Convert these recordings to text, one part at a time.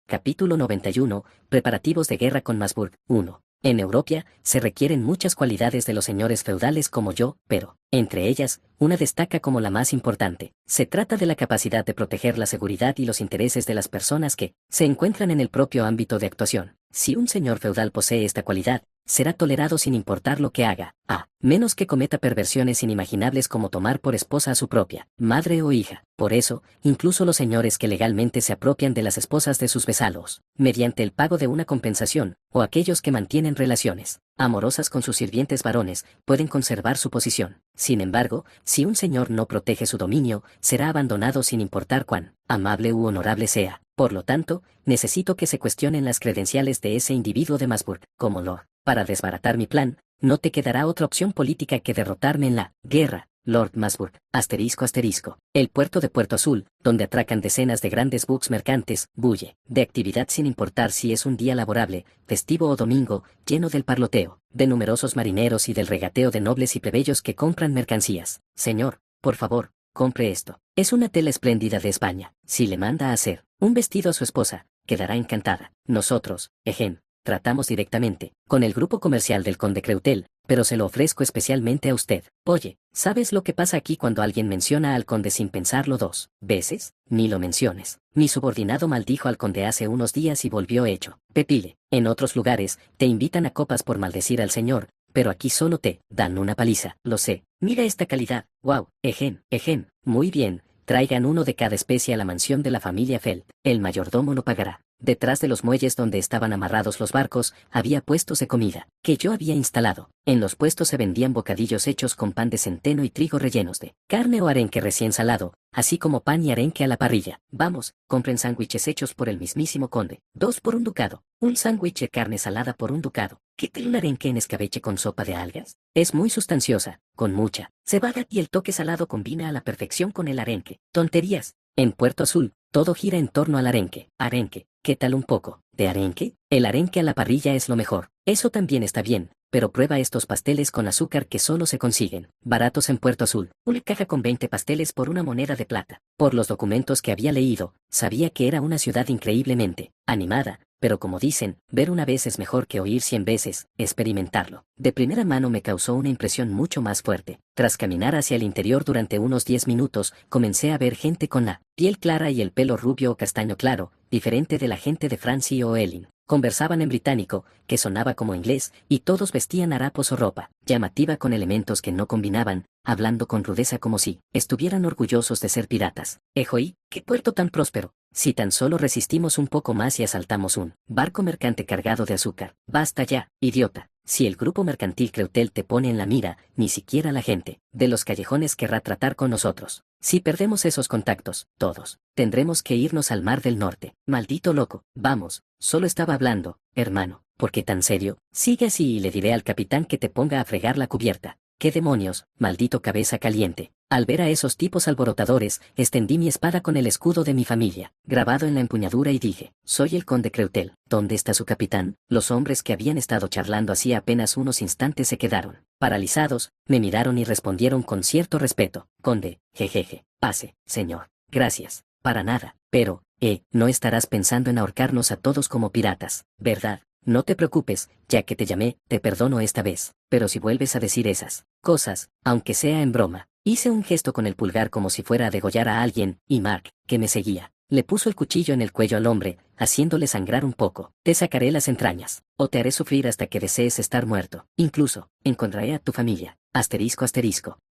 Capítulo 91, Preparativos de guerra con Masburg. 1. En Europa, se requieren muchas cualidades de los señores feudales como yo, pero, entre ellas, una destaca como la más importante. Se trata de la capacidad de proteger la seguridad y los intereses de las personas que se encuentran en el propio ámbito de actuación. Si un señor feudal posee esta cualidad, será tolerado sin importar lo que haga, a menos que cometa perversiones inimaginables como tomar por esposa a su propia madre o hija. Por eso, incluso los señores que legalmente se apropian de las esposas de sus vasallos, mediante el pago de una compensación, o aquellos que mantienen relaciones amorosas con sus sirvientes varones, pueden conservar su posición. Sin embargo, si un señor no protege su dominio, será abandonado sin importar cuán amable u honorable sea. Por lo tanto, necesito que se cuestionen las credenciales de ese individuo de Masburg, como Lord. Para desbaratar mi plan, no te quedará otra opción política que derrotarme en la guerra. Lord Masburg, ***. El puerto de Puerto Azul, donde atracan decenas de grandes buques mercantes, bulle de actividad sin importar si es un día laborable, festivo o domingo, lleno del parloteo, de numerosos marineros y del regateo de nobles y plebeyos que compran mercancías. Señor, por favor, compre esto. Es una tela espléndida de España. Si le manda a hacer un vestido a su esposa, quedará encantada. Nosotros, tratamos directamente con el grupo comercial del conde Creutel, pero se lo ofrezco especialmente a usted. Oye, ¿sabes lo que pasa aquí cuando alguien menciona al conde sin pensarlo dos veces? Ni lo menciones. Mi subordinado maldijo al conde hace unos días y volvió hecho pepile. En otros lugares, te invitan a copas por maldecir al señor, pero aquí solo te dan una paliza. Lo sé. Mira esta calidad. Wow. Muy bien. Traigan uno de cada especie a la mansión de la familia Feld. El mayordomo lo pagará. Detrás de los muelles donde estaban amarrados los barcos, había puestos de comida, que yo había instalado. En los puestos se vendían bocadillos hechos con pan de centeno y trigo rellenos de carne o arenque recién salado, así como pan y arenque a la parrilla. Vamos, compren sándwiches hechos por el mismísimo conde. 2 por un ducado. Un sándwich de carne salada por un ducado. ¿Qué tal un arenque en escabeche con sopa de algas? Es muy sustanciosa, con mucha cebada y el toque salado combina a la perfección con el arenque. Tonterías. En Puerto Azul, todo gira en torno al arenque. Arenque. ¿Qué tal un poco de arenque? El arenque a la parrilla es lo mejor. Eso también está bien, pero prueba estos pasteles con azúcar que solo se consiguen baratos en Puerto Azul. Una caja con 20 pasteles por una moneda de plata. Por los documentos que había leído, sabía que era una ciudad increíblemente animada, pero como dicen, ver una vez es mejor que oír 100 veces. Experimentarlo de primera mano me causó una impresión mucho más fuerte. Tras caminar hacia el interior durante unos 10 minutos, comencé a ver gente con la piel clara y el pelo rubio o castaño claro, diferente de la gente de Francia o Elin. Conversaban en británico, que sonaba como inglés, y todos vestían harapos o ropa llamativa con elementos que no combinaban, hablando con rudeza como si estuvieran orgullosos de ser piratas. Ejoí, ¡qué puerto tan próspero! Si tan solo resistimos un poco más y asaltamos un barco mercante cargado de azúcar. Basta ya, idiota. Si el grupo mercantil Creutel te pone en la mira, ni siquiera la gente de los callejones querrá tratar con nosotros. Si perdemos esos contactos, todos tendremos que irnos al Mar del Norte. Maldito loco. Vamos, solo estaba hablando, hermano. ¿Por qué tan serio? Sigue así y le diré al capitán que te ponga a fregar la cubierta. ¡Qué demonios, maldito cabeza caliente! Al ver a esos tipos alborotadores, extendí mi espada con el escudo de mi familia, grabado en la empuñadura y dije, soy el conde Creutel. ¿Dónde está su capitán? Los hombres que habían estado charlando hacía apenas unos instantes se quedaron paralizados, me miraron y respondieron con cierto respeto. Conde, jejeje, pase, señor. Gracias. Para nada. Pero, no estarás pensando en ahorcarnos a todos como piratas, ¿verdad? No te preocupes, ya que te llamé, te perdono esta vez, pero si vuelves a decir esas cosas, aunque sea en broma. Hice un gesto con el pulgar como si fuera a degollar a alguien, y Mark, que me seguía, le puso el cuchillo en el cuello al hombre, haciéndole sangrar un poco. Te sacaré las entrañas, o te haré sufrir hasta que desees estar muerto. Incluso, encontraré a tu familia. ***.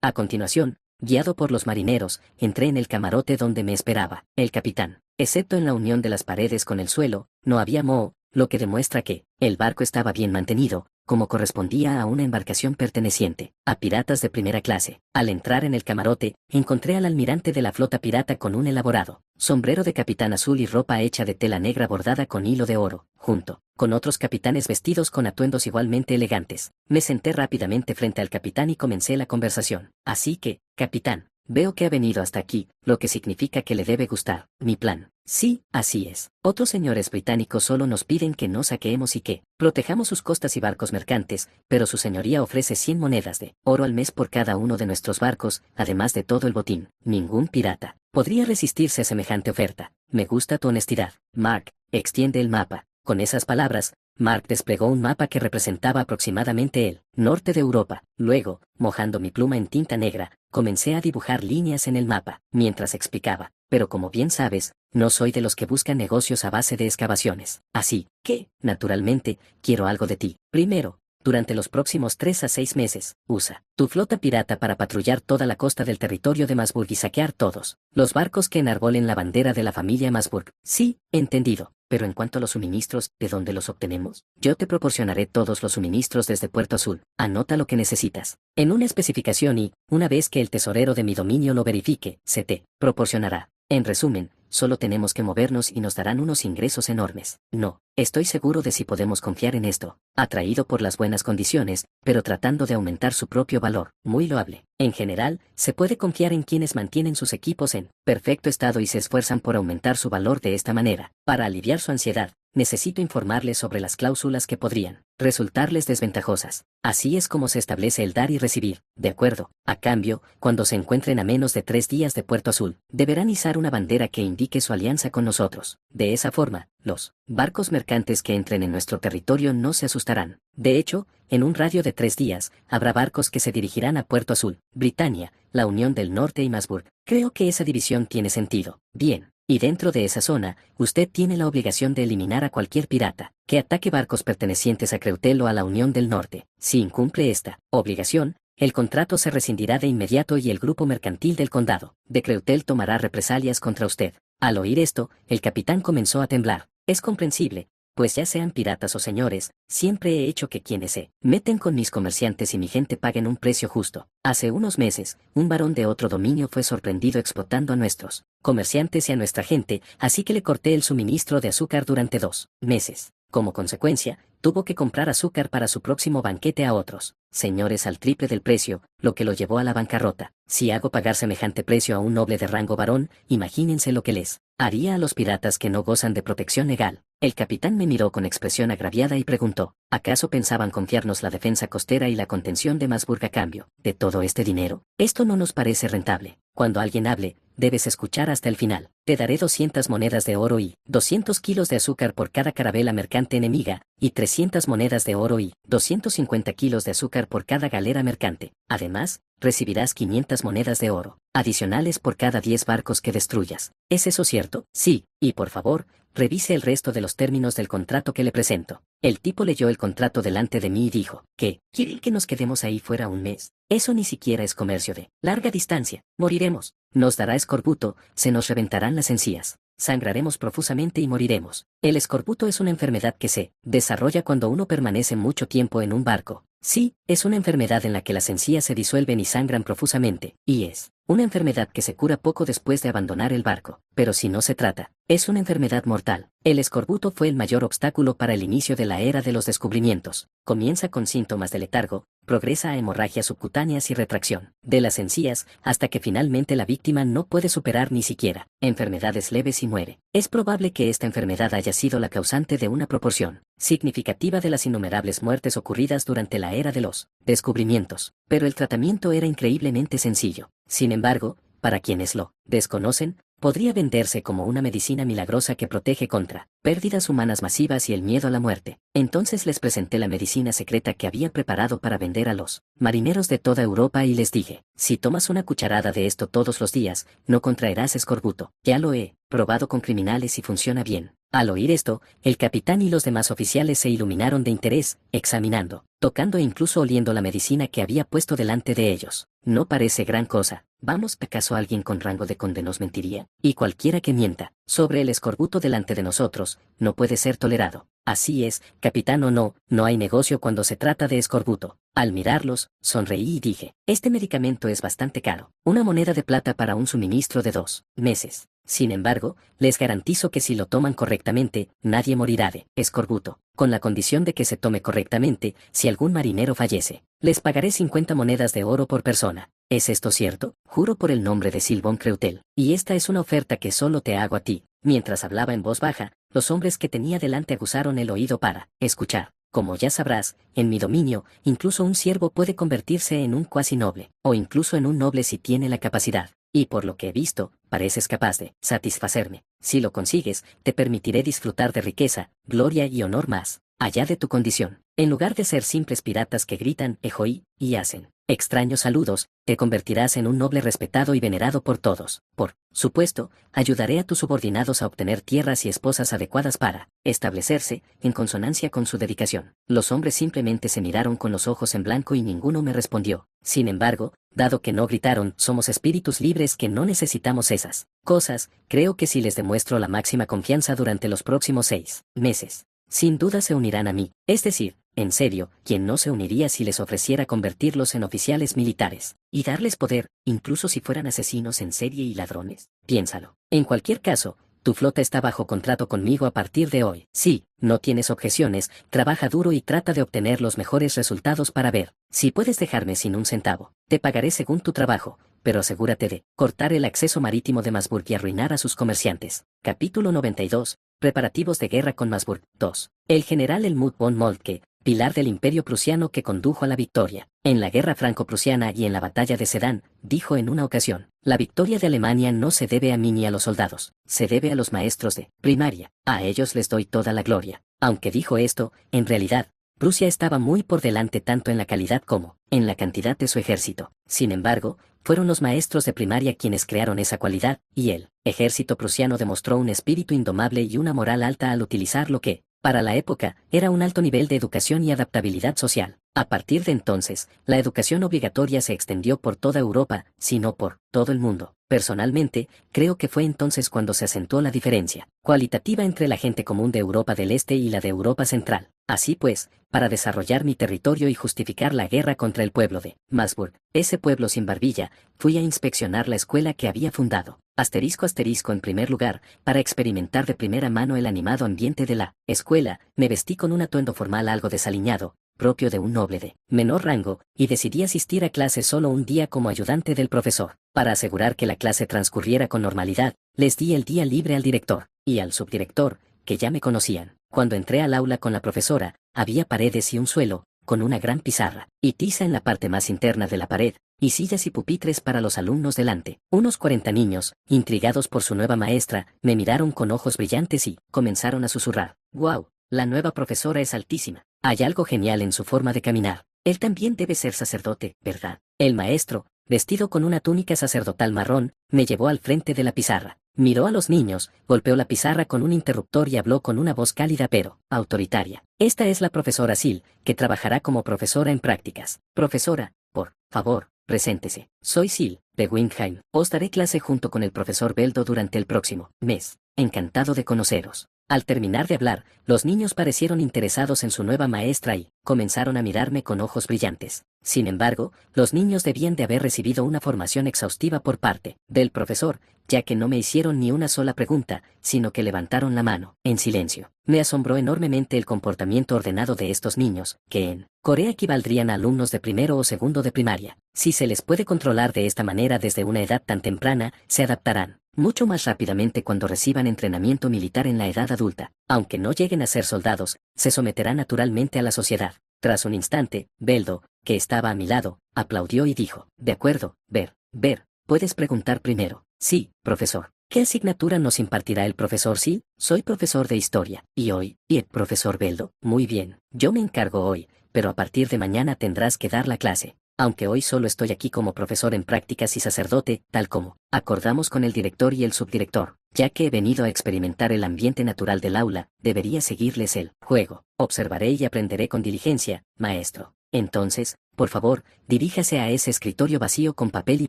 A continuación, guiado por los marineros, entré en el camarote donde me esperaba el capitán. Excepto en la unión de las paredes con el suelo, no había moho, lo que demuestra que el barco estaba bien mantenido, como correspondía a una embarcación perteneciente a piratas de primera clase. Al entrar en el camarote, encontré al almirante de la flota pirata con un elaborado sombrero de capitán azul y ropa hecha de tela negra bordada con hilo de oro, junto con otros capitanes vestidos con atuendos igualmente elegantes. Me senté rápidamente frente al capitán y comencé la conversación. Así que, capitán, veo que ha venido hasta aquí, lo que significa que le debe gustar mi plan. Sí, así es. Otros señores británicos solo nos piden que no saqueemos y que protejamos sus costas y barcos mercantes, pero su señoría ofrece 100 monedas de oro al mes por cada uno de nuestros barcos, además de todo el botín. Ningún pirata podría resistirse a semejante oferta. Me gusta tu honestidad, Mark. extiende el mapa. Con esas palabras, Mark desplegó un mapa que representaba aproximadamente el norte de Europa. Luego, mojando mi pluma en tinta negra, comencé a dibujar líneas en el mapa, mientras explicaba. Pero como bien sabes, no soy de los que buscan negocios a base de excavaciones. Así que, naturalmente, quiero algo de ti. Primero, durante los próximos 3 a 6 meses, usa tu flota pirata para patrullar toda la costa del territorio de Masburg y saquear todos los barcos que enarbolen la bandera de la familia Masburg. Sí, entendido. Pero en cuanto a los suministros, ¿de dónde los obtenemos? Yo te proporcionaré todos los suministros desde Puerto Azul. Anota lo que necesitas en una especificación y, una vez que el tesorero de mi dominio lo verifique, se te proporcionará. En resumen, solo tenemos que movernos y nos darán unos ingresos enormes. No, estoy seguro de si podemos confiar en esto. Atraído por las buenas condiciones, pero tratando de aumentar su propio valor. Muy loable. En general, se puede confiar en quienes mantienen sus equipos en perfecto estado y se esfuerzan por aumentar su valor de esta manera. Para aliviar su ansiedad, necesito informarles sobre las cláusulas que podrían resultarles desventajosas. Así es como se establece el dar y recibir. De acuerdo. A cambio, cuando se encuentren a menos de 3 días de Puerto Azul, deberán izar una bandera que indique su alianza con nosotros. De esa forma, los barcos mercantes que entren en nuestro territorio no se asustarán. De hecho, en un radio de 3 días, habrá barcos que se dirigirán a Puerto Azul, Britania, la Unión del Norte y Masburg. Creo que esa división tiene sentido. Bien. Y dentro de esa zona, usted tiene la obligación de eliminar a cualquier pirata que ataque barcos pertenecientes a Creutel o a la Unión del Norte. Si incumple esta obligación, el contrato se rescindirá de inmediato y el grupo mercantil del condado de Creutel tomará represalias contra usted. Al oír esto, el capitán comenzó a temblar. Es comprensible, pues ya sean piratas o señores, siempre he hecho que quienes se meten con mis comerciantes y mi gente paguen un precio justo. Hace unos meses, un varón de otro dominio fue sorprendido explotando a nuestros comerciantes y a nuestra gente, así que le corté el suministro de azúcar durante 2 meses. Como consecuencia, tuvo que comprar azúcar para su próximo banquete a otros señores al triple del precio, lo que lo llevó a la bancarrota. Si hago pagar semejante precio a un noble de rango varón, imagínense lo que les haría a los piratas que no gozan de protección legal. El capitán me miró con expresión agraviada y preguntó, ¿acaso pensaban confiarnos la defensa costera y la contención de Masburg a cambio de todo este dinero? Esto no nos parece rentable. Cuando alguien hable, debes escuchar hasta el final. Te daré 200 monedas de oro y 200 kilos de azúcar por cada carabela mercante enemiga, y 300 monedas de oro y 250 kilos de azúcar por cada galera mercante. Además, recibirás 500 monedas de oro adicionales por cada 10 barcos que destruyas. ¿Es eso cierto? Sí, y por favor, revise el resto de los términos del contrato que le presento. El tipo leyó el contrato delante de mí y dijo, ¿qué? ¿Quieren que nos quedemos ahí fuera un mes? Eso ni siquiera es comercio de larga distancia. Moriremos. Nos dará escorbuto, se nos reventarán las encías. Sangraremos profusamente y moriremos. El escorbuto es una enfermedad que se desarrolla cuando uno permanece mucho tiempo en un barco. Sí, es una enfermedad en la que las encías se disuelven y sangran profusamente, y es una enfermedad que se cura poco después de abandonar el barco. Pero si no se trata, es una enfermedad mortal. El escorbuto fue el mayor obstáculo para el inicio de la era de los descubrimientos. Comienza con síntomas de letargo, progresa a hemorragias subcutáneas y retracción de las encías, hasta que finalmente la víctima no puede superar ni siquiera enfermedades leves y muere. Es probable que esta enfermedad haya sido la causante de una proporción significativa de las innumerables muertes ocurridas durante la era de los descubrimientos. Pero el tratamiento era increíblemente sencillo. Sin embargo, para quienes lo desconocen, podría venderse como una medicina milagrosa que protege contra pérdidas humanas masivas y el miedo a la muerte. Entonces les presenté la medicina secreta que había preparado para vender a los marineros de toda Europa y les dije, si tomas una cucharada de esto todos los días, no contraerás escorbuto. Ya lo he probado con criminales y funciona bien. Al oír esto, el capitán y los demás oficiales se iluminaron de interés, examinando, tocando e incluso oliendo la medicina que había puesto delante de ellos. No parece gran cosa. Vamos, ¿acaso alguien con rango de conde nos mentiría? Y cualquiera que mienta sobre el escorbuto delante de nosotros, no puede ser tolerado. Así es, capitán o no, no hay negocio cuando se trata de escorbuto. Al mirarlos, sonreí y dije, este medicamento es bastante caro. Una moneda de plata para un suministro de 2 meses. Sin embargo, les garantizo que si lo toman correctamente, nadie morirá de escorbuto, con la condición de que se tome correctamente. Si algún marinero fallece, les pagaré 50 monedas de oro por persona. ¿Es esto cierto? Juro por el nombre de Sylvain Creutel, y esta es una oferta que solo te hago a ti. Mientras hablaba en voz baja, los hombres que tenía delante aguzaron el oído para escuchar. Como ya sabrás, en mi dominio, incluso un siervo puede convertirse en un cuasi noble, o incluso en un noble si tiene la capacidad. y por lo que he visto, pareces capaz de satisfacerme. Si lo consigues, te permitiré disfrutar de riqueza, gloria y honor más allá de tu condición. En lugar de ser simples piratas que gritan ejoí y hacen extraños saludos, te convertirás en un noble respetado y venerado por todos. Por supuesto, ayudaré a tus subordinados a obtener tierras y esposas adecuadas para establecerse en consonancia con su dedicación. Los hombres simplemente se miraron con los ojos en blanco y ninguno me respondió. Sin embargo, dado que no gritaron, somos espíritus libres que no necesitamos esas cosas, creo que si les demuestro la máxima confianza durante los próximos 6 meses, sin duda se unirán a mí. Es decir, en serio, ¿quién no se uniría si les ofreciera convertirlos en oficiales militares y darles poder, incluso si fueran asesinos en serie y ladrones? Piénsalo. En cualquier caso, tu flota está bajo contrato conmigo a partir de hoy. Sí, no tienes objeciones, trabaja duro y trata de obtener los mejores resultados para ver si puedes dejarme sin un centavo. Te pagaré según tu trabajo, pero asegúrate de cortar el acceso marítimo de Masburg y arruinar a sus comerciantes. Capítulo 92. Preparativos de guerra con Masburg. 2. El general Helmut von Moltke, pilar del imperio prusiano que condujo a la victoria en la guerra franco-prusiana y en la batalla de Sedan, dijo en una ocasión: la victoria de Alemania no se debe a mí ni a los soldados, se debe a los maestros de primaria, a ellos les doy toda la gloria. Aunque dijo esto, en realidad, Prusia estaba muy por delante tanto en la calidad como en la cantidad de su ejército. Sin embargo, fueron los maestros de primaria quienes crearon esa cualidad, y el ejército prusiano demostró un espíritu indomable y una moral alta al utilizar lo que, para la época, era un alto nivel de educación y adaptabilidad social. A partir de entonces, la educación obligatoria se extendió por toda Europa, si no por todo el mundo. Personalmente, creo que fue entonces cuando se acentuó la diferencia cualitativa entre la gente común de Europa del Este y la de Europa Central. Así pues, para desarrollar mi territorio y justificar la guerra contra el pueblo de Masburg, ese pueblo sin barbilla, fui a inspeccionar la escuela que había fundado. En primer lugar, para experimentar de primera mano el animado ambiente de la escuela, me vestí con un atuendo formal algo desaliñado, propio de un noble de menor rango, y decidí asistir a clase solo un día como ayudante del profesor. Para asegurar que la clase transcurriera con normalidad, les di el día libre al director y al subdirector, que ya me conocían. Cuando entré al aula con la profesora, había paredes y un suelo, con una gran pizarra y tiza en la parte más interna de la pared, y sillas y pupitres para los alumnos delante. Unos 40 niños, intrigados por su nueva maestra, me miraron con ojos brillantes y comenzaron a susurrar: «¡Guau! La nueva profesora es altísima. Hay algo genial en su forma de caminar. Él también debe ser sacerdote, ¿verdad?». El maestro, vestido con una túnica sacerdotal marrón, me llevó al frente de la pizarra. Miró a los niños, golpeó la pizarra con un interruptor y habló con una voz cálida pero autoritaria. «Esta es la profesora Sil, que trabajará como profesora en prácticas. Profesora, por favor, preséntese. Soy Sil, de Windheim. Os daré clase junto con el profesor Beldo durante el próximo mes. Encantado de conoceros». Al terminar de hablar, los niños parecieron interesados en su nueva maestra y comenzaron a mirarme con ojos brillantes. Sin embargo, los niños debían de haber recibido una formación exhaustiva por parte del profesor, ya que no me hicieron ni una sola pregunta, sino que levantaron la mano, en silencio. Me asombró enormemente el comportamiento ordenado de estos niños, que en Corea equivaldrían a alumnos de primero o segundo de primaria. Si se les puede controlar de esta manera desde una edad tan temprana, se adaptarán mucho más rápidamente cuando reciban entrenamiento militar en la edad adulta. Aunque no lleguen a ser soldados, se someterán naturalmente a la sociedad. Tras un instante, Beldo, que estaba a mi lado, aplaudió y dijo: «De acuerdo, Ver, puedes preguntar primero». «Sí, profesor». «¿Qué asignatura nos impartirá el profesor Sil?». «Soy profesor de historia». «¿Y hoy?» «¿Y el profesor Beldo?». «Muy bien, yo me encargo hoy, pero a partir de mañana tendrás que dar la clase. Aunque hoy solo estoy aquí como profesor en prácticas y sacerdote, tal como acordamos con el director y el subdirector, ya que he venido a experimentar el ambiente natural del aula, debería seguirles el juego. Observaré y aprenderé con diligencia, maestro. Entonces, por favor, diríjase a ese escritorio vacío con papel y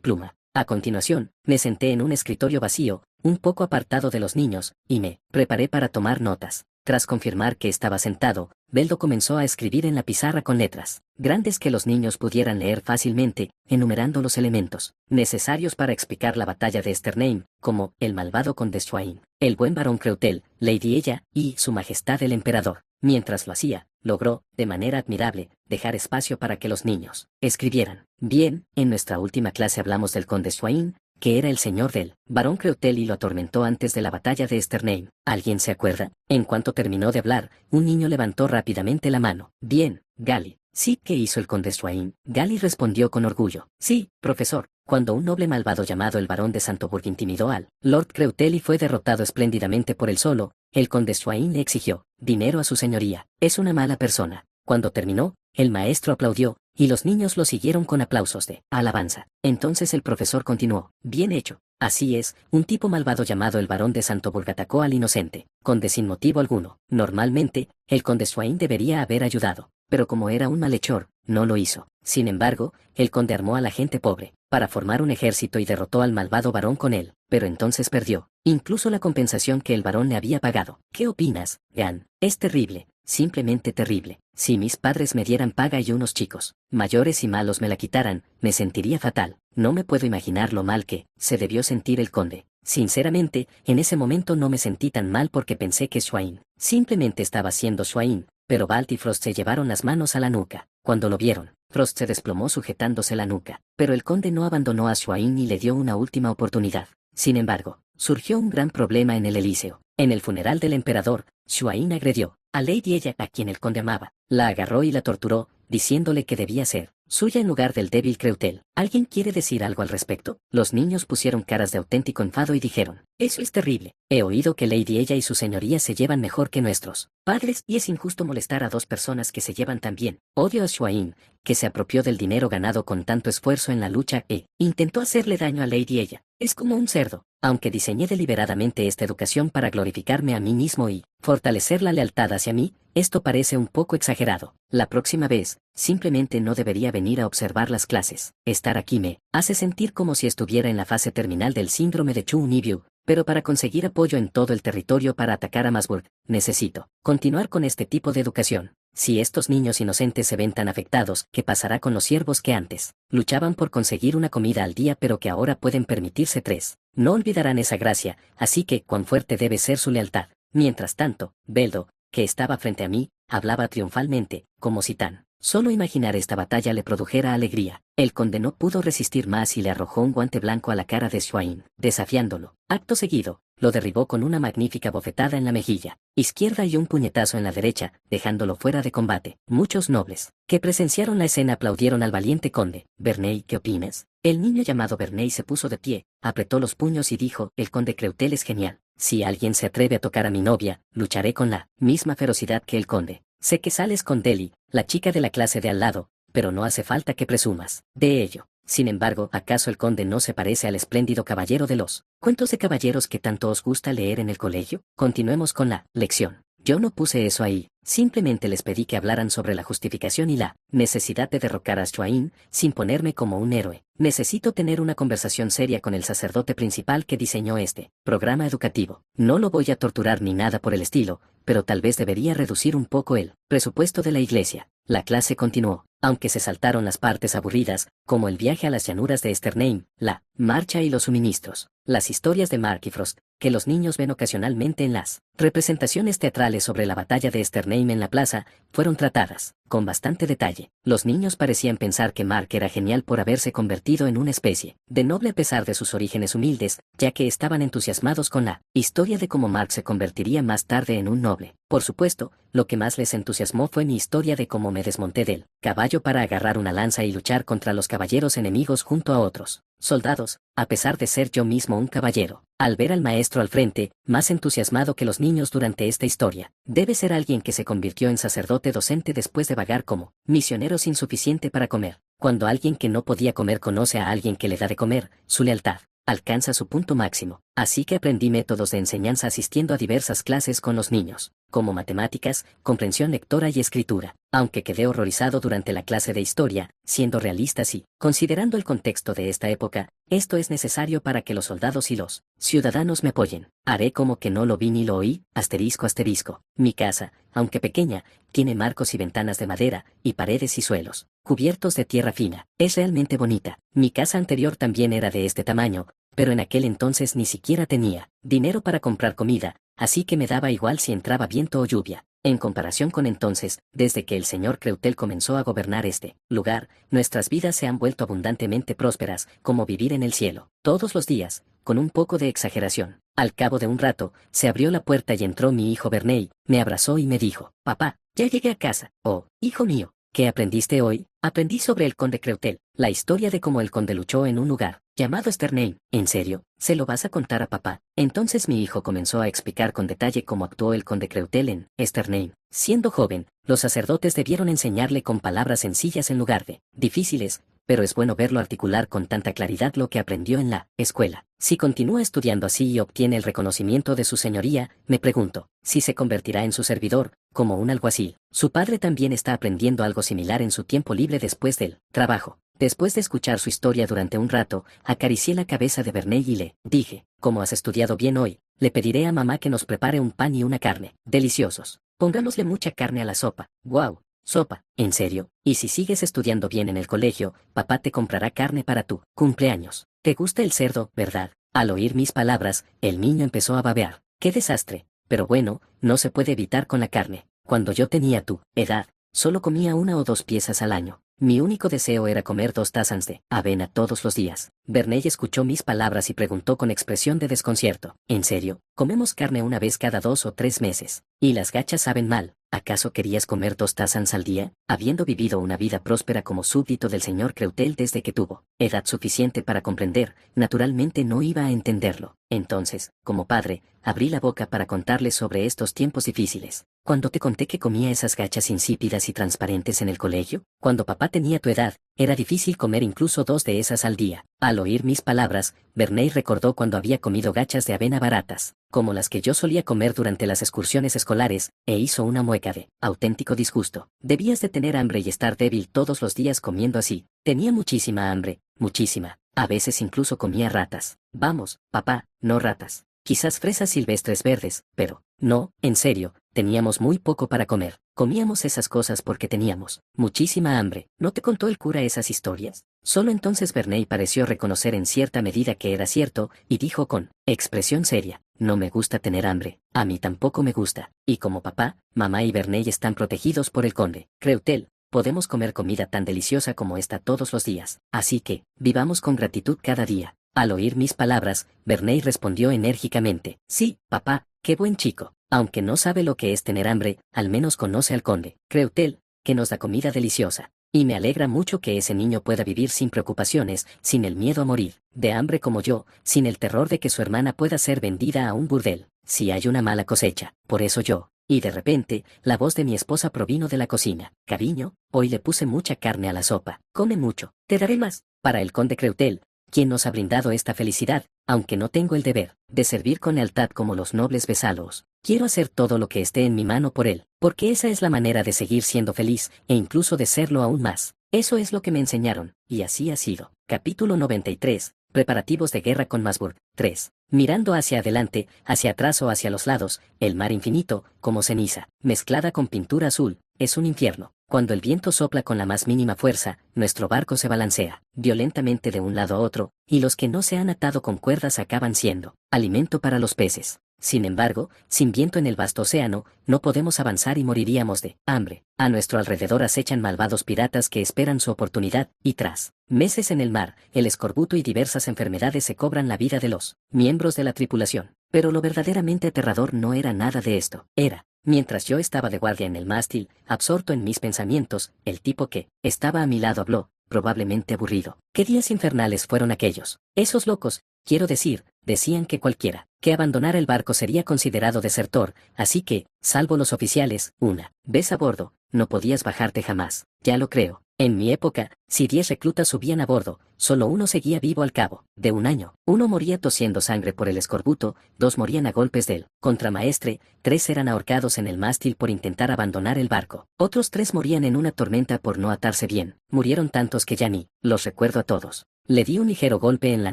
pluma». A continuación, me senté en un escritorio vacío, un poco apartado de los niños, y me preparé para tomar notas. Tras confirmar que estaba sentado, Beldo comenzó a escribir en la pizarra con letras grandes que los niños pudieran leer fácilmente, enumerando los elementos necesarios para explicar la batalla de Sternheim, como el malvado conde Schwein, el buen barón Kreutel, Lady Ella y su majestad el emperador. Mientras lo hacía, logró, de manera admirable, dejar espacio para que los niños escribieran. «Bien, en nuestra última clase hablamos del conde Schwein, que era el señor del barón Kreutel y lo atormentó antes de la batalla de Sternheim. ¿Alguien se acuerda?». En cuanto terminó de hablar, un niño levantó rápidamente la mano. «Bien, Gali». «Sí, ¿qué hizo el conde Schwein?». Gali respondió con orgullo. «Sí, profesor, cuando un noble malvado llamado el barón de Santoburg intimidó al Lord Creutel y fue derrotado espléndidamente por él solo, el conde Swain le exigió dinero a su señoría. Es una mala persona. Cuando terminó, el maestro aplaudió, y los niños lo siguieron con aplausos de alabanza. Entonces el profesor continuó, bien hecho. Así es, un tipo malvado llamado el barón de Santoburg atacó al inocente, conde sin motivo alguno. Normalmente, el conde Swain debería haber ayudado, pero como era un malhechor, no lo hizo. Sin embargo, el conde armó a la gente pobre, para formar un ejército y derrotó al malvado barón con él, pero entonces perdió, incluso la compensación que el barón le había pagado. ¿Qué opinas, Gan? Es terrible. Simplemente terrible. Si mis padres me dieran paga y unos chicos mayores y malos me la quitaran, me sentiría fatal. No me puedo imaginar lo mal que se debió sentir el conde. Sinceramente, en ese momento no me sentí tan mal porque pensé que Swain simplemente estaba siendo Swain, pero Balt y Frost se llevaron las manos a la nuca. Cuando lo vieron, Frost se desplomó sujetándose la nuca, pero el conde no abandonó a Swain y le dio una última oportunidad. Sin embargo, surgió un gran problema en el Elíseo. En el funeral del emperador, Swain agredió a Lady Ella, a quien el conde amaba. La agarró y la torturó, diciéndole que debía ser suya en lugar del débil Creutel. ¿Alguien quiere decir algo al respecto? Los niños pusieron caras de auténtico enfado y dijeron, eso es terrible. He oído que Lady Ella y su señoría se llevan mejor que nuestros padres y es injusto molestar a dos personas que se llevan tan bien. Odio a Swain, que se apropió del dinero ganado con tanto esfuerzo en la lucha e intentó hacerle daño a Lady Ella. Es como un cerdo. Aunque diseñé deliberadamente esta educación para glorificarme a mí mismo y fortalecer la lealtad hacia mí, esto parece un poco exagerado. La próxima vez, simplemente no debería venir a observar las clases. Estar aquí me hace sentir como si estuviera en la fase terminal del síndrome de Chu-Nibiu, pero para conseguir apoyo en todo el territorio para atacar a Masburg, necesito continuar con este tipo de educación. Si estos niños inocentes se ven tan afectados, ¿qué pasará con los siervos que antes luchaban por conseguir una comida al día pero que ahora pueden permitirse 3? No olvidarán esa gracia, así que cuán fuerte debe ser su lealtad. Mientras tanto, Beldo, que estaba frente a mí, hablaba triunfalmente, como si tan solo imaginar esta batalla le produjera alegría. El conde no pudo resistir más y le arrojó un guante blanco a la cara de Swain, desafiándolo. Acto seguido, lo derribó con una magnífica bofetada en la mejilla izquierda y un puñetazo en la derecha, dejándolo fuera de combate. Muchos nobles que presenciaron la escena aplaudieron al valiente conde. Verney, ¿qué opinas? El niño llamado Verney se puso de pie, apretó los puños y dijo, el conde Creutel es genial. Si alguien se atreve a tocar a mi novia, lucharé con la misma ferocidad que el conde. Sé que sales con Deli, la chica de la clase de al lado, pero no hace falta que presumas de ello. Sin embargo, ¿acaso el conde no se parece al espléndido caballero de los cuentos de caballeros que tanto os gusta leer en el colegio? Continuemos con la lección. Yo no puse eso ahí, simplemente les pedí que hablaran sobre la justificación y la necesidad de derrocar a Swain, sin ponerme como un héroe. Necesito tener una conversación seria con el sacerdote principal que diseñó este programa educativo. No lo voy a torturar ni nada por el estilo, pero tal vez debería reducir un poco el presupuesto de la iglesia. La clase continuó, aunque se saltaron las partes aburridas, como el viaje a las llanuras de Esterheim, la marcha y los suministros. Las historias de Mark y Frost, que los niños ven ocasionalmente en las representaciones teatrales sobre la batalla de Esterheim en la plaza, fueron tratadas con bastante detalle. Los niños parecían pensar que Mark era genial por haberse convertido en una especie de noble a pesar de sus orígenes humildes, ya que estaban entusiasmados con la historia de cómo Mark se convertiría más tarde en un noble. Por supuesto, lo que más les entusiasmó fue mi historia de cómo me desmonté del caballo para agarrar una lanza y luchar contra los caballeros enemigos junto a otros soldados, a pesar de ser yo mismo un caballero. Al ver al maestro al frente, más entusiasmado que los niños durante esta historia, debe ser alguien que se convirtió en sacerdote docente después de vagar como misionero sin suficiente para comer. Cuando alguien que no podía comer conoce a alguien que le da de comer, su lealtad alcanza su punto máximo. Así que aprendí métodos de enseñanza asistiendo a diversas clases con los niños, como matemáticas, comprensión lectora y escritura. Aunque quedé horrorizado durante la clase de historia, siendo realistas y considerando el contexto de esta época, esto es necesario para que los soldados y los ciudadanos me apoyen. Haré como que no lo vi ni lo oí, asterisco asterisco. Mi casa, aunque pequeña, tiene marcos y ventanas de madera, y paredes y suelos cubiertos de tierra fina. Es realmente bonita. Mi casa anterior también era de este tamaño, pero en aquel entonces ni siquiera tenía dinero para comprar comida, así que me daba igual si entraba viento o lluvia. En comparación con entonces, desde que el señor Creutel comenzó a gobernar este lugar, nuestras vidas se han vuelto abundantemente prósperas, como vivir en el cielo, todos los días, con un poco de exageración. Al cabo de un rato, se abrió la puerta y entró mi hijo Verney, me abrazó y me dijo, papá, ya llegué a casa. Oh, hijo mío, ¿qué aprendiste hoy? Aprendí sobre el conde Creutel, la historia de cómo el conde luchó en un lugar llamado Sternheim. ¿En serio? ¿Se lo vas a contar a papá? Entonces mi hijo comenzó a explicar con detalle cómo actuó el conde Creutel en Sternheim. Siendo joven, los sacerdotes debieron enseñarle con palabras sencillas en lugar de difíciles, pero es bueno verlo articular con tanta claridad lo que aprendió en la escuela. Si continúa estudiando así y obtiene el reconocimiento de su señoría, me pregunto, si se convertirá en su servidor, como un alguacil. Su padre también está aprendiendo algo similar en su tiempo libre después del trabajo. Después de escuchar su historia durante un rato, acaricié la cabeza de Verney y le dije, como has estudiado bien hoy, le pediré a mamá que nos prepare un pan y una carne. Deliciosos. Pongámosle mucha carne a la sopa. ¡Guau! Sopa, ¿en serio? Y si sigues estudiando bien en el colegio, papá te comprará carne para tu cumpleaños. ¿Te gusta el cerdo, verdad? Al oír mis palabras, el niño empezó a babear. ¡Qué desastre! Pero bueno, no se puede evitar con la carne. Cuando yo tenía tu edad, solo comía 1 o 2 piezas al año. Mi único deseo era comer 2 tazas de avena todos los días. Verney escuchó mis palabras y preguntó con expresión de desconcierto. ¿En serio? Comemos carne una vez cada 2 o 3 meses. ¿Y las gachas saben mal? ¿Acaso querías comer 2 tazas al día? Habiendo vivido una vida próspera como súbdito del señor Creutel desde que tuvo edad suficiente para comprender, naturalmente no iba a entenderlo. Entonces, como padre, abrí la boca para contarles sobre estos tiempos difíciles. Cuando te conté que comía esas gachas insípidas y transparentes en el colegio, cuando papá tenía tu edad, era difícil comer incluso 2 de esas al día. Al oír mis palabras, Verney recordó cuando había comido gachas de avena baratas, como las que yo solía comer durante las excursiones escolares, e hizo una mueca de auténtico disgusto. Debías de tener hambre y estar débil todos los días comiendo así. Tenía muchísima hambre, muchísima. A veces incluso comía ratas. Vamos, papá, no ratas. Quizás fresas silvestres verdes, pero, no, en serio, teníamos muy poco para comer. Comíamos esas cosas porque teníamos muchísima hambre. ¿No te contó el cura esas historias? Solo entonces Verney pareció reconocer en cierta medida que era cierto, y dijo con expresión seria, no me gusta tener hambre, a mí tampoco me gusta. Y como papá, mamá y Verney están protegidos por el conde Creutel, podemos comer comida tan deliciosa como esta todos los días. Así que, vivamos con gratitud cada día. Al oír mis palabras, Verney respondió enérgicamente, sí, papá, qué buen chico. Aunque no sabe lo que es tener hambre, al menos conoce al conde Creutel, que nos da comida deliciosa. Y me alegra mucho que ese niño pueda vivir sin preocupaciones, sin el miedo a morir de hambre como yo, sin el terror de que su hermana pueda ser vendida a un burdel, si hay una mala cosecha. Por eso yo. Y de repente, la voz de mi esposa provino de la cocina. Cariño, hoy le puse mucha carne a la sopa. Come mucho. Te daré más. Para el conde Creutel, quien nos ha brindado esta felicidad, aunque no tengo el deber de servir con lealtad como los nobles besalos. Quiero hacer todo lo que esté en mi mano por él, porque esa es la manera de seguir siendo feliz, e incluso de serlo aún más. Eso es lo que me enseñaron, y así ha sido. Capítulo 93. Preparativos de guerra con Masburg. 3. Mirando hacia adelante, hacia atrás o hacia los lados, el mar infinito, como ceniza, mezclada con pintura azul, es un infierno. Cuando el viento sopla con la más mínima fuerza, nuestro barco se balancea violentamente de un lado a otro, y los que no se han atado con cuerdas acaban siendo alimento para los peces. Sin embargo, sin viento en el vasto océano, no podemos avanzar y moriríamos de hambre. A nuestro alrededor acechan malvados piratas que esperan su oportunidad, y tras meses en el mar, el escorbuto y diversas enfermedades se cobran la vida de los miembros de la tripulación. Pero lo verdaderamente aterrador no era nada de esto. Era, mientras yo estaba de guardia en el mástil, absorto en mis pensamientos, el tipo que estaba a mi lado habló, probablemente aburrido. ¿Qué días infernales fueron aquellos? Esos locos, quiero decir, decían que cualquiera que abandonara el barco sería considerado desertor, así que, salvo los oficiales, una vez a bordo, no podías bajarte jamás. Ya lo creo. En mi época, si 10 reclutas subían a bordo, solo uno seguía vivo al cabo de un año. 1 moría tosiendo sangre por el escorbuto, 2 morían a golpes del contramaestre, 3 eran ahorcados en el mástil por intentar abandonar el barco. Otros 3 morían en una tormenta por no atarse bien. Murieron tantos que ya ni los recuerdo a todos. Le di un ligero golpe en la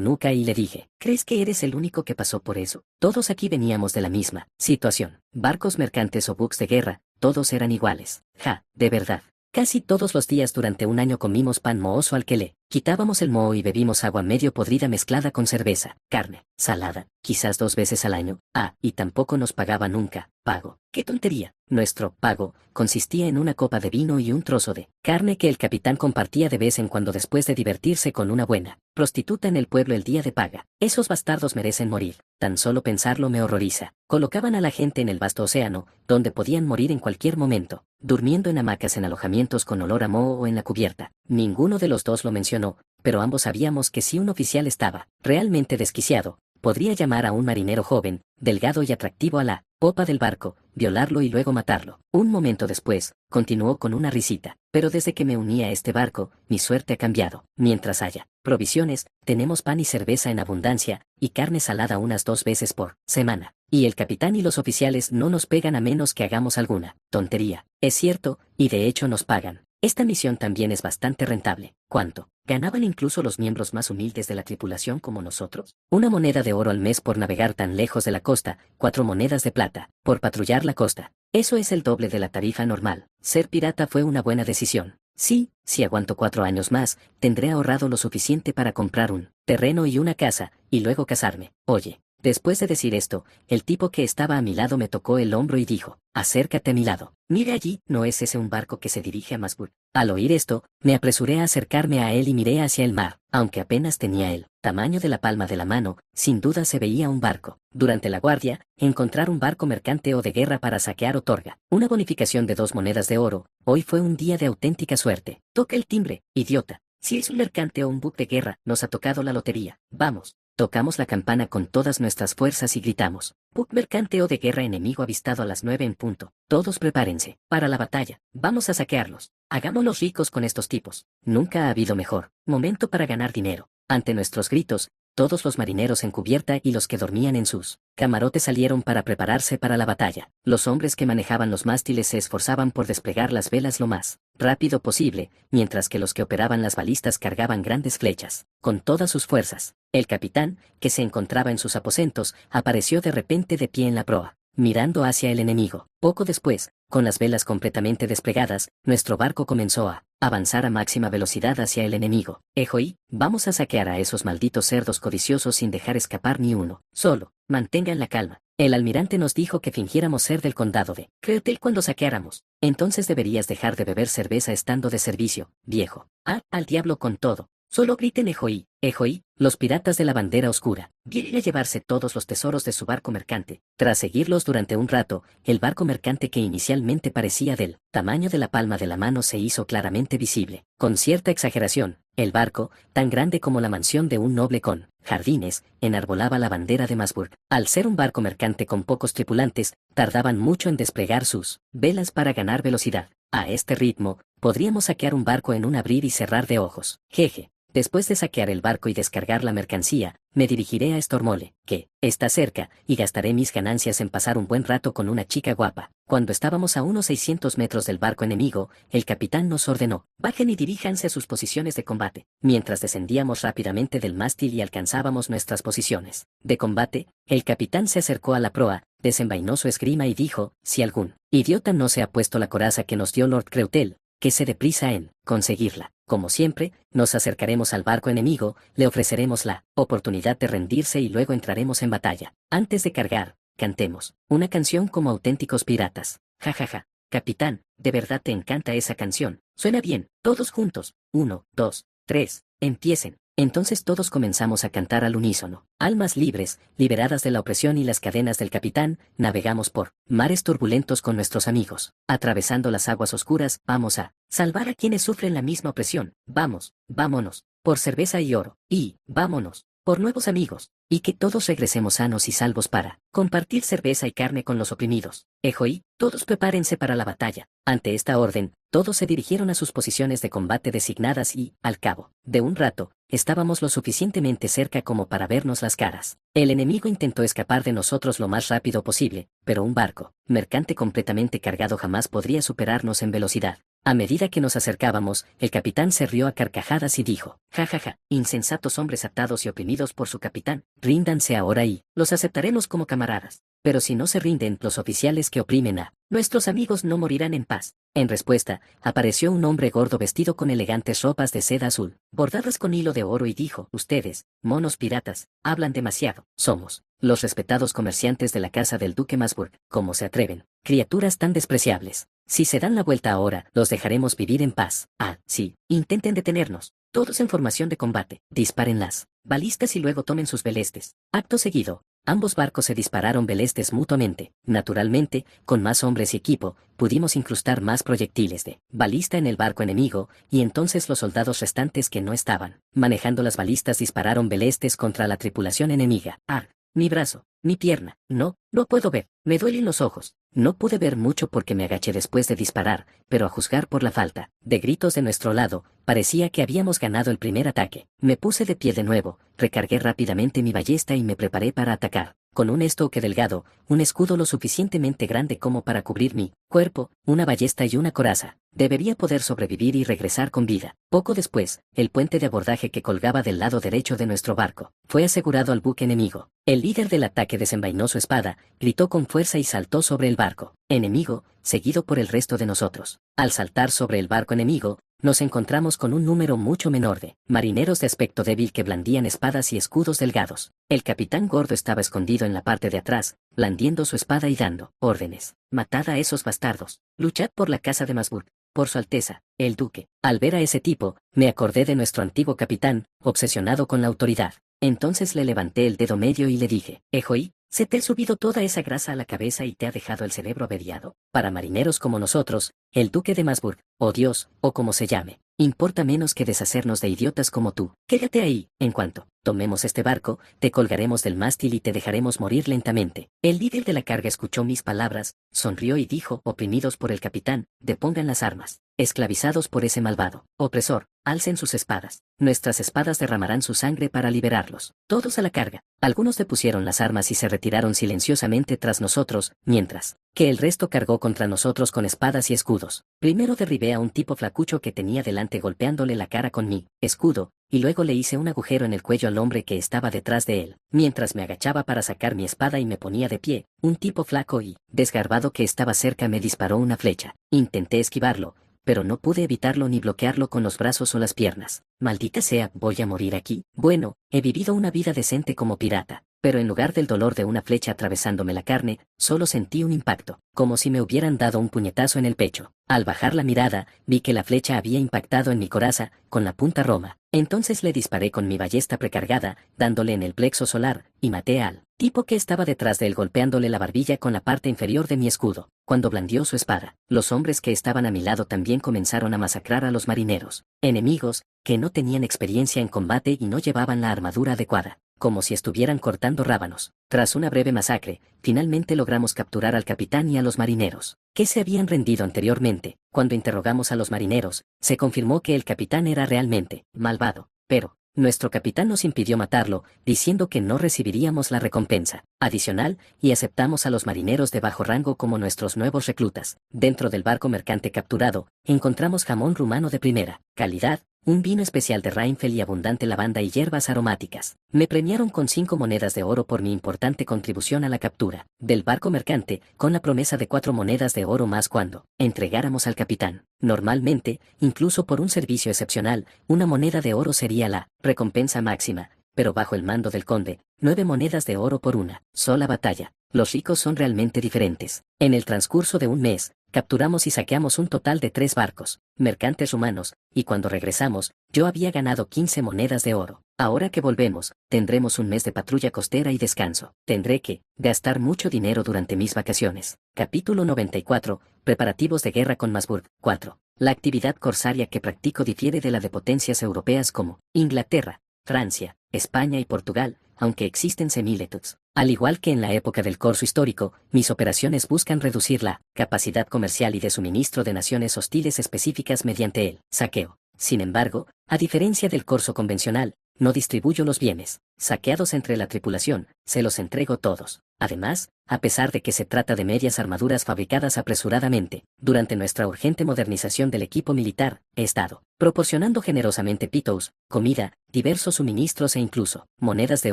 nuca y le dije, ¿crees que eres el único que pasó por eso? Todos aquí veníamos de la misma situación. Barcos mercantes o buques de guerra, todos eran iguales. Ja, de verdad. Casi todos los días durante un año comimos pan mohoso al que le quitábamos el moho y bebimos agua medio podrida mezclada con cerveza, carne, salada, quizás 2 veces al año. Y tampoco nos pagaba nunca. Pago. ¡Qué tontería! Nuestro pago consistía en una copa de vino y un trozo de carne que el capitán compartía de vez en cuando después de divertirse con una buena prostituta en el pueblo el día de paga. Esos bastardos merecen morir. tan solo pensarlo me horroriza. Colocaban a la gente en el vasto océano, donde podían morir en cualquier momento, durmiendo en hamacas en alojamientos con olor a moho o en la cubierta. Ninguno de los dos lo mencionó, pero ambos sabíamos que si un oficial estaba realmente desquiciado, podría llamar a un marinero joven, delgado y atractivo a la popa del barco, violarlo y luego matarlo. Un momento después, continuó con una risita. Pero desde que me uní a este barco, mi suerte ha cambiado. Mientras haya provisiones, tenemos pan y cerveza en abundancia, y carne salada unas 2 veces por semana. Y el capitán y los oficiales no nos pegan a menos que hagamos alguna tontería. Es cierto, y de hecho nos pagan. Esta misión también es bastante rentable. ¿Cuánto ganaban incluso los miembros más humildes de la tripulación como nosotros? 1 moneda de oro al mes por navegar tan lejos de la costa, 4 monedas de plata por patrullar la costa. Eso es el doble de la tarifa normal. Ser pirata fue una buena decisión. Sí, si aguanto 4 años más, tendré ahorrado lo suficiente para comprar un terreno y una casa, y luego casarme. Oye. Después de decir esto, el tipo que estaba a mi lado me tocó el hombro y dijo, acércate a mi lado. Mire allí, ¿no es ese un barco que se dirige a Masburg? Al oír esto, me apresuré a acercarme a él y miré hacia el mar. Aunque apenas tenía el tamaño de la palma de la mano, sin duda se veía un barco. Durante la guardia, encontrar un barco mercante o de guerra para saquear otorga una bonificación de 2 monedas de oro. Hoy fue un día de auténtica suerte. Toca el timbre, idiota. Si es un mercante o un buque de guerra, nos ha tocado la lotería. Vamos. Tocamos la campana con todas nuestras fuerzas y gritamos, buque mercante o de guerra enemigo avistado a las 9 en punto. Todos prepárense, para la batalla, vamos a saquearlos. Hagámonos ricos con estos tipos. Nunca ha habido mejor momento para ganar dinero. Ante nuestros gritos, todos los marineros en cubierta y los que dormían en sus camarotes salieron para prepararse para la batalla. Los hombres que manejaban los mástiles se esforzaban por desplegar las velas lo más rápido posible, mientras que los que operaban las balistas cargaban grandes flechas, con todas sus fuerzas. El capitán, que se encontraba en sus aposentos, apareció de repente de pie en la proa, mirando hacia el enemigo. Poco después, con las velas completamente desplegadas, nuestro barco comenzó a avanzar a máxima velocidad hacia el enemigo. Ejoí, vamos a saquear a esos malditos cerdos codiciosos sin dejar escapar ni uno. Solo, mantengan la calma. El almirante nos dijo que fingiéramos ser del condado de Creutel cuando saqueáramos. Entonces deberías dejar de beber cerveza estando de servicio, viejo. Ah, al diablo con todo. Solo griten Ejoí, Ejoí, los piratas de la bandera oscura. Vienen a llevarse todos los tesoros de su barco mercante. Tras seguirlos durante un rato, el barco mercante que inicialmente parecía del tamaño de la palma de la mano se hizo claramente visible. Con cierta exageración, el barco, tan grande como la mansión de un noble con jardines, enarbolaba la bandera de Masburg. Al ser un barco mercante con pocos tripulantes, tardaban mucho en desplegar sus velas para ganar velocidad. A este ritmo, podríamos saquear un barco en un abrir y cerrar de ojos. Jeje. Después de saquear el barco y descargar la mercancía, me dirigiré a Stormole, que está cerca, y gastaré mis ganancias en pasar un buen rato con una chica guapa. Cuando estábamos a unos 600 metros del barco enemigo, el capitán nos ordenó, bajen y diríjanse a sus posiciones de combate. Mientras descendíamos rápidamente del mástil y alcanzábamos nuestras posiciones de combate, el capitán se acercó a la proa, desenvainó su esgrima y dijo, si algún idiota no se ha puesto la coraza que nos dio Lord Creutel, que se deprisa en conseguirla. Como siempre, nos acercaremos al barco enemigo, le ofreceremos la oportunidad de rendirse y luego entraremos en batalla. Antes de cargar, cantemos una canción como auténticos piratas. Ja ja ja. Capitán, de verdad te encanta esa canción. Suena bien. Todos juntos. 1, 2, 3. Empiecen. Entonces todos comenzamos a cantar al unísono. Almas libres, liberadas de la opresión y las cadenas del capitán, navegamos por mares turbulentos con nuestros amigos. Atravesando las aguas oscuras, vamos a salvar a quienes sufren la misma opresión. Vamos, vámonos, por cerveza y oro. Y, vámonos, por nuevos amigos. Y que todos regresemos sanos y salvos para compartir cerveza y carne con los oprimidos. Ejoí, todos prepárense para la batalla. Ante esta orden, todos se dirigieron a sus posiciones de combate designadas y, al cabo de un rato, estábamos lo suficientemente cerca como para vernos las caras. El enemigo intentó escapar de nosotros lo más rápido posible, pero un barco mercante completamente cargado jamás podría superarnos en velocidad. A medida que nos acercábamos, el capitán se rió a carcajadas y dijo, ja ja ja, insensatos hombres atados y oprimidos por su capitán, ríndanse ahora y los aceptaremos como camaradas. Pero si no se rinden, los oficiales que oprimen a nuestros amigos no morirán en paz. En respuesta, apareció un hombre gordo vestido con elegantes ropas de seda azul, bordadas con hilo de oro y dijo, ustedes, monos piratas, hablan demasiado. Somos los respetados comerciantes de la casa del duque Masburg. ¿Cómo se atreven? Criaturas tan despreciables. Si se dan la vuelta ahora, los dejaremos vivir en paz. Ah, sí, intenten detenernos. Todos en formación de combate. Disparen las balistas y luego tomen sus velestes. Acto seguido, Ambos barcos se dispararon balistas mutuamente. Naturalmente, con más hombres y equipo, pudimos incrustar más proyectiles de balista en el barco enemigo, y entonces los soldados restantes que no estaban manejando las balistas dispararon balistas contra la tripulación enemiga. ¡Ah! Mi brazo, mi pierna, no puedo ver, me duelen los ojos. No pude ver mucho porque me agaché después de disparar, pero a juzgar por la falta de gritos de nuestro lado, parecía que habíamos ganado el primer ataque. Me puse de pie de nuevo, recargué rápidamente mi ballesta y me preparé para atacar. Con un estoque delgado, un escudo lo suficientemente grande como para cubrir mi cuerpo, una ballesta y una coraza, debería poder sobrevivir y regresar con vida. Poco después, el puente de abordaje que colgaba del lado derecho de nuestro barco fue asegurado al buque enemigo. El líder del ataque desenvainó su espada, gritó con fuerza y saltó sobre el barco enemigo, seguido por el resto de nosotros. Al saltar sobre el barco enemigo, nos encontramos con un número mucho menor de marineros de aspecto débil que blandían espadas y escudos delgados. El capitán gordo estaba escondido en la parte de atrás, blandiendo su espada y dando órdenes. Matad a esos bastardos. Luchad por la casa de Masburg, por su alteza, el duque. Al ver a ese tipo, me acordé de nuestro antiguo capitán, obsesionado con la autoridad. Entonces le levanté el dedo medio y le dije, Ejoí, ¿se te ha subido toda esa grasa a la cabeza y te ha dejado el cerebro averiado? Para marineros como nosotros, el duque de Masburg, o Dios, o como se llame, importa menos que deshacernos de idiotas como tú. Quédate ahí. En cuanto tomemos este barco, te colgaremos del mástil y te dejaremos morir lentamente. El líder de la carga escuchó mis palabras, sonrió y dijo, oprimidos por el capitán, depongan las armas. Esclavizados por ese malvado opresor, alcen sus espadas. Nuestras espadas derramarán su sangre para liberarlos. Todos a la carga. Algunos depusieron las armas y se retiraron silenciosamente tras nosotros, mientras que el resto cargó contra nosotros con espadas y escudos. Primero derribé a un tipo flacucho que tenía delante golpeándole la cara con mi escudo, y luego le hice un agujero en el cuello al hombre que estaba detrás de él. Mientras me agachaba para sacar mi espada y me ponía de pie, un tipo flaco y desgarbado que estaba cerca me disparó una flecha. Intenté esquivarlo, pero no pude evitarlo ni bloquearlo con los brazos o las piernas. Maldita sea, ¿voy a morir aquí? Bueno, he vivido una vida decente como pirata, pero en lugar del dolor de una flecha atravesándome la carne, solo sentí un impacto, como si me hubieran dado un puñetazo en el pecho. Al bajar la mirada, vi que la flecha había impactado en mi coraza, con la punta roma. Entonces le disparé con mi ballesta precargada, dándole en el plexo solar, y maté al tipo que estaba detrás de él golpeándole la barbilla con la parte inferior de mi escudo. Cuando blandió su espada, los hombres que estaban a mi lado también comenzaron a masacrar a los marineros, enemigos, que no tenían experiencia en combate y no llevaban la armadura adecuada, como si estuvieran cortando rábanos. Tras una breve masacre, finalmente logramos capturar al capitán y a los marineros, que se habían rendido anteriormente. Cuando interrogamos a los marineros, se confirmó que el capitán era realmente malvado, pero nuestro capitán nos impidió matarlo, diciendo que no recibiríamos la recompensa adicional, y aceptamos a los marineros de bajo rango como nuestros nuevos reclutas. Dentro del barco mercante capturado, encontramos jamón rumano de primera calidad, un vino especial de Rheinfeld y abundante lavanda y hierbas aromáticas. Me premiaron con 5 monedas de oro por mi importante contribución a la captura del barco mercante, con la promesa de 4 monedas de oro más cuando entregáramos al capitán. Normalmente, incluso por un servicio excepcional, una moneda de oro sería la recompensa máxima, pero bajo el mando del conde, 9 monedas de oro por una sola batalla. Los ricos son realmente diferentes. En el transcurso de un mes, capturamos y saqueamos un total de 3 barcos mercantes rumanos, y cuando regresamos, yo había ganado 15 monedas de oro. Ahora que volvemos, tendremos un mes de patrulla costera y descanso. Tendré que gastar mucho dinero durante mis vacaciones. Capítulo 94. Preparativos de guerra con Masburg. 4. La actividad corsaria que practico difiere de la de potencias europeas como Inglaterra, Francia, España y Portugal, aunque existen similitudes. Al igual que en la época del corso histórico, mis operaciones buscan reducir la capacidad comercial y de suministro de naciones hostiles específicas mediante el saqueo. Sin embargo, a diferencia del corso convencional, no distribuyo los bienes saqueados entre la tripulación, se los entrego todos. Además, a pesar de que se trata de medias armaduras fabricadas apresuradamente, durante nuestra urgente modernización del equipo militar, he estado proporcionando generosamente pitos, comida, diversos suministros e incluso monedas de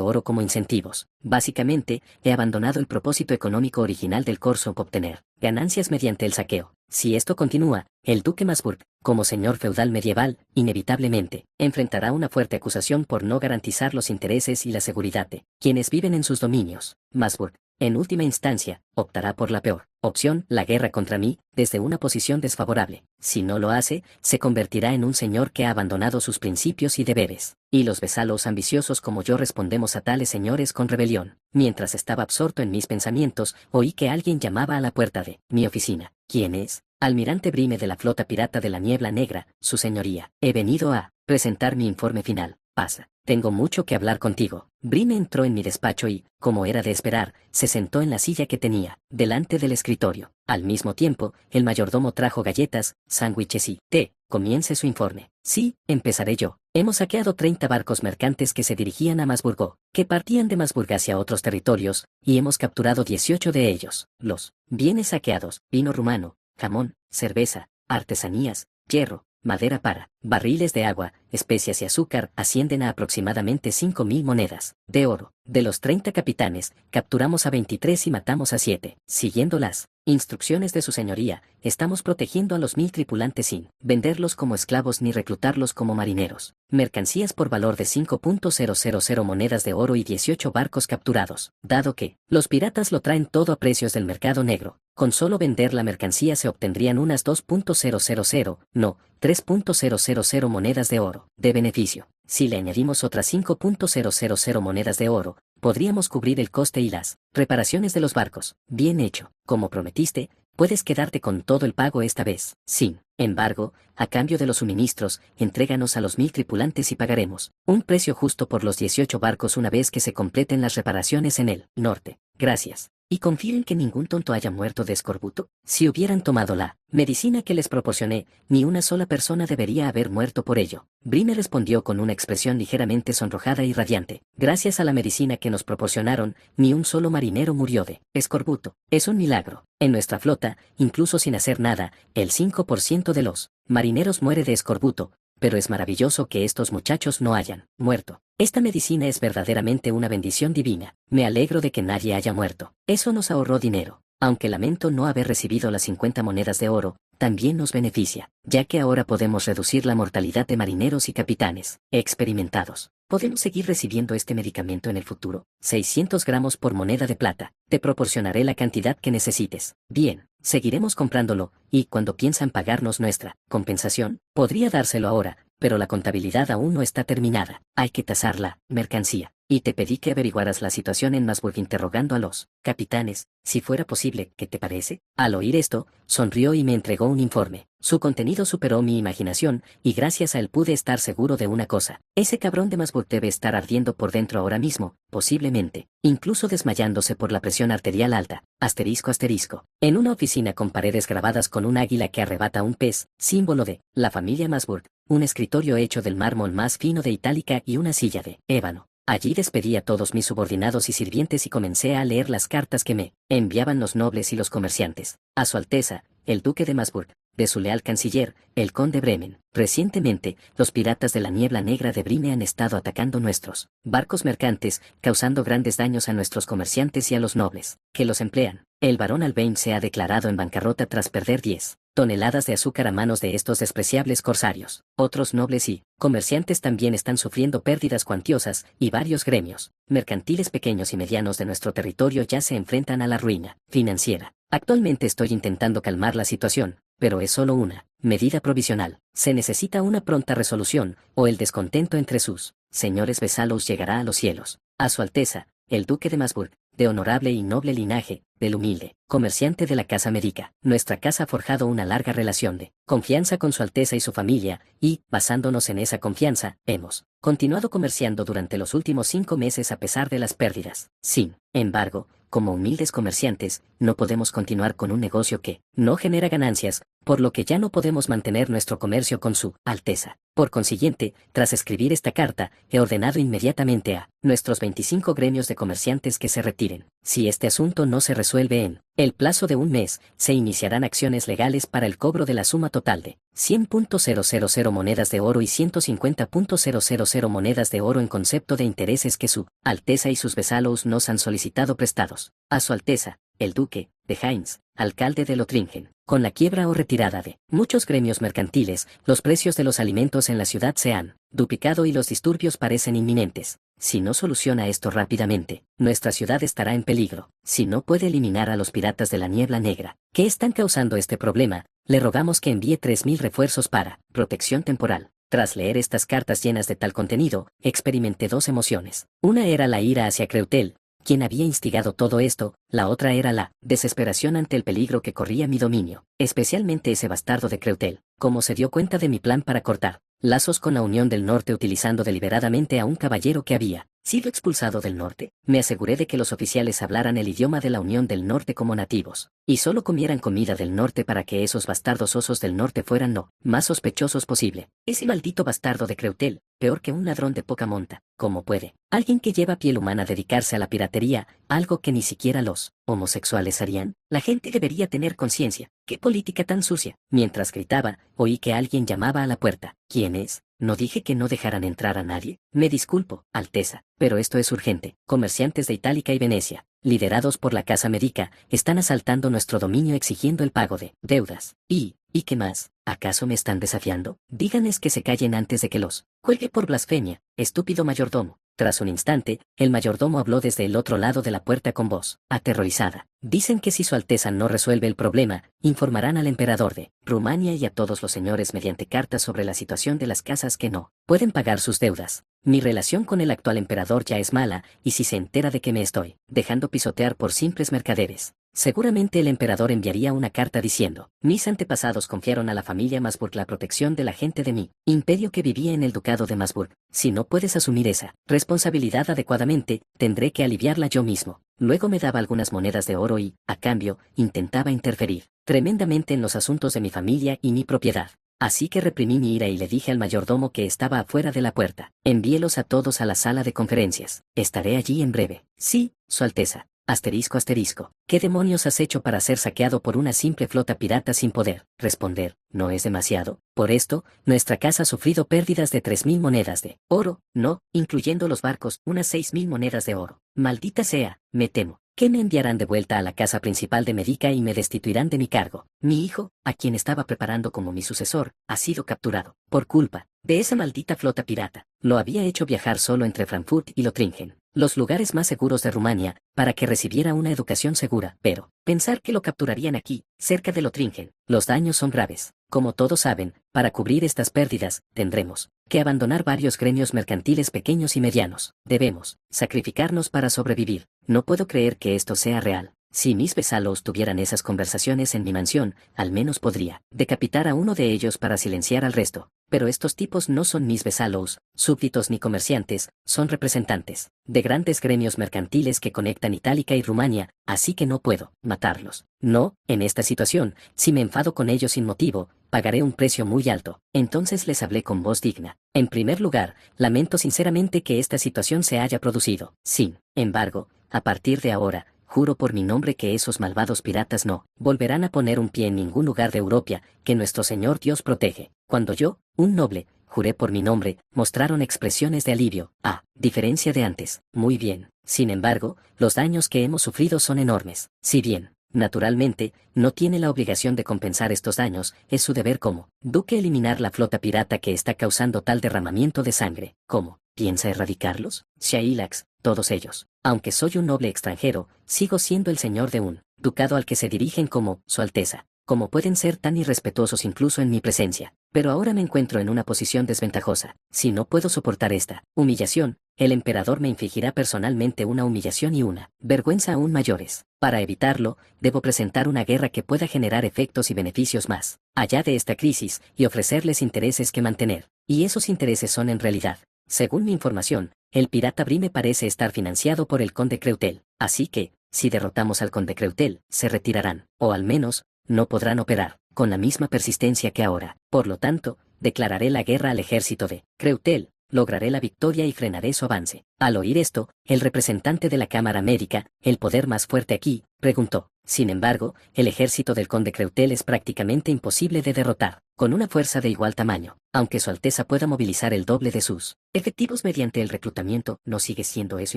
oro como incentivos. Básicamente, he abandonado el propósito económico original del corso para obtener ganancias mediante el saqueo. Si esto continúa, el duque Masburg, como señor feudal medieval, inevitablemente, enfrentará una fuerte acusación por no garantizar los intereses y la seguridad de quienes viven en sus dominios. Masburg en última instancia, optará por la peor opción, la guerra contra mí, desde una posición desfavorable. Si no lo hace, se convertirá en un señor que ha abandonado sus principios y deberes. Y los besalos ambiciosos como yo respondemos a tales señores con rebelión. Mientras estaba absorto en mis pensamientos, oí que alguien llamaba a la puerta de mi oficina. ¿Quién es? Almirante Brime de la flota pirata de la Niebla Negra, su señoría. He venido a presentar mi informe final. Pasa. Tengo mucho que hablar contigo. Brime entró en mi despacho y, como era de esperar, se sentó en la silla que tenía, delante del escritorio. Al mismo tiempo, el mayordomo trajo galletas, sándwiches y té. Comience su informe. Sí, empezaré yo. Hemos saqueado 30 barcos mercantes que se dirigían a Masburgo, que partían de Masburg hacia otros territorios, y hemos capturado 18 de ellos. Los bienes saqueados, vino rumano, jamón, cerveza, artesanías, hierro, madera para barriles de agua, especias y azúcar ascienden a aproximadamente 5.000 monedas de oro. De los 30 capitanes, capturamos a 23 y matamos a 7. Siguiendo las instrucciones de su señoría, estamos protegiendo a los 1.000 tripulantes sin venderlos como esclavos ni reclutarlos como marineros. Mercancías por valor de 5.000 monedas de oro y 18 barcos capturados. Dado que los piratas lo traen todo a precios del mercado negro, con solo vender la mercancía se obtendrían unas 2.000, no, 3.000 monedas de oro de beneficio. Si le añadimos otras 5.000 monedas de oro, podríamos cubrir el coste y las reparaciones de los barcos. Bien hecho. Como prometiste, puedes quedarte con todo el pago esta vez. Sin embargo, a cambio de los suministros, entréganos a los 1.000 tripulantes y pagaremos un precio justo por los 18 barcos una vez que se completen las reparaciones en el norte. Gracias. ¿Y confío en que ningún tonto haya muerto de escorbuto? Si hubieran tomado la medicina que les proporcioné, ni una sola persona debería haber muerto por ello. Brime respondió con una expresión ligeramente sonrojada y radiante. Gracias a la medicina que nos proporcionaron, ni un solo marinero murió de escorbuto. Es un milagro. En nuestra flota, incluso sin hacer nada, el 5% de los marineros muere de escorbuto, pero es maravilloso que estos muchachos no hayan muerto. Esta medicina es verdaderamente una bendición divina. Me alegro de que nadie haya muerto. Eso nos ahorró dinero. Aunque lamento no haber recibido las 50 monedas de oro, también nos beneficia, ya que ahora podemos reducir la mortalidad de marineros y capitanes experimentados. ¿Podemos seguir recibiendo este medicamento en el futuro? 600 gramos por moneda de plata. Te proporcionaré la cantidad que necesites. Bien, seguiremos comprándolo, y cuando piensan pagarnos nuestra compensación, podría dárselo ahora, pero la contabilidad aún no está terminada. Hay que tasar la mercancía. Y te pedí que averiguaras la situación en Masburg interrogando a los capitanes, si fuera posible. ¿Qué te parece? Al oír esto, sonrió y me entregó un informe. Su contenido superó mi imaginación, y gracias a él pude estar seguro de una cosa. Ese cabrón de Masburg debe estar ardiendo por dentro ahora mismo, posiblemente, incluso desmayándose por la presión arterial alta. Asterisco asterisco. En una oficina con paredes grabadas con un águila que arrebata un pez, símbolo de la familia Masburg, un escritorio hecho del mármol más fino de Itálica y una silla de ébano. Allí despedí a todos mis subordinados y sirvientes y comencé a leer las cartas que me enviaban los nobles y los comerciantes. A Su Alteza, el Duque de Masburg, de su leal canciller, el Conde Bremen. Recientemente, los piratas de la Niebla Negra de Brime han estado atacando nuestros barcos mercantes, causando grandes daños a nuestros comerciantes y a los nobles que los emplean. El barón Albain se ha declarado en bancarrota tras perder 10 toneladas de azúcar a manos de estos despreciables corsarios. Otros nobles y comerciantes también están sufriendo pérdidas cuantiosas, y varios gremios mercantiles pequeños y medianos de nuestro territorio ya se enfrentan a la ruina financiera. Actualmente estoy intentando calmar la situación, pero es solo una medida provisional. Se necesita una pronta resolución, o el descontento entre sus señores vasallos llegará a los cielos. A Su Alteza, el Duque de Masburg, de honorable y noble linaje, del humilde comerciante de la Casa Medica. Nuestra casa ha forjado una larga relación de confianza con Su Alteza y su familia, y, basándonos en esa confianza, hemos continuado comerciando durante los últimos 5 meses a pesar de las pérdidas. Sin embargo, como humildes comerciantes, no podemos continuar con un negocio que no genera ganancias, por lo que ya no podemos mantener nuestro comercio con Su Alteza. Por consiguiente, tras escribir esta carta, he ordenado inmediatamente a nuestros 25 gremios de comerciantes que se retiren. Si este asunto no se resuelve en el plazo de un mes, se iniciarán acciones legales para el cobro de la suma total de 100.000 monedas de oro y 150.000 monedas de oro en concepto de intereses que Su Alteza y sus vasallos nos han solicitado prestados. A Su Alteza, el Duque de Heinz, alcalde de Lothringen. Con la quiebra o retirada de muchos gremios mercantiles, los precios de los alimentos en la ciudad se han duplicado y los disturbios parecen inminentes. si no soluciona esto rápidamente, nuestra ciudad estará en peligro. Si no puede eliminar a los piratas de la niebla negra, que están causando este problema, le rogamos que envíe 3.000 refuerzos para protección temporal. Tras leer estas cartas llenas de tal contenido, experimenté dos emociones. Una era la ira hacia Creutel, quien había instigado todo esto, la otra era la desesperación ante el peligro que corría mi dominio, especialmente ese bastardo de Creutel, como se dio cuenta de mi plan para cortar lazos con la Unión del Norte utilizando deliberadamente a un caballero que había sido expulsado del norte. Me aseguré de que los oficiales hablaran el idioma de la Unión del Norte como nativos, y solo comieran comida del norte para que esos bastardos osos del norte fueran lo más sospechosos posible. Ese maldito bastardo de Creutel, peor que un ladrón de poca monta. ¿Cómo puede alguien que lleva piel humana dedicarse a la piratería, algo que ni siquiera los homosexuales harían? La gente debería tener conciencia. ¡Qué política tan sucia! Mientras gritaba, oí que alguien llamaba a la puerta. ¿Quién es? ¿No dije que no dejaran entrar a nadie? Me disculpo, Alteza, pero esto es urgente. Comerciantes de Itálica y Venecia, liderados por la Casa Medica, están asaltando nuestro dominio exigiendo el pago de deudas. ¿Y qué más? ¿Acaso me están desafiando? Díganles que se callen antes de que los cuelgue por blasfemia, estúpido mayordomo. Tras un instante, el mayordomo habló desde el otro lado de la puerta con voz aterrorizada. Dicen que si Su Alteza no resuelve el problema, informarán al emperador de Rumania y a todos los señores mediante cartas sobre la situación de las casas que no pueden pagar sus deudas. Mi relación con el actual emperador ya es mala, y si se entera de que me estoy dejando pisotear por simples mercaderes, seguramente el emperador enviaría una carta diciendo: mis antepasados confiaron a la familia Masburg la protección de la gente de mi imperio que vivía en el ducado de Masburg. Si no puedes asumir esa responsabilidad adecuadamente, tendré que aliviarla yo mismo. Luego me daba algunas monedas de oro y, a cambio, intentaba interferir tremendamente en los asuntos de mi familia y mi propiedad. Así que reprimí mi ira y le dije al mayordomo que estaba afuera de la puerta: envíelos a todos a la sala de conferencias. Estaré allí en breve. Sí, Su Alteza. Asterisco asterisco. ¿Qué demonios has hecho para ser saqueado por una simple flota pirata sin poder responder? ¿No es demasiado? Por esto, nuestra casa ha sufrido pérdidas de 3.000 monedas de oro, no, incluyendo los barcos, unas 6.000 monedas de oro. Maldita sea, me temo que me enviarán de vuelta a la casa principal de Medica y me destituirán de mi cargo. Mi hijo, a quien estaba preparando como mi sucesor, ha sido capturado por culpa de esa maldita flota pirata. Lo había hecho viajar solo entre Frankfurt y Lothringen, los lugares más seguros de Rumania, para que recibiera una educación segura. Pero pensar que lo capturarían aquí, cerca de Lothringen, los daños son graves. Como todos saben, para cubrir estas pérdidas, tendremos que abandonar varios gremios mercantiles pequeños y medianos. Debemos sacrificarnos para sobrevivir. No puedo creer que esto sea real. Si mis vasallos tuvieran esas conversaciones en mi mansión, al menos podría decapitar a uno de ellos para silenciar al resto. Pero estos tipos no son mis vasallos, súbditos ni comerciantes, son representantes de grandes gremios mercantiles que conectan Itálica y Rumania, así que no puedo matarlos. No, en esta situación, si me enfado con ellos sin motivo, pagaré un precio muy alto. Entonces les hablé con voz digna. En primer lugar, lamento sinceramente que esta situación se haya producido. Sin embargo, a partir de ahora, juro por mi nombre que esos malvados piratas no volverán a poner un pie en ningún lugar de Europa que nuestro Señor Dios protege. Cuando yo, un noble, juré por mi nombre, mostraron expresiones de alivio, a diferencia de antes. Muy bien. Sin embargo, los daños que hemos sufrido son enormes. Si bien, naturalmente, no tiene la obligación de compensar estos daños, es su deber como duque eliminar la flota pirata que está causando tal derramamiento de sangre. ¿Cómo piensa erradicarlos? Shailax, todos ellos. Aunque soy un noble extranjero, sigo siendo el señor de un ducado al que se dirigen como Su Alteza. Como pueden ser tan irrespetuosos incluso en mi presencia. Pero ahora me encuentro en una posición desventajosa. Si no puedo soportar esta humillación, el emperador me infligirá personalmente una humillación y una vergüenza aún mayores. Para evitarlo, debo presentar una guerra que pueda generar efectos y beneficios más allá de esta crisis y ofrecerles intereses que mantener. Y esos intereses son en realidad, según mi información, el pirata Brime parece estar financiado por el conde Creutel. Así que, si derrotamos al conde Creutel, se retirarán, o al menos, no podrán operar con la misma persistencia que ahora. Por lo tanto, declararé la guerra al ejército de Creutel, lograré la victoria y frenaré su avance. Al oír esto, el representante de la Cámara Médica, el poder más fuerte aquí, preguntó: sin embargo, el ejército del conde Creutel es prácticamente imposible de derrotar, con una fuerza de igual tamaño, aunque Su Alteza pueda movilizar el doble de sus efectivos mediante el reclutamiento. ¿No sigue siendo eso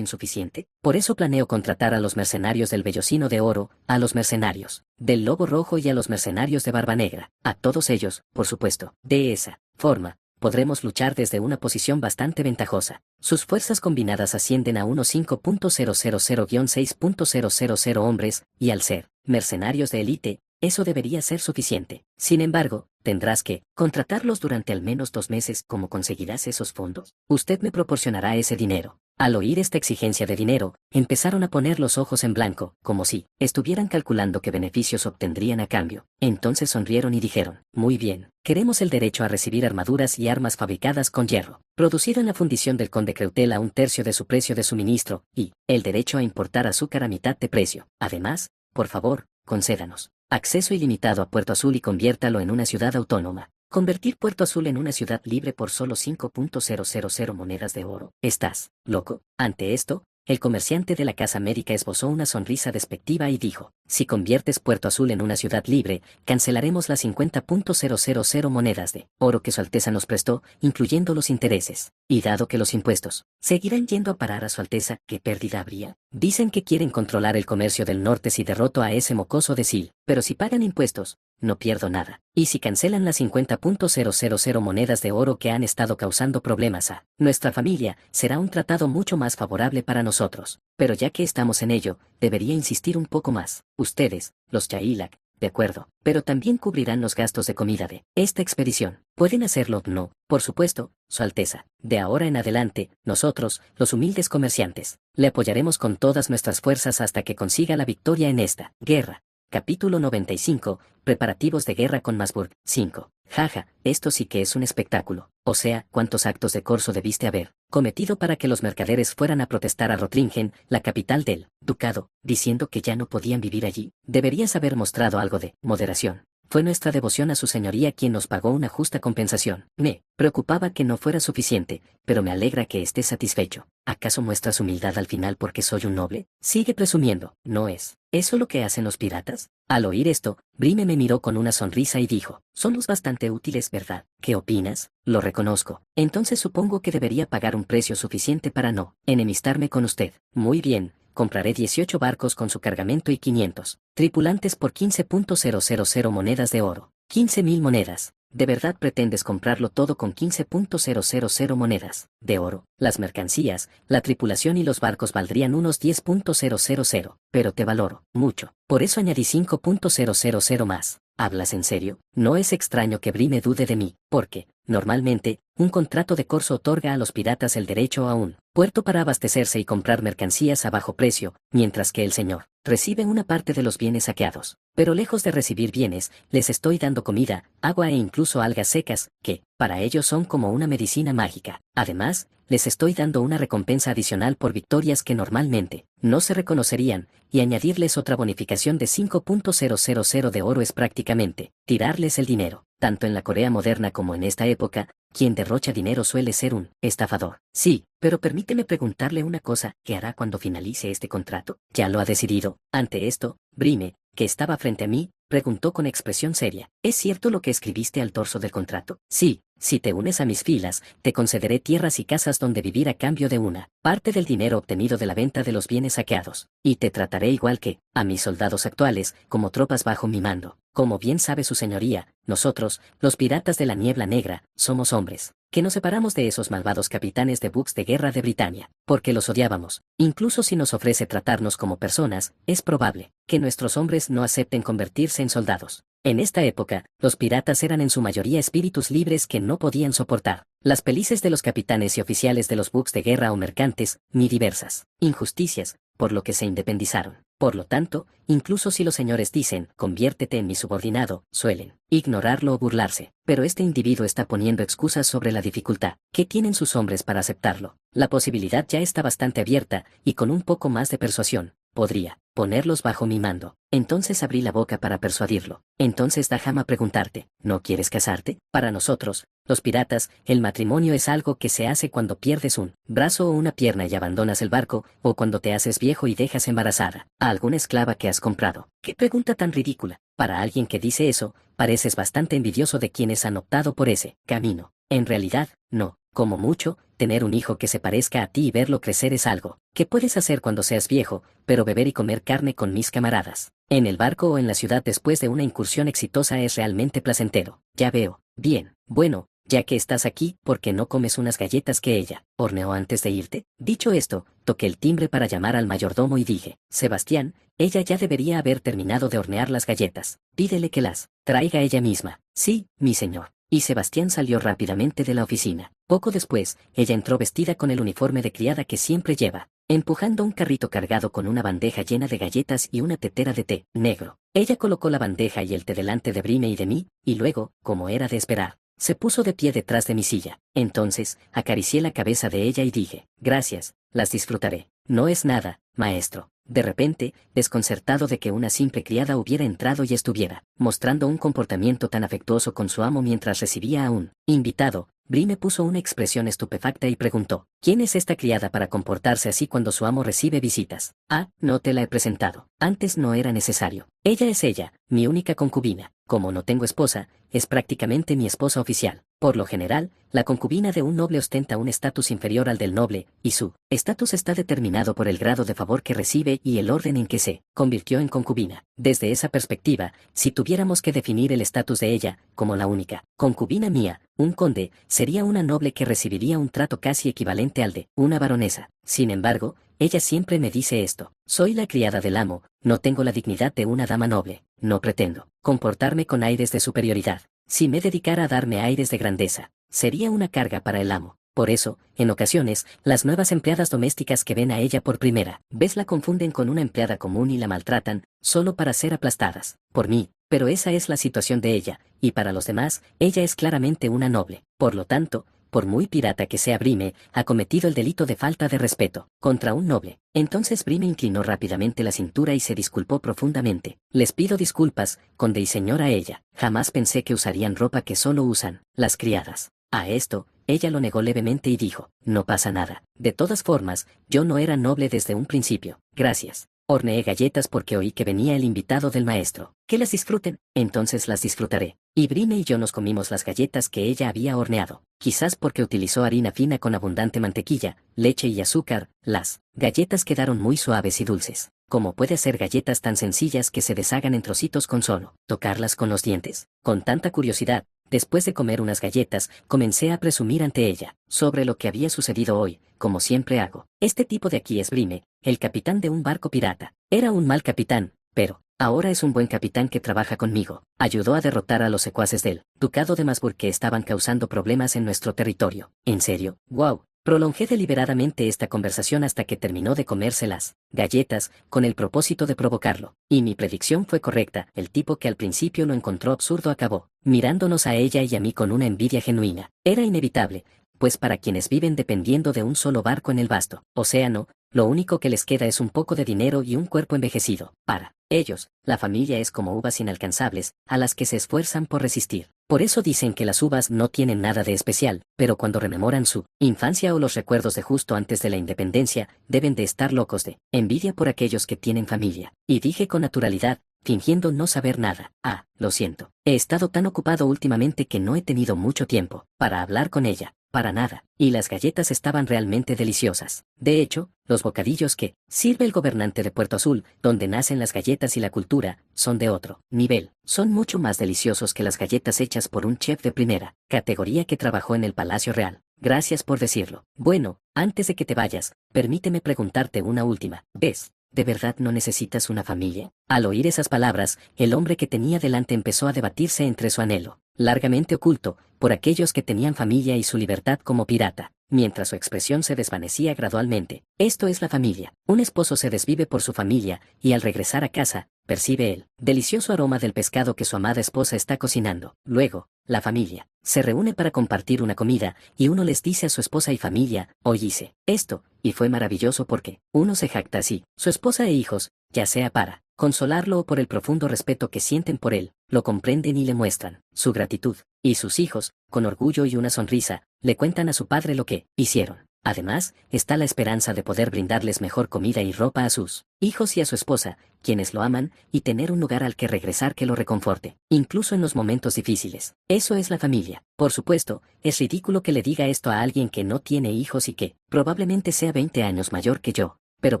insuficiente? Por eso planeo contratar a los mercenarios del Vellocino de Oro, a los mercenarios del Lobo Rojo y a los mercenarios de Barba Negra, a todos ellos, por supuesto. De esa forma, podremos luchar desde una posición bastante ventajosa. Sus fuerzas combinadas ascienden a unos 5.000-6.000 hombres, y al ser mercenarios de élite, eso debería ser suficiente. Sin embargo, tendrás que contratarlos durante al menos 2 meses. ¿Cómo conseguirás esos fondos? Usted me proporcionará ese dinero. Al oír esta exigencia de dinero, empezaron a poner los ojos en blanco, como si estuvieran calculando qué beneficios obtendrían a cambio. Entonces sonrieron y dijeron, muy bien, queremos el derecho a recibir armaduras y armas fabricadas con hierro, producido en la fundición del conde Creutel a 1/3 de su precio de suministro, y el derecho a importar azúcar a mitad de precio. Además, por favor, concédanos acceso ilimitado a Puerto Azul y conviértalo en una ciudad autónoma. Convertir Puerto Azul en una ciudad libre por solo 5.000 monedas de oro. ¿Estás loco? Ante esto, el comerciante de la casa médica esbozó una sonrisa despectiva y dijo, si conviertes Puerto Azul en una ciudad libre, cancelaremos las 50.000 monedas de oro que Su Alteza nos prestó, incluyendo los intereses. Y dado que los impuestos seguirán yendo a parar a Su Alteza, ¿qué pérdida habría? Dicen que quieren controlar el comercio del norte si derroto a ese mocoso de Sil, pero si pagan impuestos, no pierdo nada. Y si cancelan las 50.000 monedas de oro que han estado causando problemas a nuestra familia, será un tratado mucho más favorable para nosotros. Pero ya que estamos en ello, debería insistir un poco más. Ustedes, los Chailak, de acuerdo, pero también cubrirán los gastos de comida de esta expedición. ¿Pueden hacerlo? No, por supuesto, Su Alteza. De ahora en adelante, nosotros, los humildes comerciantes, le apoyaremos con todas nuestras fuerzas hasta que consiga la victoria en esta guerra. Capítulo 95, Preparativos de guerra con Masburg. 5. Jaja, esto sí que es un espectáculo. O sea, ¿cuántos actos de corso debiste haber cometido para que los mercaderes fueran a protestar a Rotringen, la capital del ducado, diciendo que ya no podían vivir allí? Deberías haber mostrado algo de moderación. Fue nuestra devoción a su señoría quien nos pagó una justa compensación. Me preocupaba que no fuera suficiente, pero me alegra que estés satisfecho. ¿Acaso muestras humildad al final porque soy un noble? Sigue presumiendo, ¿no es eso lo que hacen los piratas? Al oír esto, Brime me miró con una sonrisa y dijo, somos bastante útiles, ¿verdad? ¿Qué opinas? Lo reconozco. Entonces supongo que debería pagar un precio suficiente para no enemistarme con usted. Muy bien. Compraré 18 barcos con su cargamento y 500 tripulantes por 15.000 monedas de oro. 15.000 monedas. ¿De verdad pretendes comprarlo todo con 15.000 monedas de oro? Las mercancías, la tripulación y los barcos valdrían unos 10.000, pero te valoro mucho. Por eso añadí 5.000 más. ¿Hablas en serio? No es extraño que Brime dude de mí, porque, normalmente, un contrato de corso otorga a los piratas el derecho a un puerto para abastecerse y comprar mercancías a bajo precio, mientras que el señor recibe una parte de los bienes saqueados. Pero lejos de recibir bienes, les estoy dando comida, agua e incluso algas secas, que, para ellos son como una medicina mágica. Además, les estoy dando una recompensa adicional por victorias que normalmente no se reconocerían, y añadirles otra bonificación de 5.000 de oro es prácticamente tirarles el dinero. Tanto en la Corea moderna como en esta época, quien derrocha dinero suele ser un estafador. Sí, pero permíteme preguntarle una cosa, ¿qué hará cuando finalice este contrato? ¿Ya lo ha decidido? Ante esto, Brime, que estaba frente a mí, preguntó con expresión seria, ¿es cierto lo que escribiste al torso del contrato? Sí, si te unes a mis filas, te concederé tierras y casas donde vivir a cambio de una parte del dinero obtenido de la venta de los bienes saqueados, y te trataré igual que a mis soldados actuales, como tropas bajo mi mando. Como bien sabe su señoría, nosotros, los piratas de la Niebla Negra, somos hombres que nos separamos de esos malvados capitanes de buques de guerra de Britania, porque los odiábamos. Incluso si nos ofrece tratarnos como personas, es probable que nuestros hombres no acepten convertirse en soldados. En esta época, los piratas eran en su mayoría espíritus libres que no podían soportar las pelices de los capitanes y oficiales de los buques de guerra o mercantes, ni diversas injusticias, por lo que se independizaron. Por lo tanto, incluso si los señores dicen, conviértete en mi subordinado, suelen ignorarlo o burlarse. Pero este individuo está poniendo excusas sobre la dificultad que tienen sus hombres para aceptarlo. La posibilidad ya está bastante abierta, y con un poco más de persuasión, podría ponerlos bajo mi mando. Entonces abrí la boca para persuadirlo. Entonces déjame preguntarte, ¿no quieres casarte? Para nosotros, los piratas, el matrimonio es algo que se hace cuando pierdes un brazo o una pierna y abandonas el barco, o cuando te haces viejo y dejas embarazada a alguna esclava que has comprado. ¡Qué pregunta tan ridícula! Para alguien que dice eso, pareces bastante envidioso de quienes han optado por ese camino. En realidad, no. Como mucho, tener un hijo que se parezca a ti y verlo crecer es algo que puedes hacer cuando seas viejo, pero beber y comer carne con mis camaradas en el barco o en la ciudad después de una incursión exitosa es realmente placentero. Ya veo. Bien, bueno, ya que estás aquí, ¿por qué no comes unas galletas que ella horneó antes de irte? Dicho esto, toqué el timbre para llamar al mayordomo y dije, Sebastián, ella ya debería haber terminado de hornear las galletas. Pídele que las traiga ella misma. Sí, mi señor. Y Sebastián salió rápidamente de la oficina. Poco después, ella entró vestida con el uniforme de criada que siempre lleva, empujando un carrito cargado con una bandeja llena de galletas y una tetera de té negro. Ella colocó la bandeja y el té delante de Brime y de mí, y luego, como era de esperar, se puso de pie detrás de mi silla. Entonces, acaricié la cabeza de ella y dije, gracias, las disfrutaré. No es nada, maestro. De repente, desconcertado de que una simple criada hubiera entrado y estuviera mostrando un comportamiento tan afectuoso con su amo mientras recibía a un invitado, Brime puso una expresión estupefacta y preguntó, ¿quién es esta criada para comportarse así cuando su amo recibe visitas? Ah, no te la he presentado. Antes no era necesario. Ella es ella, mi única concubina. Como no tengo esposa, es prácticamente mi esposa oficial. Por lo general, la concubina de un noble ostenta un estatus inferior al del noble, y su estatus está determinado por el grado de favor que recibe y el orden en que se convirtió en concubina. Desde esa perspectiva, si tuviéramos que definir el estatus de ella, como la única concubina mía, un conde, sería una noble que recibiría un trato casi equivalente al de una baronesa. Sin embargo, ella siempre me dice esto, soy la criada del amo, no tengo la dignidad de una dama noble, no pretendo comportarme con aires de superioridad. Si me dedicara a darme aires de grandeza, sería una carga para el amo. Por eso, en ocasiones, las nuevas empleadas domésticas que ven a ella por primera vez la confunden con una empleada común y la maltratan, solo para ser aplastadas por mí. Pero esa es la situación de ella, y para los demás, ella es claramente una noble. Por lo tanto, por muy pirata que sea Brime, ha cometido el delito de falta de respeto contra un noble. Entonces Brime inclinó rápidamente la cintura y se disculpó profundamente. Les pido disculpas, conde y señora ella. Jamás pensé que usarían ropa que solo usan las criadas. A esto, ella lo negó levemente y dijo, no pasa nada. De todas formas, yo no era noble desde un principio. Gracias. Horneé galletas porque oí que venía el invitado del maestro. Que las disfruten, entonces las disfrutaré. Y Brime y yo nos comimos las galletas que ella había horneado. Quizás porque utilizó harina fina con abundante mantequilla, leche y azúcar, las galletas quedaron muy suaves y dulces. ¿Cómo puede hacer galletas tan sencillas que se deshagan en trocitos con solo tocarlas con los dientes? Con tanta curiosidad, después de comer unas galletas, comencé a presumir ante ella sobre lo que había sucedido hoy, como siempre hago. Este tipo de aquí es Brime, el capitán de un barco pirata. Era un mal capitán, pero ahora es un buen capitán que trabaja conmigo. Ayudó a derrotar a los secuaces del ducado de Masburg que estaban causando problemas en nuestro territorio. ¿En serio? ¡Wow! Prolongé deliberadamente esta conversación hasta que terminó de comerse las galletas, con el propósito de provocarlo. Y mi predicción fue correcta, el tipo que al principio lo encontró absurdo acabó mirándonos a ella y a mí con una envidia genuina. Era inevitable, pues para quienes viven dependiendo de un solo barco en el vasto océano, lo único que les queda es un poco de dinero y un cuerpo envejecido. Para ellos, la familia es como uvas inalcanzables, a las que se esfuerzan por resistir. Por eso dicen que las uvas no tienen nada de especial, pero cuando rememoran su infancia o los recuerdos de justo antes de la independencia, deben de estar locos de envidia por aquellos que tienen familia. Y dije con naturalidad, fingiendo no saber nada, lo siento. He estado tan ocupado últimamente que no he tenido mucho tiempo para hablar con ella. Para nada, y las galletas estaban realmente deliciosas. De hecho, los bocadillos que sirve el gobernante de Puerto Azul, donde nacen las galletas y la cultura, son de otro nivel. Son mucho más deliciosos que las galletas hechas por un chef de primera categoría que trabajó en el Palacio Real. Gracias por decirlo. Bueno, antes de que te vayas, permíteme preguntarte una última vez. ¿De verdad no necesitas una familia? Al oír esas palabras, el hombre que tenía delante empezó a debatirse entre su anhelo, largamente oculto, por aquellos que tenían familia y su libertad como pirata, mientras su expresión se desvanecía gradualmente. Esto es la familia. Un esposo se desvive por su familia, y al regresar a casa, percibe el delicioso aroma del pescado que su amada esposa está cocinando. Luego, la familia se reúne para compartir una comida, y uno les dice a su esposa y familia, hoy hice esto, y fue maravilloso porque uno se jacta así, su esposa e hijos, ya sea para consolarlo o por el profundo respeto que sienten por él, lo comprenden y le muestran su gratitud, y sus hijos, con orgullo y una sonrisa, le cuentan a su padre lo que hicieron. Además, está la esperanza de poder brindarles mejor comida y ropa a sus hijos y a su esposa, quienes lo aman, y tener un lugar al que regresar que lo reconforte, incluso en los momentos difíciles. Eso es la familia. Por supuesto, es ridículo que le diga esto a alguien que no tiene hijos y que probablemente sea 20 años mayor que yo, pero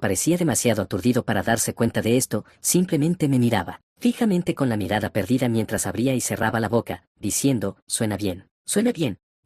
parecía demasiado aturdido para darse cuenta de esto, simplemente me miraba fijamente con la mirada perdida mientras abría y cerraba la boca, diciendo, suena bien,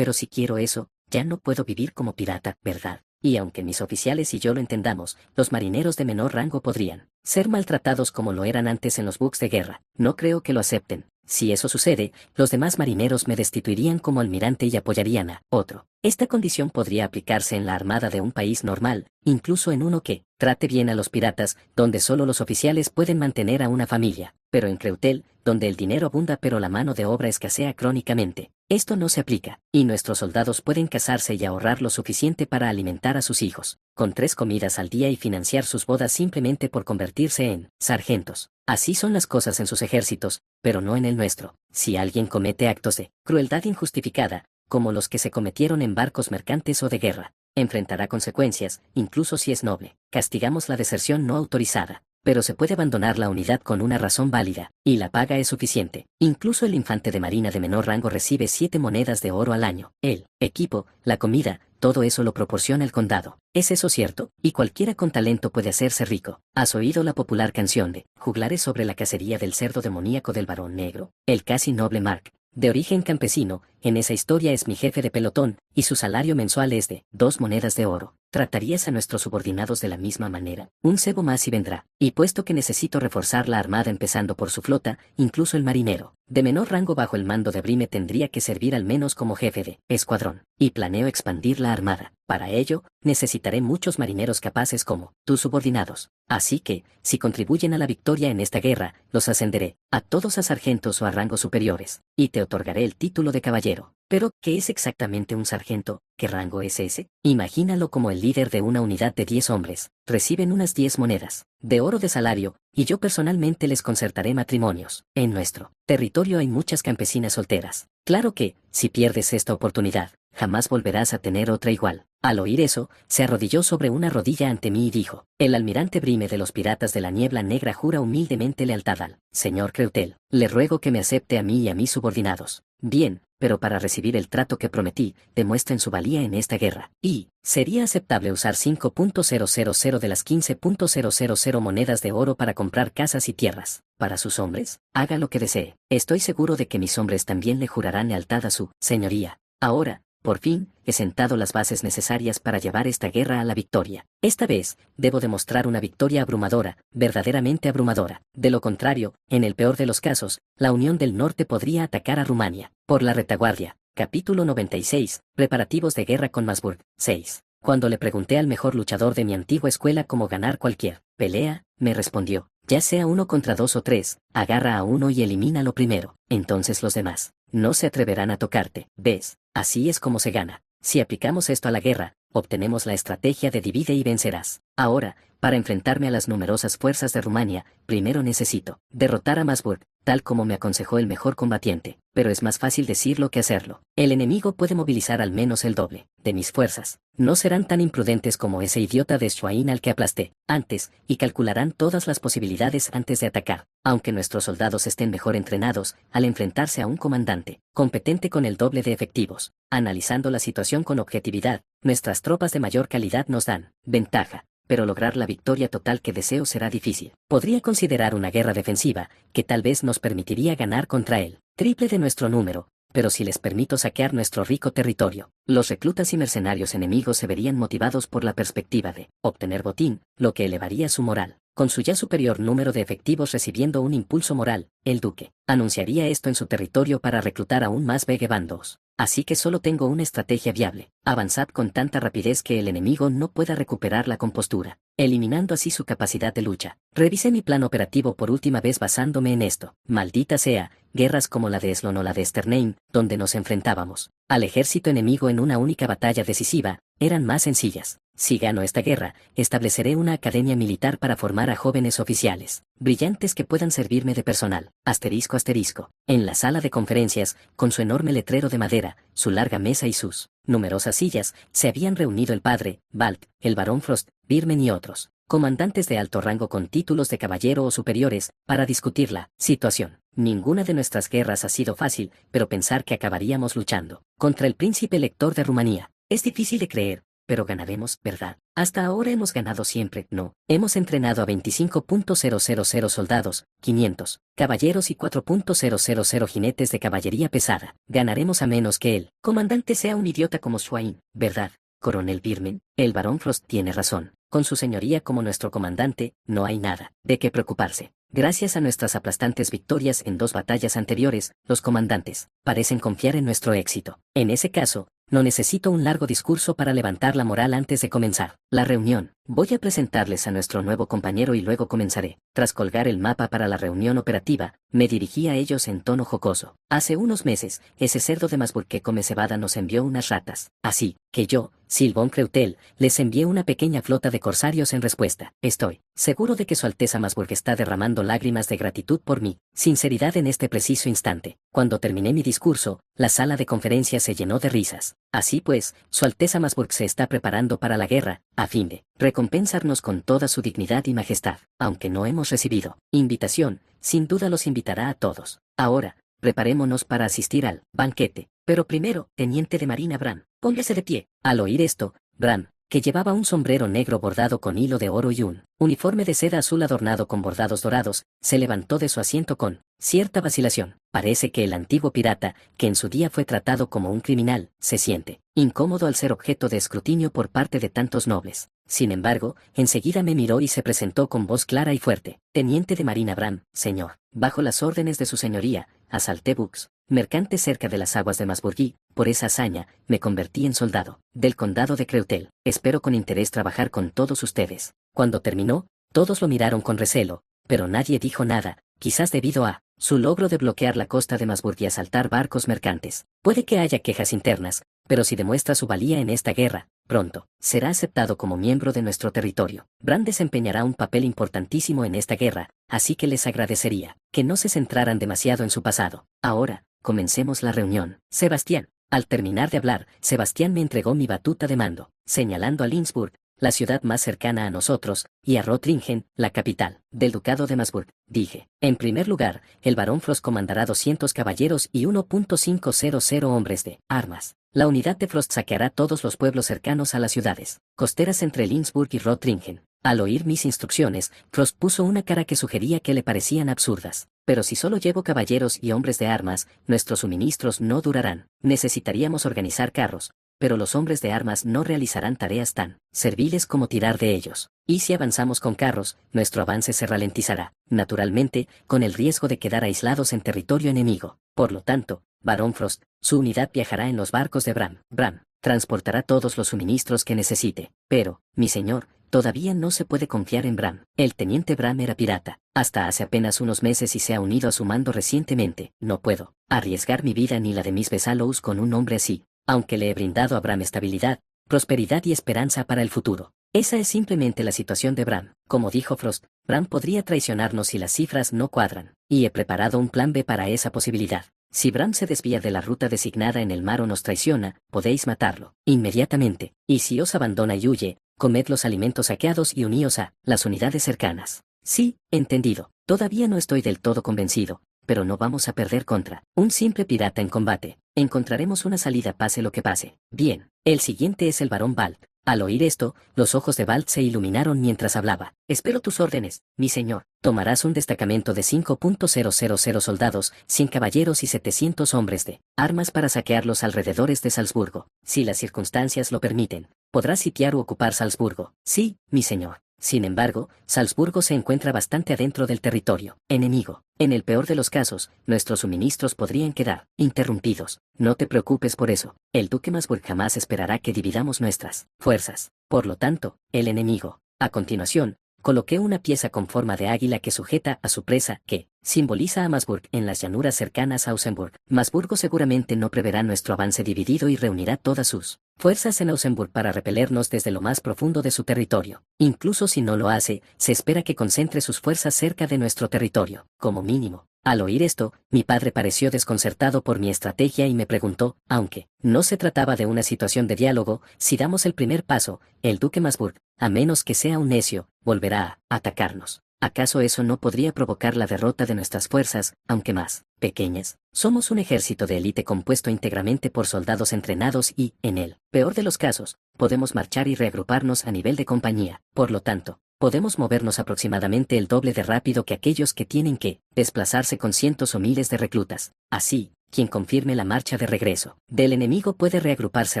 pero si quiero eso, ya no puedo vivir como pirata, ¿verdad? Y aunque mis oficiales y yo lo entendamos, los marineros de menor rango podrían ser maltratados como lo eran antes en los buques de guerra. No creo que lo acepten. Si eso sucede, los demás marineros me destituirían como almirante y apoyarían a otro. Esta condición podría aplicarse en la armada de un país normal, incluso en uno que trate bien a los piratas, donde solo los oficiales pueden mantener a una familia, pero en Creutel, donde el dinero abunda pero la mano de obra escasea crónicamente. Esto no se aplica, y nuestros soldados pueden casarse y ahorrar lo suficiente para alimentar a sus hijos, con 3 comidas al día y financiar sus bodas simplemente por convertirse en sargentos. Así son las cosas en sus ejércitos, pero no en el nuestro. Si alguien comete actos de crueldad injustificada, como los que se cometieron en barcos mercantes o de guerra, enfrentará consecuencias, incluso si es noble. Castigamos la deserción no autorizada, pero se puede abandonar la unidad con una razón válida, y la paga es suficiente. Incluso el infante de marina de menor rango recibe 7 monedas de oro al año. El equipo, la comida, todo eso lo proporciona el condado. ¿Es eso cierto? Y cualquiera con talento puede hacerse rico. ¿Has oído la popular canción de juglares sobre la cacería del cerdo demoníaco del varón negro? El casi noble Mark, de origen campesino, en esa historia es mi jefe de pelotón, y su salario mensual es de 2 monedas de oro. ¿Tratarías a nuestros subordinados de la misma manera? Un cebo más y vendrá. Y puesto que necesito reforzar la armada empezando por su flota, incluso el marinero de menor rango bajo el mando de Brime tendría que servir al menos como jefe de escuadrón. Y planeo expandir la armada. Para ello, necesitaré muchos marineros capaces como tus subordinados. Así que, si contribuyen a la victoria en esta guerra, los ascenderé a todos a sargentos o a rangos superiores, y te otorgaré el título de caballero. Pero, ¿qué es exactamente un sargento? ¿Qué rango es ese? Imagínalo como el líder de una unidad de 10 hombres. Reciben unas 10 monedas de oro de salario, y yo personalmente les concertaré matrimonios. En nuestro territorio hay muchas campesinas solteras. Claro que, si pierdes esta oportunidad, jamás volverás a tener otra igual. Al oír eso, se arrodilló sobre una rodilla ante mí y dijo: el almirante Brime de los piratas de la Niebla Negra jura humildemente lealtad al señor Creutel. Le ruego que me acepte a mí y a mis subordinados. Bien, pero para recibir el trato que prometí, demuestren su valía en esta guerra. Y, ¿sería aceptable usar 5.000 de las 15.000 monedas de oro para comprar casas y tierras para sus hombres? Haga lo que desee. Estoy seguro de que mis hombres también le jurarán lealtad a su señoría. Ahora, por fin, he sentado las bases necesarias para llevar esta guerra a la victoria. Esta vez, debo demostrar una victoria abrumadora, verdaderamente abrumadora. De lo contrario, en el peor de los casos, la Unión del Norte podría atacar a Rumania. Por la retaguardia. Capítulo 96. Preparativos de guerra con Masburg. 6. Cuando le pregunté al mejor luchador de mi antigua escuela cómo ganar cualquier pelea, me respondió: ya sea 1 contra 2 o 3, agarra a uno y elimínalo primero. Entonces los demás no se atreverán a tocarte. ¿Ves? Así es como se gana. Si aplicamos esto a la guerra, obtenemos la estrategia de divide y vencerás. Ahora, para enfrentarme a las numerosas fuerzas de Rumania, primero necesito derrotar a Masburg, tal como me aconsejó el mejor combatiente, pero es más fácil decirlo que hacerlo. El enemigo puede movilizar al menos el doble de mis fuerzas. No serán tan imprudentes como ese idiota de Schwein al que aplasté antes, y calcularán todas las posibilidades antes de atacar. Aunque nuestros soldados estén mejor entrenados, al enfrentarse a un comandante competente con el doble de efectivos, analizando la situación con objetividad, nuestras tropas de mayor calidad nos dan ventaja. Pero lograr la victoria total que deseo será difícil. Podría considerar una guerra defensiva, que tal vez nos permitiría ganar contra el triple de nuestro número, pero si les permito saquear nuestro rico territorio, los reclutas y mercenarios enemigos se verían motivados por la perspectiva de obtener botín, lo que elevaría su moral. Con su ya superior número de efectivos recibiendo un impulso moral, el duque anunciaría esto en su territorio para reclutar aún más veguebandos. Así que solo tengo una estrategia viable: avanzad con tanta rapidez que el enemigo no pueda recuperar la compostura, eliminando así su capacidad de lucha. Revisé mi plan operativo por última vez basándome en esto. Maldita sea, guerras como la de Eslon o la de Sternheim, donde nos enfrentábamos al ejército enemigo en una única batalla decisiva, eran más sencillas. Si gano esta guerra, estableceré una academia militar para formar a jóvenes oficiales brillantes que puedan servirme de personal. Asterisco asterisco. En la sala de conferencias, con su enorme letrero de madera, su larga mesa y sus numerosas sillas, se habían reunido el padre, Balt, el barón Frost, Birmen y otros comandantes de alto rango con títulos de caballero o superiores, para discutir la situación. Ninguna de nuestras guerras ha sido fácil, pero pensar que acabaríamos luchando contra el príncipe elector de Rumanía es difícil de creer. pero ganaremos, ¿verdad? Hasta ahora hemos ganado siempre, no. Hemos entrenado a 25.000 soldados, 500 caballeros y 4.000 jinetes de caballería pesada. Ganaremos a menos que el comandante sea un idiota como Swain, ¿verdad? Coronel Birman, el barón Frost tiene razón. Con su señoría como nuestro comandante, no hay nada de qué preocuparse. Gracias a nuestras aplastantes victorias en 2 batallas anteriores, los comandantes parecen confiar en nuestro éxito. En ese caso, no necesito un largo discurso para levantar la moral antes de comenzar la reunión. Voy a presentarles a nuestro nuevo compañero y luego comenzaré. Tras colgar el mapa para la reunión operativa, me dirigí a ellos en tono jocoso. Hace unos meses, ese cerdo de Masburg que come cebada nos envió unas ratas. Así que yo, Sir von Creutel, les envié una pequeña flota de corsarios en respuesta. Estoy seguro de que Su Alteza Masburg está derramando lágrimas de gratitud por mi sinceridad en este preciso instante. Cuando terminé mi discurso, la sala de conferencias se llenó de risas. Así pues, Su Alteza Masburg se está preparando para la guerra, a fin de recompensarnos con toda su dignidad y majestad. Aunque no hemos recibido invitación, sin duda los invitará a todos. Ahora, preparémonos para asistir al banquete. Pero primero, teniente de marina Bram, póngase de pie. Al oír esto, Bram, que llevaba un sombrero negro bordado con hilo de oro y un uniforme de seda azul adornado con bordados dorados, se levantó de su asiento con cierta vacilación. Parece que el antiguo pirata, que en su día fue tratado como un criminal, se siente incómodo al ser objeto de escrutinio por parte de tantos nobles. Sin embargo, enseguida me miró y se presentó con voz clara y fuerte. Teniente de marina Bram, señor, bajo las órdenes de su señoría, asalté Bux, mercante cerca de las aguas de Masburgí. Por esa hazaña, me convertí en soldado del condado de Creutel. Espero con interés trabajar con todos ustedes. Cuando terminó, todos lo miraron con recelo, pero nadie dijo nada, quizás debido a su logro de bloquear la costa de Masburg y asaltar barcos mercantes. Puede que haya quejas internas, pero si demuestra su valía en esta guerra, pronto será aceptado como miembro de nuestro territorio. Bran desempeñará un papel importantísimo en esta guerra, así que les agradecería que no se centraran demasiado en su pasado. Ahora, comencemos la reunión. Sebastián. Al terminar de hablar, Sebastián me entregó mi batuta de mando, señalando a Lindsburg, la ciudad más cercana a nosotros, y a Rotringen, la capital del ducado de Masburg. Dije, en primer lugar, el barón Frost comandará 200 caballeros y 1.500 hombres de armas. La unidad de Frost saqueará todos los pueblos cercanos a las ciudades costeras entre Lindsburg y Rotringen. Al oír mis instrucciones, Frost puso una cara que sugería que le parecían absurdas. Pero si solo llevo caballeros y hombres de armas, nuestros suministros no durarán. Necesitaríamos organizar carros, pero los hombres de armas no realizarán tareas tan serviles como tirar de ellos. Y si avanzamos con carros, nuestro avance se ralentizará, naturalmente, con el riesgo de quedar aislados en territorio enemigo. Por lo tanto, barón Frost, su unidad viajará en los barcos de Bram. Bram transportará todos los suministros que necesite. Pero, mi señor, todavía no se puede confiar en Bram. El teniente Bram era pirata, hasta hace apenas unos meses y se ha unido a su mando recientemente. No puedo arriesgar mi vida ni la de mis Besalous con un hombre así, aunque le he brindado a Bram estabilidad, prosperidad y esperanza para el futuro. Esa es simplemente la situación de Bram. Como dijo Frost, Bram podría traicionarnos si las cifras no cuadran, y he preparado un plan B para esa posibilidad. Si Bram se desvía de la ruta designada en el mar o nos traiciona, podéis matarlo inmediatamente, y si os abandona y huye, comed los alimentos saqueados y uníos a las unidades cercanas. Sí, entendido. Todavía no estoy del todo convencido, pero no vamos a perder contra un simple pirata en combate. Encontraremos una salida pase lo que pase. Bien, el siguiente es el barón Balt. Al oír esto, los ojos de Balt se iluminaron mientras hablaba. Espero tus órdenes, mi señor. Tomarás un destacamento de 5.000 soldados, 100 caballeros y 700 hombres de armas para saquear los alrededores de Salzburgo. Si las circunstancias lo permiten, podrás sitiar u ocupar Salzburgo. Sí, mi señor. Sin embargo, Salzburgo se encuentra bastante adentro del territorio enemigo. En el peor de los casos, nuestros suministros podrían quedar interrumpidos. No te preocupes por eso. El duque Masburg jamás esperará que dividamos nuestras fuerzas. Por lo tanto, el enemigo. A continuación, coloqué una pieza con forma de águila que sujeta a su presa, que simboliza a Masburg en las llanuras cercanas a Ausenburg. Masburgo seguramente no preverá nuestro avance dividido y reunirá todas sus fuerzas en Ausenburg para repelernos desde lo más profundo de su territorio. Incluso si no lo hace, se espera que concentre sus fuerzas cerca de nuestro territorio, como mínimo. Al oír esto, mi padre pareció desconcertado por mi estrategia y me preguntó, aunque no se trataba de una situación de diálogo, si damos el primer paso, el duque Masburg, a menos que sea un necio, volverá a atacarnos. ¿Acaso eso no podría provocar la derrota de nuestras fuerzas, aunque más pequeñas? Somos un ejército de élite compuesto íntegramente por soldados entrenados y, en el peor de los casos, podemos marchar y reagruparnos a nivel de compañía. Por lo tanto, podemos movernos aproximadamente el doble de rápido que aquellos que tienen que desplazarse con cientos o miles de reclutas. Así, quien confirme la marcha de regreso del enemigo puede reagruparse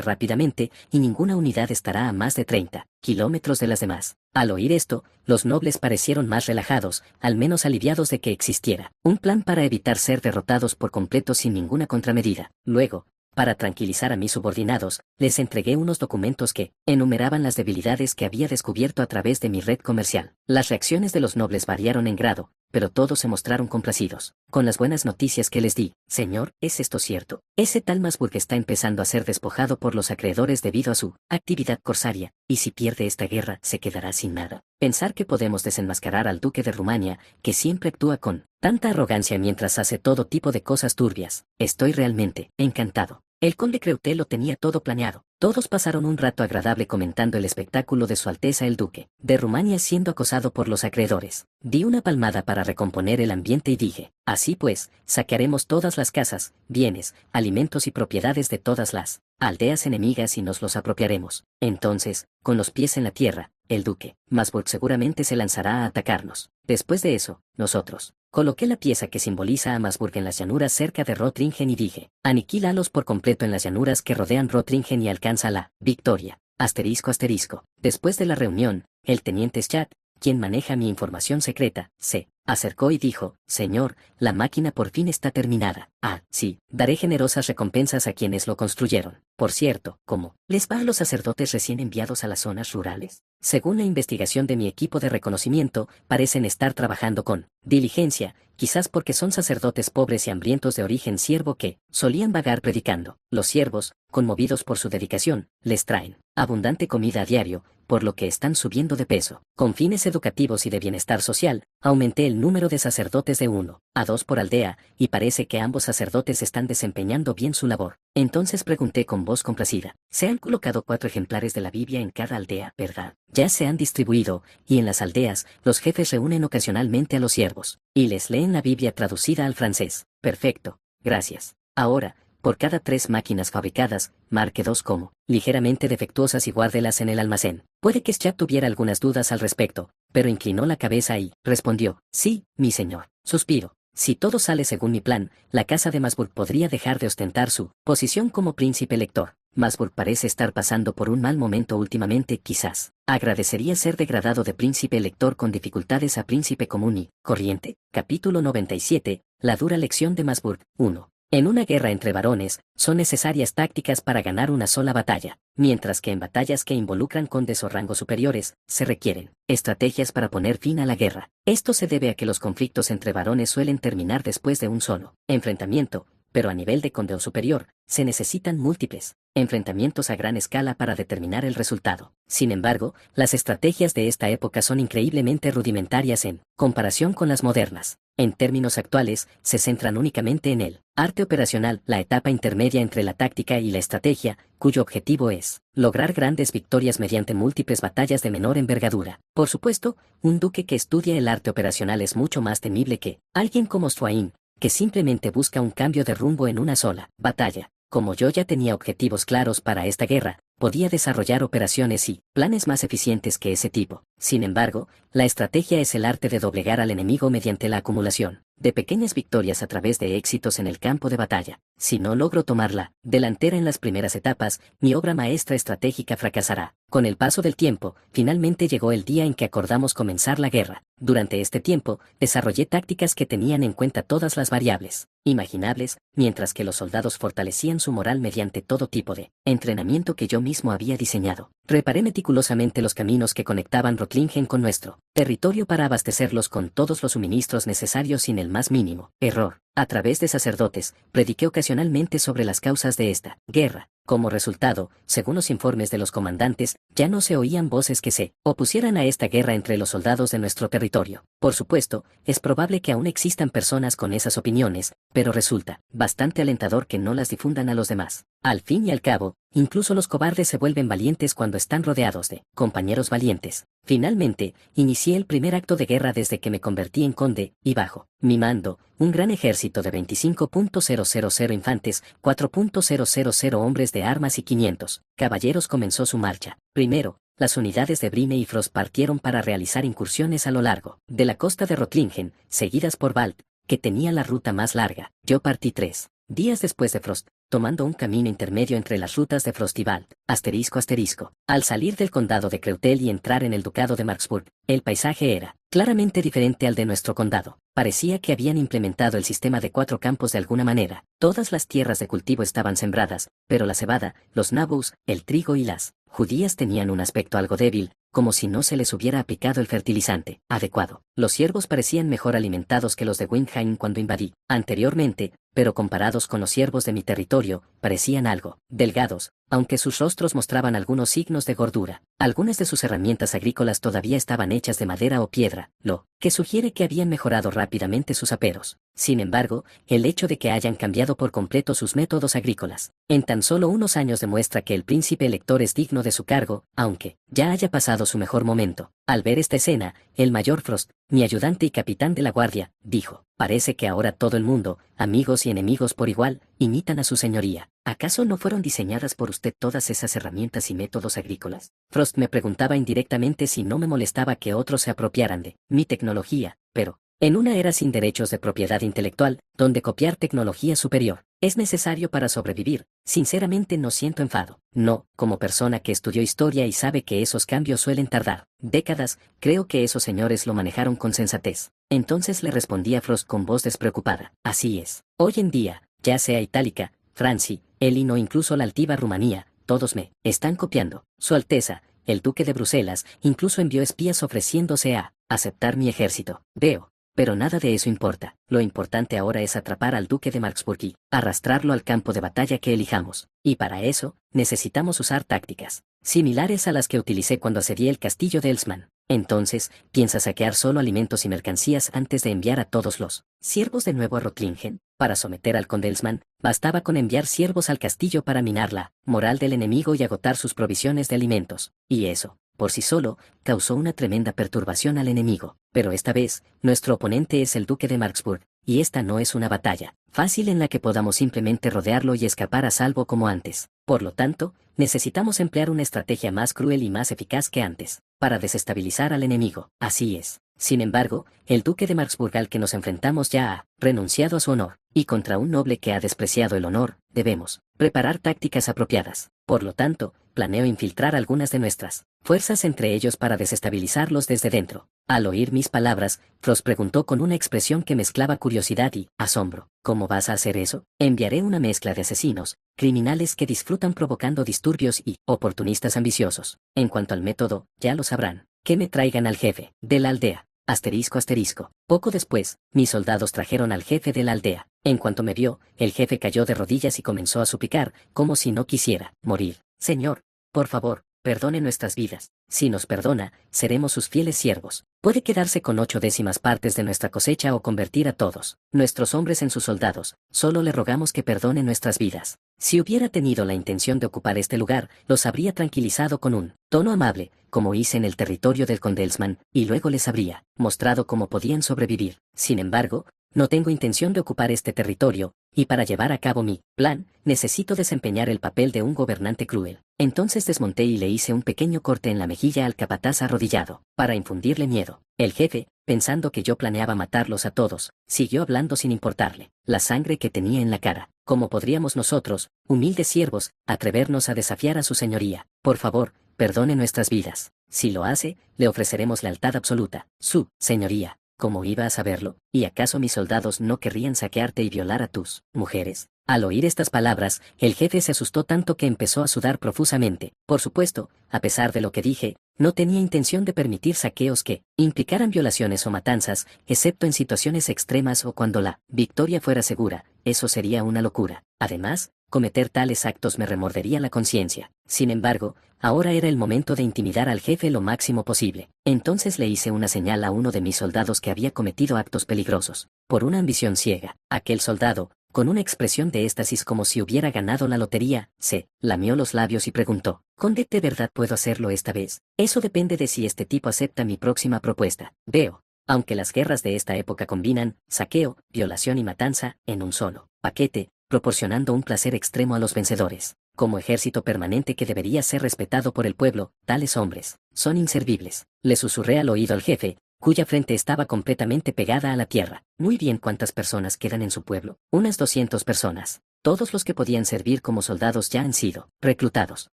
rápidamente y ninguna unidad estará a más de 30 kilómetros de las demás. Al oír esto, los nobles parecieron más relajados, al menos aliviados de que existiera un plan para evitar ser derrotados por completo sin ninguna contramedida. Luego, para tranquilizar a mis subordinados, les entregué unos documentos que enumeraban las debilidades que había descubierto a través de mi red comercial. Las reacciones de los nobles variaron en grado, pero todos se mostraron complacidos con las buenas noticias que les di. Señor, ¿es esto cierto? Ese tal Masburg está empezando a ser despojado por los acreedores debido a su actividad corsaria, y si pierde esta guerra se quedará sin nada. Pensar que podemos desenmascarar al duque de Rumania, que siempre actúa con tanta arrogancia mientras hace todo tipo de cosas turbias. Estoy realmente encantado. El conde Creuté lo tenía todo planeado. Todos pasaron un rato agradable comentando el espectáculo de Su Alteza el Duque de Rumania siendo acosado por los acreedores. Di una palmada para recomponer el ambiente y dije, así pues, saquearemos todas las casas, bienes, alimentos y propiedades de todas las aldeas enemigas y nos los apropiaremos. Entonces, con los pies en la tierra, el duque Masburg seguramente se lanzará a atacarnos. Después de eso, nosotros. Coloqué la pieza que simboliza a Masburg en las llanuras cerca de Rotringen y dije, aniquílalos por completo en las llanuras que rodean Rotringen y alcanza la victoria. Asterisco asterisco. Después de la reunión, el teniente Schat, quien maneja mi información secreta, se acercó y dijo, señor, la máquina por fin está terminada. Ah, sí, daré generosas recompensas a quienes lo construyeron. Por cierto, ¿cómo les va a los sacerdotes recién enviados a las zonas rurales? Según la investigación de mi equipo de reconocimiento, parecen estar trabajando con diligencia, quizás porque son sacerdotes pobres y hambrientos de origen siervo que solían vagar predicando. Los siervos, conmovidos por su dedicación, les traen abundante comida a diario, por lo que están subiendo de peso. Con fines educativos y de bienestar social, aumenté el número de sacerdotes de 1 a 2 por aldea, y parece que ambos sacerdotes están desempeñando bien su labor. Entonces pregunté con voz complacida, se han colocado 4 ejemplares de la Biblia en cada aldea, ¿verdad? Ya se han distribuido, y en las aldeas, los jefes reúnen ocasionalmente a los siervos, y les leen la Biblia traducida al francés. Perfecto, gracias. Ahora, por cada 3 máquinas fabricadas, marque 2 como ligeramente defectuosas y guárdelas en el almacén. Puede que Schat tuviera algunas dudas al respecto, pero inclinó la cabeza y respondió, sí, mi señor. Suspiro. Si todo sale según mi plan, la casa de Masburg podría dejar de ostentar su posición como príncipe elector. Masburg parece estar pasando por un mal momento últimamente, quizás agradecería ser degradado de príncipe elector con dificultades a príncipe común y corriente. Capítulo 97, la dura lección de Masburg. 1. En una guerra entre varones, son necesarias tácticas para ganar una sola batalla, mientras que en batallas que involucran condes o rangos superiores, se requieren estrategias para poner fin a la guerra. Esto se debe a que los conflictos entre varones suelen terminar después de un solo enfrentamiento, pero a nivel de conde o superior, se necesitan múltiples enfrentamientos a gran escala para determinar el resultado. Sin embargo, las estrategias de esta época son increíblemente rudimentarias en comparación con las modernas. En términos actuales, se centran únicamente en el arte operacional, la etapa intermedia entre la táctica y la estrategia, cuyo objetivo es lograr grandes victorias mediante múltiples batallas de menor envergadura. Por supuesto, un duque que estudia el arte operacional es mucho más temible que alguien como Swain, que simplemente busca un cambio de rumbo en una sola batalla. Como yo ya tenía objetivos claros para esta guerra, podía desarrollar operaciones y planes más eficientes que ese tipo. Sin embargo, la estrategia es el arte de doblegar al enemigo mediante la acumulación de pequeñas victorias a través de éxitos en el campo de batalla. Si no logro tomar la delantera en las primeras etapas, mi obra maestra estratégica fracasará. Con el paso del tiempo, finalmente llegó el día en que acordamos comenzar la guerra. Durante este tiempo, desarrollé tácticas que tenían en cuenta todas las variables imaginables, mientras que los soldados fortalecían su moral mediante todo tipo de entrenamiento que yo mismo había diseñado. Reparé meticulosamente los caminos que conectaban Rottlingen con nuestro territorio para abastecerlos con todos los suministros necesarios sin el más mínimo error. A través de sacerdotes, prediqué ocasionalmente sobre las causas de esta guerra. Como resultado, según los informes de los comandantes, ya no se oían voces que se opusieran a esta guerra entre los soldados de nuestro territorio. Por supuesto, es probable que aún existan personas con esas opiniones, pero resulta bastante alentador que no las difundan a los demás. Al fin y al cabo, incluso los cobardes se vuelven valientes cuando están rodeados de compañeros valientes. Finalmente, inicié el primer acto de guerra desde que me convertí en conde, y bajo mi mando, un gran ejército de 25.000 infantes, 4.000 hombres de armas y 500 caballeros comenzó su marcha. Primero, las unidades de Brime y Frost partieron para realizar incursiones a lo largo de la costa de Rothlingen, seguidas por Vald, que tenía la ruta más larga. Yo partí 3 días después de Frost, tomando un camino intermedio entre las rutas de Frost y Vald, ***. Al salir del condado de Kreutel y entrar en el ducado de Marksburg, el paisaje era claramente diferente al de nuestro condado. Parecía que habían implementado el sistema de 4 campos de alguna manera. Todas las tierras de cultivo estaban sembradas, pero la cebada, los nabos, el trigo y las judías tenían un aspecto algo débil, como si no se les hubiera aplicado el fertilizante adecuado. Los ciervos parecían mejor alimentados que los de Windheim cuando invadí anteriormente, pero comparados con los ciervos de mi territorio, parecían algo delgados, aunque sus rostros mostraban algunos signos de gordura. Algunas de sus herramientas agrícolas todavía estaban hechas de madera o piedra, lo que sugiere que habían mejorado rápidamente sus aperos. Sin embargo, el hecho de que hayan cambiado por completo sus métodos agrícolas en tan solo unos años demuestra que el príncipe elector es digno de su cargo, aunque ya haya pasado su mejor momento. Al ver esta escena, el mayor Frost, mi ayudante y capitán de la guardia, dijo: «Parece que ahora todo el mundo, amigos y enemigos por igual, imitan a su señoría. ¿Acaso no fueron diseñadas por usted todas esas herramientas y métodos agrícolas?». Frost me preguntaba indirectamente si no me molestaba que otros se apropiaran de mi tecnología, pero en una era sin derechos de propiedad intelectual, donde copiar tecnología superior es necesario para sobrevivir, sinceramente no siento enfado. No, como persona que estudió historia y sabe que esos cambios suelen tardar décadas, creo que esos señores lo manejaron con sensatez. Entonces le respondí a Frost con voz despreocupada: «Así es. Hoy en día, ya sea Itálica, Francia, Elin o incluso la altiva Rumanía, todos me están copiando. Su Alteza, el duque de Bruselas, incluso envió espías ofreciéndose a aceptar mi ejército. Veo. Pero nada de eso importa. Lo importante ahora es atrapar al duque de Marksburg y arrastrarlo al campo de batalla que elijamos. Y para eso, necesitamos usar tácticas similares a las que utilicé cuando asedié el castillo de Elsman. Entonces, ¿piensa saquear solo alimentos y mercancías antes de enviar a todos los siervos de nuevo a Rothlingen? Para someter al conde Elsman, bastaba con enviar siervos al castillo para minar la moral del enemigo y agotar sus provisiones de alimentos. Y eso, por sí solo, causó una tremenda perturbación al enemigo. Pero esta vez, nuestro oponente es el duque de Marksburg, y esta no es una batalla fácil en la que podamos simplemente rodearlo y escapar a salvo como antes. Por lo tanto, necesitamos emplear una estrategia más cruel y más eficaz que antes, para desestabilizar al enemigo. Así es. Sin embargo, el duque de Marksburg al que nos enfrentamos ya ha renunciado a su honor, y contra un noble que ha despreciado el honor, debemos preparar tácticas apropiadas. Por lo tanto, planeo infiltrar algunas de nuestras fuerzas entre ellos para desestabilizarlos desde dentro». Al oír mis palabras, Frost preguntó con una expresión que mezclaba curiosidad y asombro: «¿Cómo vas a hacer eso?». «Enviaré una mezcla de asesinos, criminales que disfrutan provocando disturbios y oportunistas ambiciosos. En cuanto al método, ya lo sabrán. Que me traigan al jefe de la aldea. ***. Poco después, mis soldados trajeron al jefe de la aldea. En cuanto me vio, el jefe cayó de rodillas y comenzó a suplicar, como si no quisiera morir: «Señor, por favor, perdone nuestras vidas. Si nos perdona, seremos sus fieles siervos. Puede quedarse con 8/10 partes de nuestra cosecha o convertir a todos nuestros hombres en sus soldados. Solo le rogamos que perdone nuestras vidas». Si hubiera tenido la intención de ocupar este lugar, los habría tranquilizado con un tono amable, como hice en el territorio del conde Elsman, y luego les habría mostrado cómo podían sobrevivir. Sin embargo, no tengo intención de ocupar este territorio, y para llevar a cabo mi plan, necesito desempeñar el papel de un gobernante cruel. Entonces desmonté y le hice un pequeño corte en la mejilla al capataz arrodillado, para infundirle miedo. El jefe, pensando que yo planeaba matarlos a todos, siguió hablando sin importarle la sangre que tenía en la cara. «¿Cómo podríamos nosotros, humildes siervos, atrevernos a desafiar a su señoría? Por favor, perdone nuestras vidas. Si lo hace, le ofreceremos lealtad absoluta. Su señoría». «¿Cómo iba a saberlo? ¿Y acaso mis soldados no querrían saquearte y violar a tus mujeres?». Al oír estas palabras, el jefe se asustó tanto que empezó a sudar profusamente. Por supuesto, a pesar de lo que dije, no tenía intención de permitir saqueos que implicaran violaciones o matanzas, excepto en situaciones extremas o cuando la victoria fuera segura. Eso sería una locura. Además, cometer tales actos me remordería la conciencia. Sin embargo, ahora era el momento de intimidar al jefe lo máximo posible. Entonces le hice una señal a uno de mis soldados que había cometido actos peligrosos, por una ambición ciega. Aquel soldado, con una expresión de éxtasis como si hubiera ganado la lotería, se lamió los labios y preguntó: «Conde, ¿de verdad puedo hacerlo esta vez? Eso depende de si este tipo acepta mi próxima propuesta». Veo. Aunque las guerras de esta época combinan saqueo, violación y matanza en un solo paquete, proporcionando un placer extremo a los vencedores. Como ejército permanente que debería ser respetado por el pueblo, tales hombres son inservibles. Le susurré al oído al jefe, cuya frente estaba completamente pegada a la tierra. Muy bien, ¿cuántas personas quedan en su pueblo? Unas 200 personas. Todos los que podían servir como soldados ya han sido reclutados.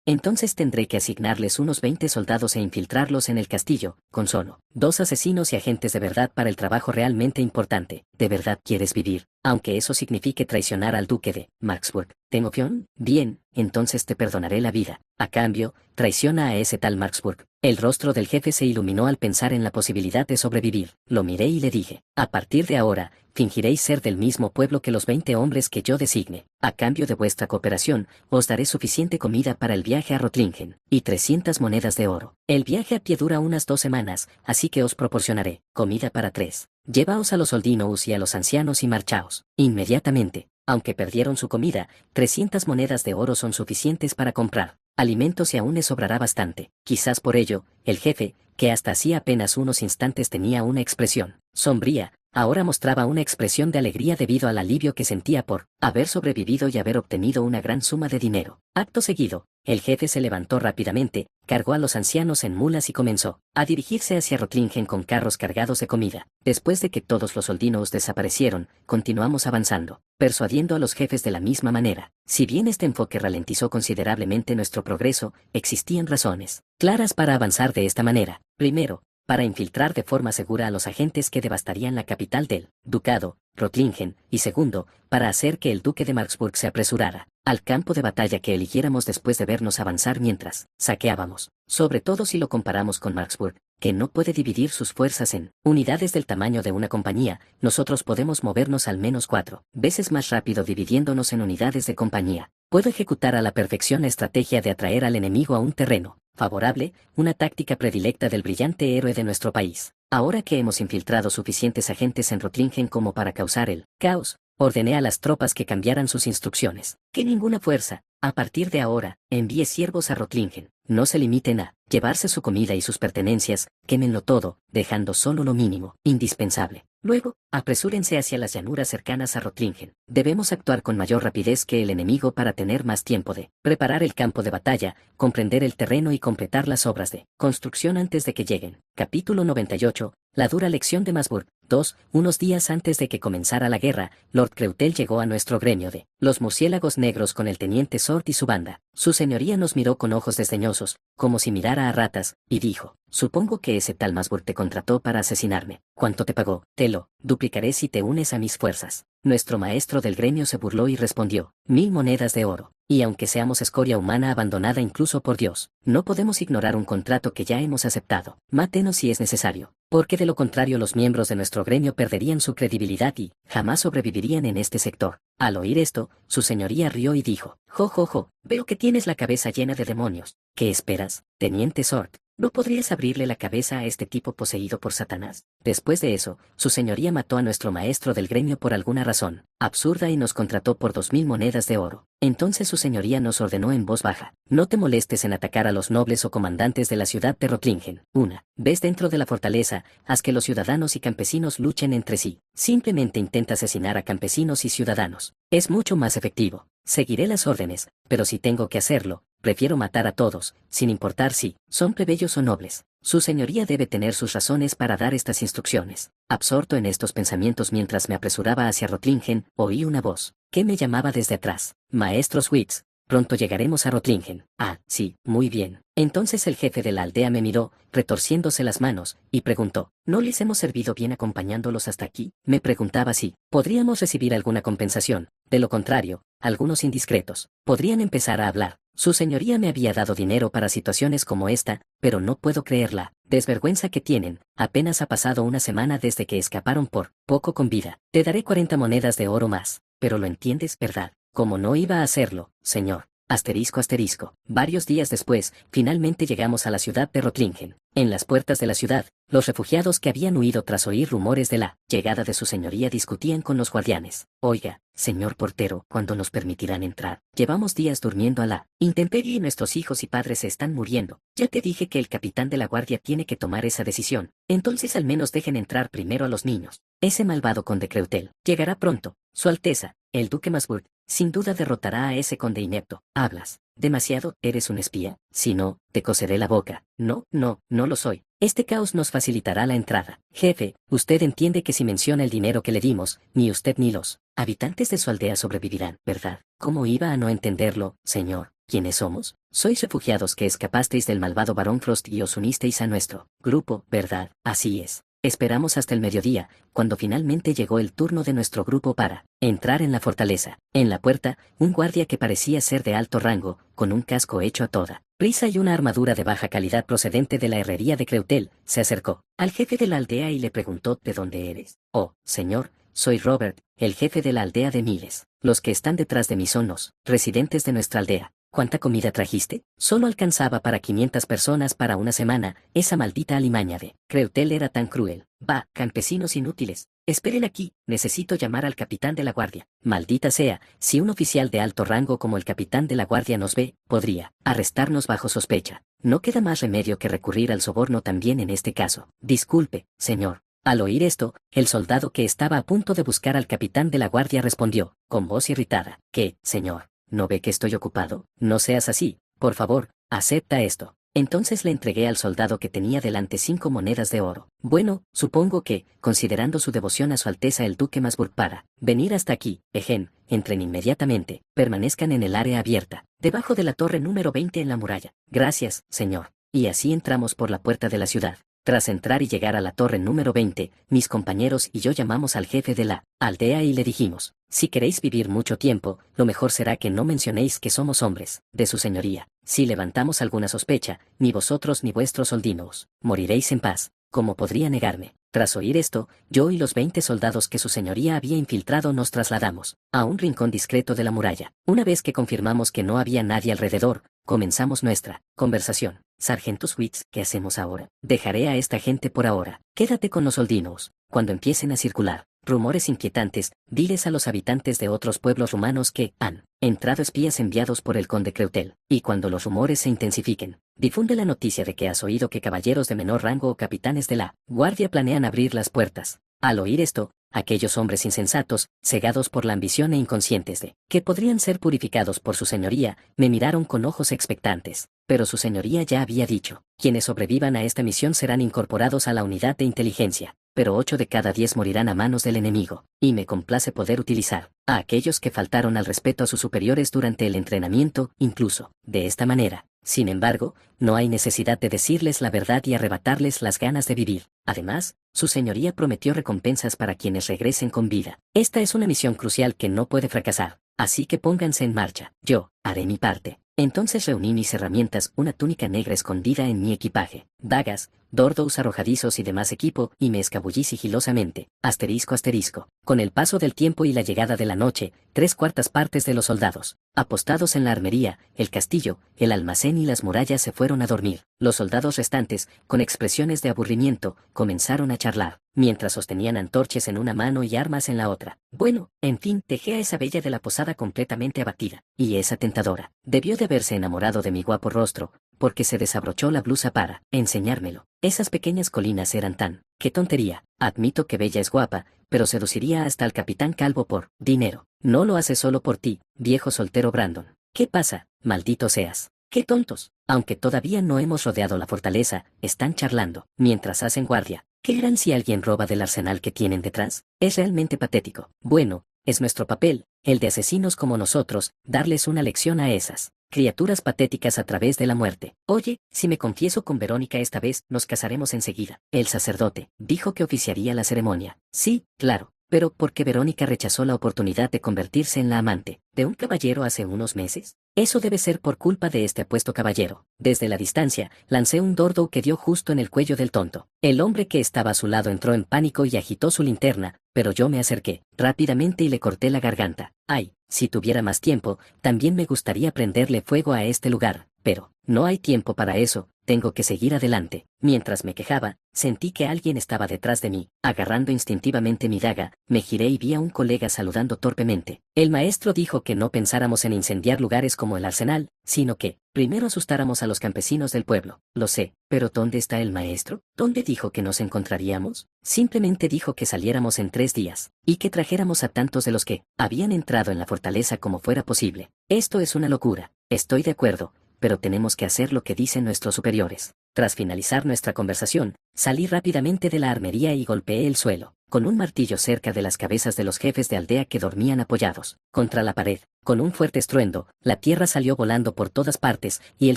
Entonces tendré que asignarles unos 20 soldados e infiltrarlos en el castillo, con solo 2 asesinos y agentes de verdad para el trabajo realmente importante. ¿De verdad quieres vivir, aunque eso signifique traicionar al duque de Marksburg? ¿Tengo opción? Bien, entonces te perdonaré la vida. A cambio, traiciona a ese tal Marksburg. El rostro del jefe se iluminó al pensar en la posibilidad de sobrevivir. Lo miré y le dije: «A partir de ahora, fingiréis ser del mismo pueblo que los 20 hombres que yo designe. A cambio de vuestra cooperación, os daré suficiente comida para el viaje a Rottlingen, y 300 monedas de oro. El viaje a pie dura unas 2 semanas, así que os proporcionaré comida para 3. Llevaos a los Oldinous y a los ancianos y marchaos inmediatamente». Aunque perdieron su comida, 300 monedas de oro son suficientes para comprar alimentos y aún les sobrará bastante. Quizás por ello, el jefe, que hasta hacía apenas unos instantes tenía una expresión sombría, ahora mostraba una expresión de alegría debido al alivio que sentía por haber sobrevivido y haber obtenido una gran suma de dinero. Acto seguido, el jefe se levantó rápidamente, cargó a los ancianos en mulas y comenzó a dirigirse hacia Rottlingen con carros cargados de comida. Después de que todos los Oldinos desaparecieron, continuamos avanzando, persuadiendo a los jefes de la misma manera. Si bien este enfoque ralentizó considerablemente nuestro progreso, existían razones claras para avanzar de esta manera. Primero, para infiltrar de forma segura a los agentes que devastarían la capital del ducado, Rottlingen, y segundo, para hacer que el duque de Marksburg se apresurara al campo de batalla que eligiéramos después de vernos avanzar mientras saqueábamos, sobre todo si lo comparamos con Marksburg, que no puede dividir sus fuerzas en unidades del tamaño de una compañía. Nosotros podemos movernos al menos 4 veces más rápido dividiéndonos en unidades de compañía. Puedo ejecutar a la perfección la estrategia de atraer al enemigo a un terreno favorable, una táctica predilecta del brillante héroe de nuestro país. Ahora que hemos infiltrado suficientes agentes en Rottlingen como para causar el caos, ordené a las tropas que cambiaran sus instrucciones. Que ninguna fuerza, a partir de ahora, envíe siervos a Rottlingen. No se limiten a llevarse su comida y sus pertenencias, quémenlo todo, dejando solo lo mínimo indispensable. Luego, apresúrense hacia las llanuras cercanas a Rottlingen. Debemos actuar con mayor rapidez que el enemigo para tener más tiempo de preparar el campo de batalla, comprender el terreno y completar las obras de construcción antes de que lleguen. Capítulo 98. La dura lección de Masburg. 2. Unos días antes de que comenzara la guerra, Lord Creutel llegó a nuestro gremio de los murciélagos negros con el teniente Sword y su banda. Su señoría nos miró con ojos desdeñosos, como si mirara a ratas, y dijo: «Supongo que ese tal Masburg te contrató para asesinarme. ¿Cuánto te pagó? Te lo duplicaré si te unes a mis fuerzas». Nuestro maestro del gremio se burló y respondió: «1000 monedas de oro. Y aunque seamos escoria humana abandonada incluso por Dios, no podemos ignorar un contrato que ya hemos aceptado. Mátenos si es necesario, porque de lo contrario los miembros de nuestro gremio perderían su credibilidad y jamás sobrevivirían en este sector». Al oír esto, su señoría rió y dijo: «Jo, jo, jo, veo que tienes la cabeza llena de demonios. ¿Qué esperas, teniente Sword? ¿No podrías abrirle la cabeza a este tipo poseído por Satanás?». Después de eso, su señoría mató a nuestro maestro del gremio por alguna razón absurda y nos contrató por 2000 monedas de oro. Entonces su señoría nos ordenó en voz baja: «No te molestes en atacar a los nobles o comandantes de la ciudad de Rottlingen. Una vez dentro de la fortaleza, haz que los ciudadanos y campesinos luchen entre sí. Simplemente intenta asesinar a campesinos y ciudadanos. Es mucho más efectivo. Seguiré las órdenes, pero si tengo que hacerlo, prefiero matar a todos, sin importar si son plebeyos o nobles». Su señoría debe tener sus razones para dar estas instrucciones. Absorto en estos pensamientos mientras me apresuraba hacia Rottlingen, oí una voz que me llamaba desde atrás: «Maestro Switz, pronto llegaremos a Rottlingen». «Ah, sí, muy bien». Entonces el jefe de la aldea me miró, retorciéndose las manos, y preguntó: «¿No les hemos servido bien acompañándolos hasta aquí?». Me preguntaba si podríamos recibir alguna compensación. De lo contrario, algunos indiscretos podrían empezar a hablar. Su señoría me había dado dinero para situaciones como esta, pero no puedo creer la desvergüenza que tienen. Apenas ha pasado una semana desde que escaparon por poco con vida. Te daré 40 monedas de oro más. Pero lo entiendes, ¿verdad? ¿Cómo no iba a hacerlo, señor? Asterisco asterisco. Varios días después, finalmente llegamos a la ciudad de Rottlingen. En las puertas de la ciudad, los refugiados que habían huido tras oír rumores de la llegada de su señoría discutían con los guardianes. Oiga, señor portero, ¿cuándo nos permitirán entrar? Llevamos días durmiendo a la intemperie y nuestros hijos y padres se están muriendo. Ya te dije que el capitán de la guardia tiene que tomar esa decisión. Entonces al menos dejen entrar primero a los niños. Ese malvado conde Creutel llegará pronto. Su Alteza, el duque Masburg, sin duda derrotará a ese conde inepto. Hablas demasiado, ¿eres un espía? Si no, te coseré la boca. No, no, no lo soy. Este caos nos facilitará la entrada. Jefe, usted entiende que si menciona el dinero que le dimos, ni usted ni los habitantes de su aldea sobrevivirán, ¿verdad? ¿Cómo iba a no entenderlo, señor? ¿Quiénes somos? Sois refugiados que escapasteis del malvado barón Frost y os unisteis a nuestro grupo, ¿verdad? Así es. Esperamos hasta el mediodía, cuando finalmente llegó el turno de nuestro grupo para entrar en la fortaleza. En la puerta, un guardia que parecía ser de alto rango, con un casco hecho a toda prisa y una armadura de baja calidad procedente de la herrería de Creutel, se acercó al jefe de la aldea y le preguntó ¿de dónde eres? Oh, señor, soy Robert, el jefe de la aldea de Miles. Los que están detrás de mí son los residentes de nuestra aldea. ¿Cuánta comida trajiste? Solo alcanzaba para 500 personas para una semana. Esa maldita alimaña de Creutel era tan cruel. Va, campesinos inútiles. Esperen aquí, necesito llamar al capitán de la guardia. Maldita sea, si un oficial de alto rango como el capitán de la guardia nos ve, podría arrestarnos bajo sospecha. No queda más remedio que recurrir al soborno también en este caso. Disculpe, señor. Al oír esto, el soldado que estaba a punto de buscar al capitán de la guardia respondió, con voz irritada, ¿qué, señor? ¿No ve que estoy ocupado? No seas así, por favor, acepta esto. Entonces le entregué al soldado que tenía delante 5 monedas de oro. Bueno, supongo que, considerando su devoción a su Alteza el Duque Masburg para venir hasta aquí, entren inmediatamente, permanezcan en el área abierta, debajo de la torre número 20 en la muralla. Gracias, señor. Y así entramos por la puerta de la ciudad. Tras entrar y llegar a la torre número 20, mis compañeros y yo llamamos al jefe de la aldea y le dijimos, si queréis vivir mucho tiempo, lo mejor será que no mencionéis que somos hombres, de su señoría. Si levantamos alguna sospecha, ni vosotros ni vuestros soldados moriréis en paz. ¿Cómo podría negarme? Tras oír esto, yo y los 20 soldados que su señoría había infiltrado nos trasladamos a un rincón discreto de la muralla. Una vez que confirmamos que no había nadie alrededor, comenzamos nuestra conversación. Sargento Switz, ¿qué hacemos ahora? Dejaré a esta gente por ahora. Quédate con los soldinos. Cuando empiecen a circular rumores inquietantes, diles a los habitantes de otros pueblos rumanos que han entrado espías enviados por el conde Creutel, y cuando los rumores se intensifiquen, difunde la noticia de que has oído que caballeros de menor rango o capitanes de la guardia planean abrir las puertas. Al oír esto, aquellos hombres insensatos, cegados por la ambición e inconscientes de que podrían ser purificados por su señoría, me miraron con ojos expectantes. Pero su señoría ya había dicho, quienes sobrevivan a esta misión serán incorporados a la unidad de inteligencia, pero 8 de cada 10 morirán a manos del enemigo, y me complace poder utilizar a aquellos que faltaron al respeto a sus superiores durante el entrenamiento, incluso, de esta manera. Sin embargo, no hay necesidad de decirles la verdad y arrebatarles las ganas de vivir. Además, su señoría prometió recompensas para quienes regresen con vida. Esta es una misión crucial que no puede fracasar, así que pónganse en marcha. Yo haré mi parte. Entonces reuní mis herramientas, una túnica negra escondida en mi equipaje, dagas, dordos arrojadizos y demás equipo, y me escabullí sigilosamente, asterisco asterisco. Con el paso del tiempo y la llegada de la noche, 3/4 partes de los soldados, apostados en la armería, el castillo, el almacén y las murallas se fueron a dormir. Los soldados restantes, con expresiones de aburrimiento, comenzaron a charlar, mientras sostenían antorchas en una mano y armas en la otra. Bueno, en fin, dejé a esa bella de la posada completamente abatida, y esa tentadora. Debió de haberse enamorado de mi guapo rostro, porque se desabrochó la blusa para enseñármelo. Esas pequeñas colinas eran tan... ¡Qué tontería! Admito que Bella es guapa, pero seduciría hasta al capitán Calvo por dinero. No lo hace solo por ti, viejo soltero Brandon. ¿Qué pasa? Maldito seas. ¡Qué tontos! Aunque todavía no hemos rodeado la fortaleza, están charlando, mientras hacen guardia. ¿Qué harán si alguien roba del arsenal que tienen detrás? Es realmente patético. Bueno, es nuestro papel, el de asesinos como nosotros, darles una lección a esas criaturas patéticas a través de la muerte. Oye, si me confieso con Verónica esta vez, nos casaremos enseguida. El sacerdote dijo que oficiaría la ceremonia. Sí, claro. pero ¿por qué Verónica rechazó la oportunidad de convertirse en la amante de un caballero hace unos meses? Eso debe ser por culpa de este apuesto caballero. Desde la distancia, lancé un dardo que dio justo en el cuello del tonto. El hombre que estaba a su lado entró en pánico y agitó su linterna, pero yo me acerqué rápidamente y le corté la garganta. Ay, si tuviera más tiempo, también me gustaría prenderle fuego a este lugar, pero no hay tiempo para eso, tengo que seguir adelante. Mientras me quejaba, sentí que alguien estaba detrás de mí. Agarrando instintivamente mi daga, me giré y vi a un colega saludando torpemente. El maestro dijo que no pensáramos en incendiar lugares como el arsenal, sino que primero asustáramos a los campesinos del pueblo. Lo sé, pero ¿dónde está el maestro? ¿Dónde dijo que nos encontraríamos? Simplemente dijo que saliéramos en 3 días, y que trajéramos a tantos de los que habían entrado en la fortaleza como fuera posible. Esto es una locura. Estoy de acuerdo, pero tenemos que hacer lo que dicen nuestros superiores. Tras finalizar nuestra conversación, salí rápidamente de la armería y golpeé el suelo, con un martillo cerca de las cabezas de los jefes de aldea que dormían apoyados contra la pared. Con un fuerte estruendo, la tierra salió volando por todas partes, y el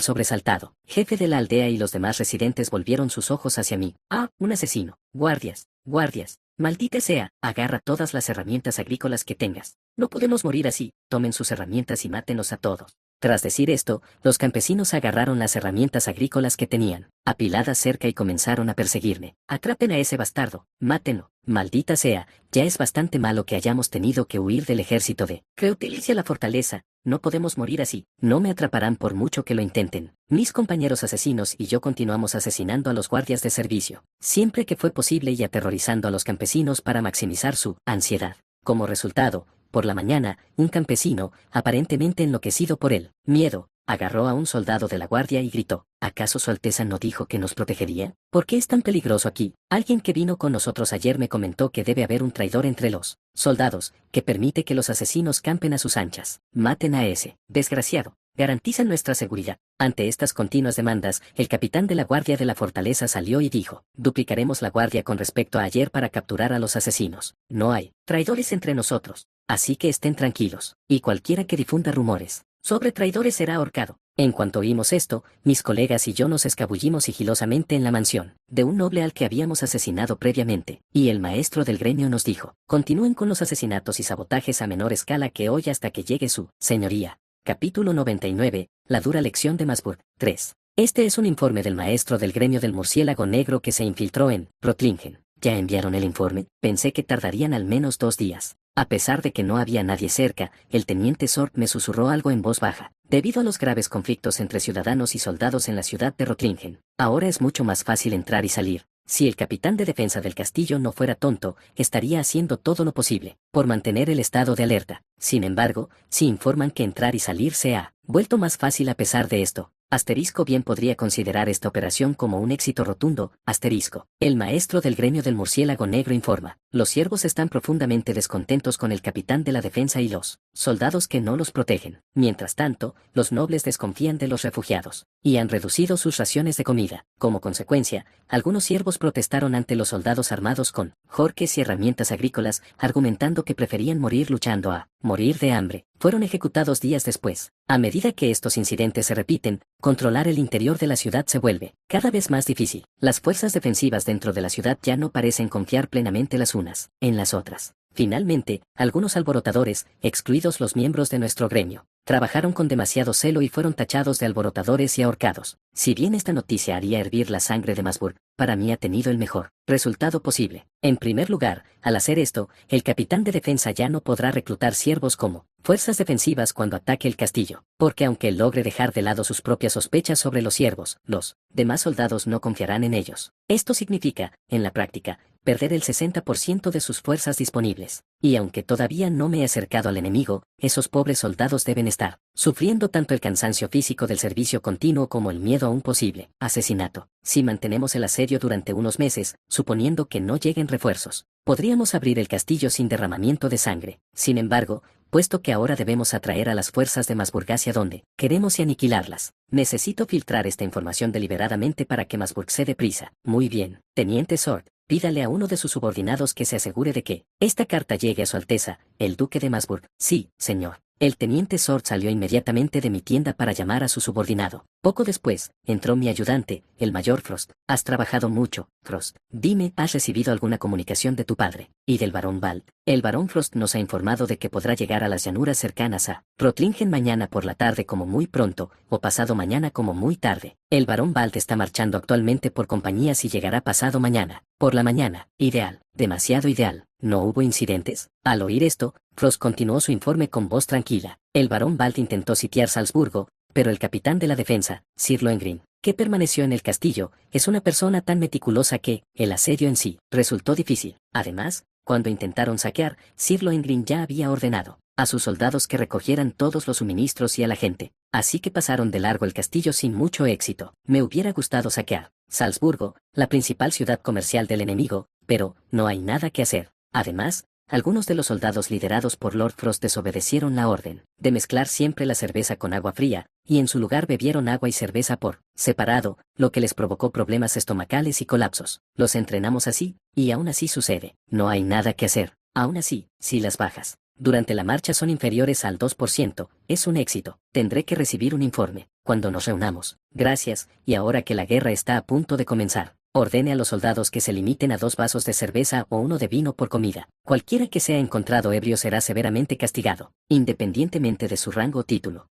sobresaltado jefe de la aldea y los demás residentes volvieron sus ojos hacia mí. ¡Ah, un asesino! ¡Guardias! ¡Guardias! Maldita sea, agarra todas las herramientas agrícolas que tengas. No podemos morir así, tomen sus herramientas y mátenos a todos. Tras decir esto, los campesinos agarraron las herramientas agrícolas que tenían, apiladas cerca y comenzaron a perseguirme. Atrapen a ese bastardo, mátenlo. Maldita sea, ya es bastante malo que hayamos tenido que huir del ejército de Reutilicia la fortaleza. No podemos morir así, no me atraparán por mucho que lo intenten. Mis compañeros asesinos y yo continuamos asesinando a los guardias de servicio, siempre que fue posible y aterrorizando a los campesinos para maximizar su ansiedad. Como resultado, por la mañana, un campesino, aparentemente enloquecido por el miedo, agarró a un soldado de la guardia y gritó: ¿acaso Su Alteza no dijo que nos protegería? ¿Por qué es tan peligroso aquí? Alguien que vino con nosotros ayer me comentó que debe haber un traidor entre los soldados, que permite que los asesinos campen a sus anchas. Maten a ese desgraciado. Garantizan nuestra seguridad. Ante estas continuas demandas, el capitán de la guardia de la fortaleza salió y dijo: duplicaremos la guardia con respecto a ayer para capturar a los asesinos. No hay traidores entre nosotros, así que estén tranquilos, y cualquiera que difunda rumores sobre traidores será ahorcado. En cuanto oímos esto, mis colegas y yo nos escabullimos sigilosamente en la mansión de un noble al que habíamos asesinado previamente, y el maestro del gremio nos dijo: continúen con los asesinatos y sabotajes a menor escala que hoy hasta que llegue su señoría. Capítulo 99, la dura lección de Masburg. 3. Este es un informe del maestro del gremio del murciélago negro que se infiltró en Rottlingen. ¿Ya enviaron el informe? Pensé que tardarían al menos 2 días. A pesar de que no había nadie cerca, el teniente Sort me susurró algo en voz baja. Debido a los graves conflictos entre ciudadanos y soldados en la ciudad de Rottlingen, ahora es mucho más fácil entrar y salir. Si el capitán de defensa del castillo no fuera tonto, estaría haciendo todo lo posible por mantener el estado de alerta. Sin embargo, si informan que entrar y salir se ha vuelto más fácil a pesar de esto. Asterisco bien podría considerar esta operación como un éxito rotundo. Asterisco. El maestro del gremio del murciélago negro informa: los siervos están profundamente descontentos con el capitán de la defensa y los soldados que no los protegen. Mientras tanto, los nobles desconfían de los refugiados y han reducido sus raciones de comida. Como consecuencia, algunos siervos protestaron ante los soldados armados con jorques y herramientas agrícolas, argumentando que preferían morir luchando a morir de hambre. Fueron ejecutados días después. A medida que estos incidentes se repiten, controlar el interior de la ciudad se vuelve cada vez más difícil. Las fuerzas defensivas dentro de la ciudad ya no parecen confiar plenamente las unas en las otras. Finalmente, algunos alborotadores, excluidos los miembros de nuestro gremio, trabajaron con demasiado celo y fueron tachados de alborotadores y ahorcados. Si bien esta noticia haría hervir la sangre de Masburg, para mí ha tenido el mejor resultado posible. En primer lugar, al hacer esto, el capitán de defensa ya no podrá reclutar siervos como fuerzas defensivas cuando ataque el castillo, porque aunque él logre dejar de lado sus propias sospechas sobre los siervos, los demás soldados no confiarán en ellos. Esto significa, en la práctica, perder el 60% de sus fuerzas disponibles. Y aunque todavía no me he acercado al enemigo, esos pobres soldados deben estar sufriendo tanto el cansancio físico del servicio continuo como el miedo a un posible asesinato. Si mantenemos el asedio durante unos meses, suponiendo que no lleguen refuerzos, podríamos abrir el castillo sin derramamiento de sangre. Sin embargo, puesto que ahora debemos atraer a las fuerzas de Masburg hacia donde queremos y aniquilarlas, necesito filtrar esta información deliberadamente para que Masburg se dé prisa. Muy bien, Teniente Sort. Pídale a uno de sus subordinados que se asegure de que esta carta llegue a Su Alteza, el Duque de Masburg. Sí, señor. El teniente Sword salió inmediatamente de mi tienda para llamar a su subordinado. Poco después, entró mi ayudante, el mayor Frost. Has trabajado mucho, Frost. Dime, ¿has recibido alguna comunicación de tu padre y del barón Balt? El barón Frost nos ha informado de que podrá llegar a las llanuras cercanas a Rothlingen mañana por la tarde como muy pronto, o pasado mañana como muy tarde. El barón Balt está marchando actualmente por compañías y llegará pasado mañana, por la mañana. Ideal, demasiado ideal. ¿No hubo incidentes? Al oír esto, Frost continuó su informe con voz tranquila. El barón Balt intentó sitiar Salzburgo, pero el capitán de la defensa, Sir Lohengrin, que permaneció en el castillo, es una persona tan meticulosa que, el asedio en sí, resultó difícil. Además, cuando intentaron saquear, Sir Lohengrin ya había ordenado a sus soldados que recogieran todos los suministros y a la gente, así que pasaron de largo el castillo sin mucho éxito. Me hubiera gustado saquear Salzburgo, la principal ciudad comercial del enemigo, pero no hay nada que hacer. Además, algunos de los soldados liderados por Lord Frost desobedecieron la orden de mezclar siempre la cerveza con agua fría, y en su lugar bebieron agua y cerveza por separado, lo que les provocó problemas estomacales y colapsos. Los entrenamos así, y aún así sucede. No hay nada que hacer. Aún así, si las bajas durante la marcha son inferiores al 2%, es un éxito. Tendré que recibir un informe cuando nos reunamos. Gracias, y ahora que la guerra está a punto de comenzar, ordene a los soldados que se limiten a 2 vasos de cerveza o 1 de vino por comida. Cualquiera que sea encontrado ebrio será severamente castigado, independientemente de su rango o título.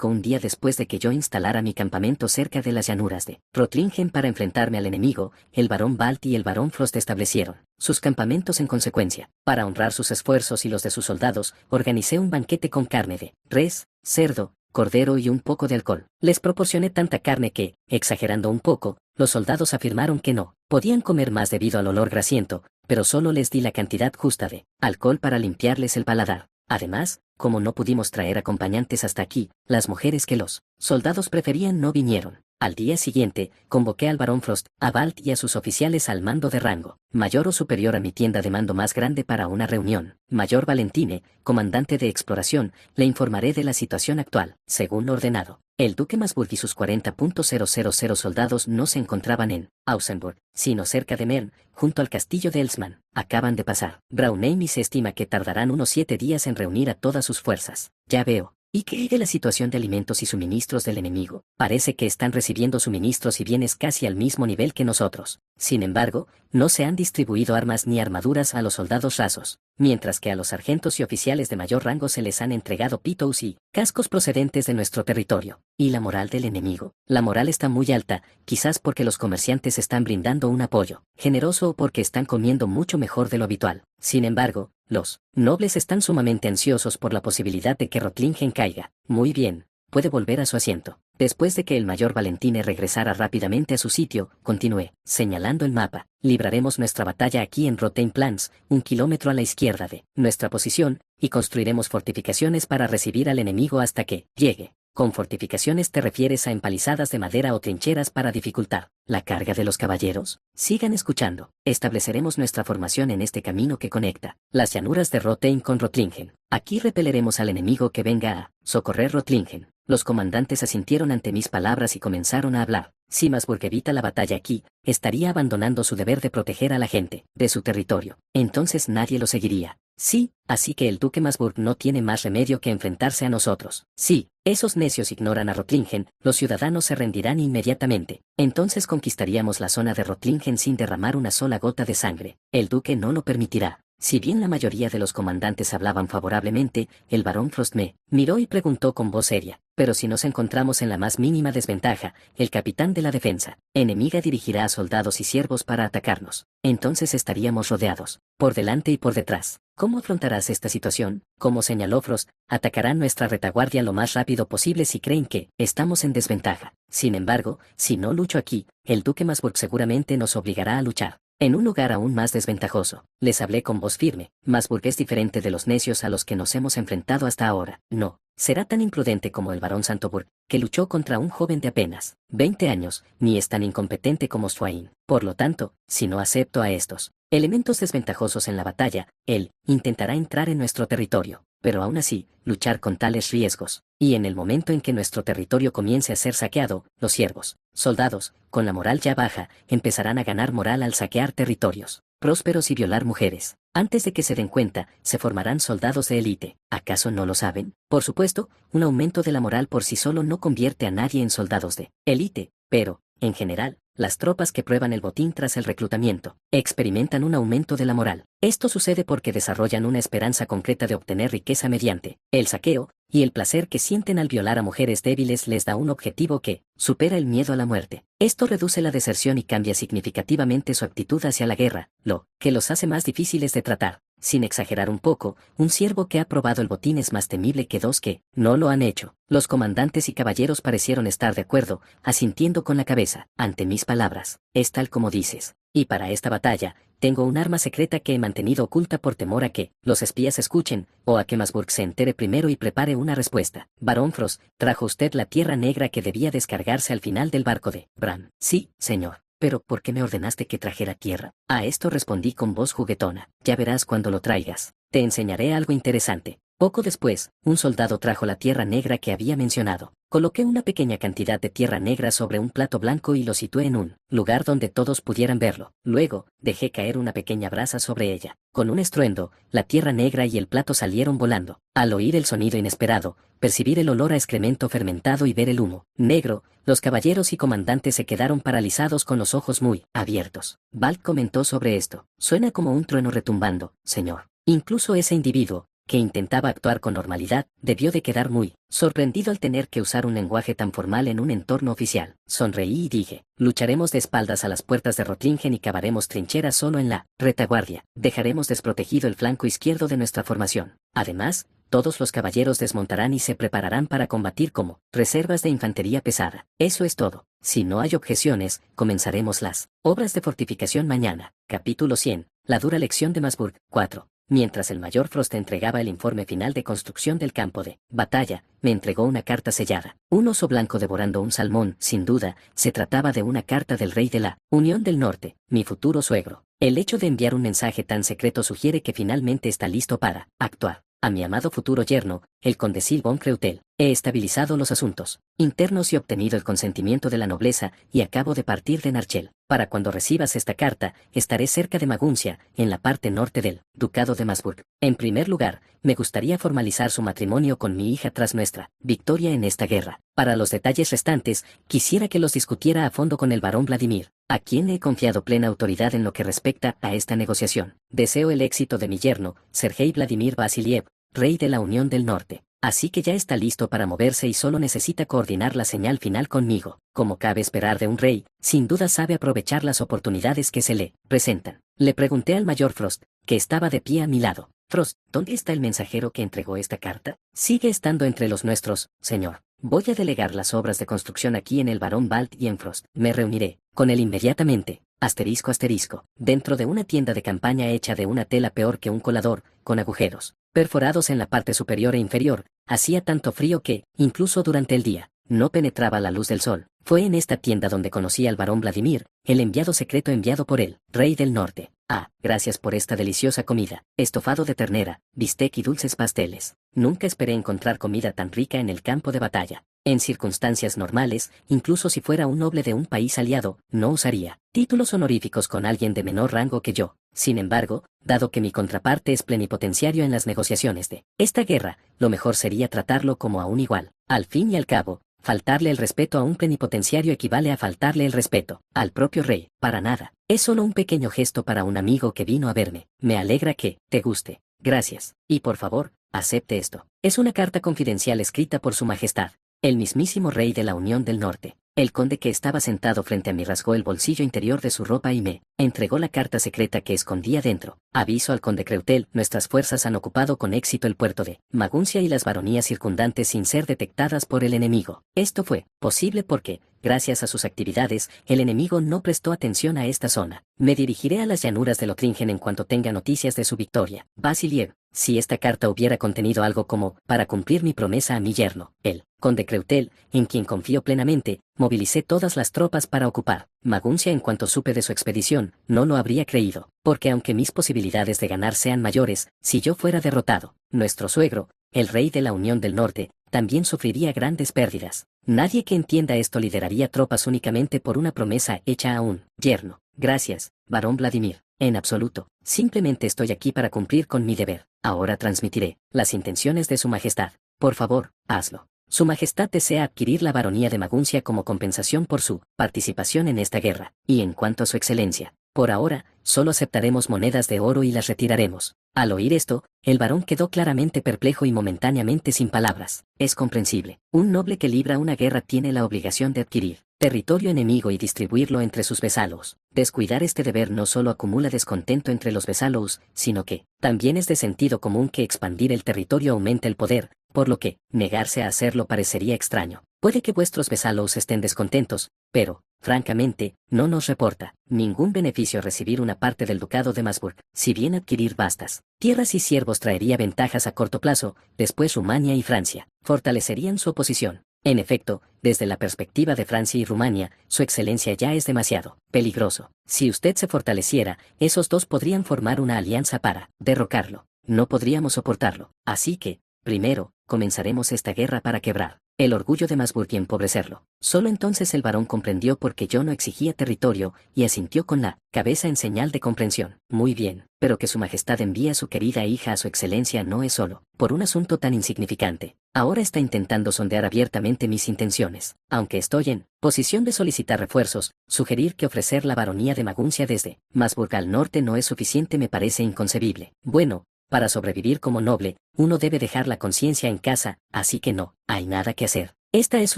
Un día después de que yo instalara mi campamento cerca de las llanuras de Rothlingen para enfrentarme al enemigo, el barón Balt y el barón Frost establecieron sus campamentos en consecuencia. Para honrar sus esfuerzos y los de sus soldados, organicé un banquete con carne de res, cerdo, cordero y un poco de alcohol. Les proporcioné tanta carne que, exagerando un poco, los soldados afirmaron que no podían comer más debido al olor grasiento, pero solo les di la cantidad justa de alcohol para limpiarles el paladar. Además, como no pudimos traer acompañantes hasta aquí, las mujeres que los soldados preferían no vinieron. Al día siguiente, convoqué al barón Frost, a Balt y a sus oficiales al mando de rango mayor o superior a mi tienda de mando más grande para una reunión. Mayor Valentine, comandante de exploración, le informaré de la situación actual, según lo ordenado. El duque Masburg y sus 40.000 soldados no se encontraban en Ausenburg, sino cerca de Mern, junto al castillo de Elsman. Acaban de pasar. Braunheim se estima que tardarán unos 7 días en reunir a todas sus fuerzas. Ya veo. ¿Y qué hay de la situación de alimentos y suministros del enemigo? Parece que están recibiendo suministros y bienes casi al mismo nivel que nosotros. Sin embargo, no se han distribuido armas ni armaduras a los soldados rasos, mientras que a los sargentos y oficiales de mayor rango se les han entregado pitous y cascos procedentes de nuestro territorio. ¿Y la moral del enemigo? La moral está muy alta, quizás porque los comerciantes están brindando un apoyo generoso o porque están comiendo mucho mejor de lo habitual. Sin embargo, los nobles están sumamente ansiosos por la posibilidad de que Rothlingen caiga. Muy bien, puede volver a su asiento. Después de que el mayor Valentine regresara rápidamente a su sitio, continué, señalando el mapa. Libraremos nuestra batalla aquí en Rottenplans, 1 kilómetro a la izquierda de nuestra posición, y construiremos fortificaciones para recibir al enemigo hasta que llegue. Con fortificaciones te refieres a empalizadas de madera o trincheras para dificultar la carga de los caballeros. Sigan escuchando. Estableceremos nuestra formación en este camino que conecta las llanuras de Rotheim con Rothlingen. Aquí repeleremos al enemigo que venga a socorrer Rothlingen. Los comandantes asintieron ante mis palabras y comenzaron a hablar. Si Masburg evita la batalla aquí, estaría abandonando su deber de proteger a la gente de su territorio. Entonces nadie lo seguiría. Sí, así que el duque Masburg no tiene más remedio que enfrentarse a nosotros. Sí, esos necios ignoran a Rothlingen, los ciudadanos se rendirán inmediatamente. Entonces conquistaríamos la zona de Rothlingen sin derramar una sola gota de sangre. El duque no lo permitirá. Si bien la mayoría de los comandantes hablaban favorablemente, el barón Frost me miró y preguntó con voz seria, pero si nos encontramos en la más mínima desventaja, el capitán de la defensa enemiga dirigirá a soldados y siervos para atacarnos. Entonces estaríamos rodeados, por delante y por detrás. ¿Cómo afrontarás esta situación? Como señaló Frost, atacarán nuestra retaguardia lo más rápido posible si creen que estamos en desventaja. Sin embargo, si no lucho aquí, el duque Masburg seguramente nos obligará a luchar en un lugar aún más desventajoso. Les hablé con voz firme. Masburg es diferente de los necios a los que nos hemos enfrentado hasta ahora. No será tan imprudente como el barón Santoburg, que luchó contra un joven de apenas 20 años, ni es tan incompetente como Swain. Por lo tanto, si no acepto a estos elementos desventajosos en la batalla, él intentará entrar en nuestro territorio, pero aún así, luchar con tales riesgos. Y en el momento en que nuestro territorio comience a ser saqueado, los siervos, soldados, con la moral ya baja, empezarán a ganar moral al saquear territorios. prósperos y violar mujeres. Antes de que se den cuenta, se formarán soldados de élite. ¿Acaso no lo saben? Por supuesto, un aumento de la moral por sí solo no convierte a nadie en soldados de élite, pero, en general, las tropas que prueban el botín tras el reclutamiento experimentan un aumento de la moral. Esto sucede porque desarrollan una esperanza concreta de obtener riqueza mediante el saqueo, y el placer que sienten al violar a mujeres débiles les da un objetivo que supera el miedo a la muerte. Esto reduce la deserción y cambia significativamente su actitud hacia la guerra, lo que los hace más difíciles de tratar. Sin exagerar un poco, un siervo que ha probado el botín es más temible que dos que no lo han hecho. Los comandantes y caballeros parecieron estar de acuerdo, asintiendo con la cabeza. Ante mis palabras, es tal como dices. Y para esta batalla, tengo un arma secreta que he mantenido oculta por temor a que los espías escuchen, o a que Masburg se entere primero y prepare una respuesta. Barón Frost, ¿trajo usted la tierra negra que debía descargarse al final del barco de Bran? Sí, señor. Pero, ¿por qué me ordenaste que trajera tierra? A esto respondí con voz juguetona. Ya verás cuando lo traigas. Te enseñaré algo interesante. Poco después, un soldado trajo la tierra negra que había mencionado. Coloqué una pequeña cantidad de tierra negra sobre un plato blanco y lo situé en un lugar donde todos pudieran verlo. Luego, dejé caer una pequeña brasa sobre ella. Con un estruendo, la tierra negra y el plato salieron volando. Al oír el sonido inesperado, percibir el olor a excremento fermentado y ver el humo negro, los caballeros y comandantes se quedaron paralizados con los ojos muy abiertos. Balt comentó sobre esto. Suena como un trueno retumbando, señor. Incluso ese individuo, que intentaba actuar con normalidad, debió de quedar muy sorprendido al tener que usar un lenguaje tan formal en un entorno oficial. Sonreí y dije, lucharemos de espaldas a las puertas de Rotringen y cavaremos trincheras solo en la retaguardia. Dejaremos desprotegido el flanco izquierdo de nuestra formación. Además, todos los caballeros desmontarán y se prepararán para combatir como reservas de infantería pesada. Eso es todo. Si no hay objeciones, comenzaremos las obras de fortificación mañana. Capítulo 100. La dura lección de Masburg. 4. Mientras el mayor Frost entregaba el informe final de construcción del campo de batalla, me entregó una carta sellada. Un oso blanco devorando un salmón, sin duda, se trataba de una carta del rey de la Unión del Norte, mi futuro suegro. El hecho de enviar un mensaje tan secreto sugiere que finalmente está listo para actuar. A mi amado futuro yerno, el condecil von Creutel, he estabilizado los asuntos internos y obtenido el consentimiento de la nobleza y acabo de partir de Narchel. Para cuando recibas esta carta, estaré cerca de Maguncia, en la parte norte del Ducado de Masburg. En primer lugar, me gustaría formalizar su matrimonio con mi hija tras nuestra victoria en esta guerra. Para los detalles restantes, quisiera que los discutiera a fondo con el barón Vladimir, a quien he confiado plena autoridad en lo que respecta a esta negociación. Deseo el éxito de mi yerno, Sergei Vladimir Vasiliev, rey de la Unión del Norte. Así que ya está listo para moverse y solo necesita coordinar la señal final conmigo. Como cabe esperar de un rey, sin duda sabe aprovechar las oportunidades que se le presentan. Le pregunté al mayor Frost, que estaba de pie a mi lado. Frost, ¿dónde está el mensajero que entregó esta carta? Sigue estando entre los nuestros, señor. Voy a delegar las obras de construcción aquí en el barón Balt y en Frost. Me reuniré con él inmediatamente. Asterisco asterisco. Dentro de una tienda de campaña hecha de una tela peor que un colador, con agujeros perforados en la parte superior e inferior, hacía tanto frío que, incluso durante el día, no penetraba la luz del sol. Fue en esta tienda donde conocí al barón Vladimir, el enviado secreto enviado por el rey del norte. Ah, gracias por esta deliciosa comida, estofado de ternera, bistec y dulces pasteles. Nunca esperé encontrar comida tan rica en el campo de batalla. En circunstancias normales, incluso si fuera un noble de un país aliado, no usaría títulos honoríficos con alguien de menor rango que yo. Sin embargo, dado que mi contraparte es plenipotenciario en las negociaciones de esta guerra, lo mejor sería tratarlo como a un igual. Al fin y al cabo, faltarle el respeto a un plenipotenciario equivale a faltarle el respeto al propio rey. Para nada. Es solo un pequeño gesto para un amigo que vino a verme. Me alegra que te guste. Gracias. Y por favor, acepte esto. Es una carta confidencial escrita por su majestad, el mismísimo rey de la Unión del Norte. El conde que estaba sentado frente a mí rasgó el bolsillo interior de su ropa y me entregó la carta secreta que escondía dentro. Aviso al conde Creutel, nuestras fuerzas han ocupado con éxito el puerto de Maguncia y las baronías circundantes sin ser detectadas por el enemigo. Esto fue posible porque, gracias a sus actividades, el enemigo no prestó atención a esta zona. Me dirigiré a las llanuras de Lotringen en cuanto tenga noticias de su victoria. Vasiliev, si esta carta hubiera contenido algo como, para cumplir mi promesa a mi yerno, el conde Creutel, en quien confío plenamente, movilicé todas las tropas para ocupar Maguncia. En cuanto supe de su expedición, no lo habría creído, porque aunque mis posibilidades de ganar sean mayores, si yo fuera derrotado, nuestro suegro, el rey de la Unión del Norte, también sufriría grandes pérdidas. Nadie que entienda esto lideraría tropas únicamente por una promesa hecha a un yerno. Gracias, barón Vladimir. En absoluto. Simplemente estoy aquí para cumplir con mi deber. Ahora transmitiré las intenciones de Su Majestad. Por favor, hazlo. Su Majestad desea adquirir la baronía de Maguncia como compensación por su participación en esta guerra, y en cuanto a Su Excelencia, por ahora, solo aceptaremos monedas de oro y las retiraremos. Al oír esto, el varón quedó claramente perplejo y momentáneamente sin palabras. Es comprensible. Un noble que libra una guerra tiene la obligación de adquirir territorio enemigo y distribuirlo entre sus vasallos. Descuidar este deber no solo acumula descontento entre los vasallos, sino que también es de sentido común que expandir el territorio aumenta el poder, por lo que negarse a hacerlo parecería extraño. Puede que vuestros vasallos estén descontentos, pero, francamente, no nos reporta ningún beneficio recibir una parte del ducado de Masburg. Si bien adquirir vastas tierras y siervos traería ventajas a corto plazo, después Rumania y Francia fortalecerían su oposición. En efecto, desde la perspectiva de Francia y Rumania, Su Excelencia ya es demasiado peligroso. Si usted se fortaleciera, esos dos podrían formar una alianza para derrocarlo. No podríamos soportarlo. Así que, primero, comenzaremos esta guerra para quebrar el orgullo de Masburg y empobrecerlo. Solo entonces el varón comprendió por qué yo no exigía territorio, y asintió con la cabeza en señal de comprensión. Muy bien, pero que Su Majestad envíe a su querida hija a Su Excelencia no es solo por un asunto tan insignificante. Ahora está intentando sondear abiertamente mis intenciones. Aunque estoy en posición de solicitar refuerzos, sugerir que ofrecer la baronía de Maguncia desde Masburg al norte no es suficiente me parece inconcebible. Bueno, para sobrevivir como noble, uno debe dejar la conciencia en casa, así que no hay nada que hacer. Esta es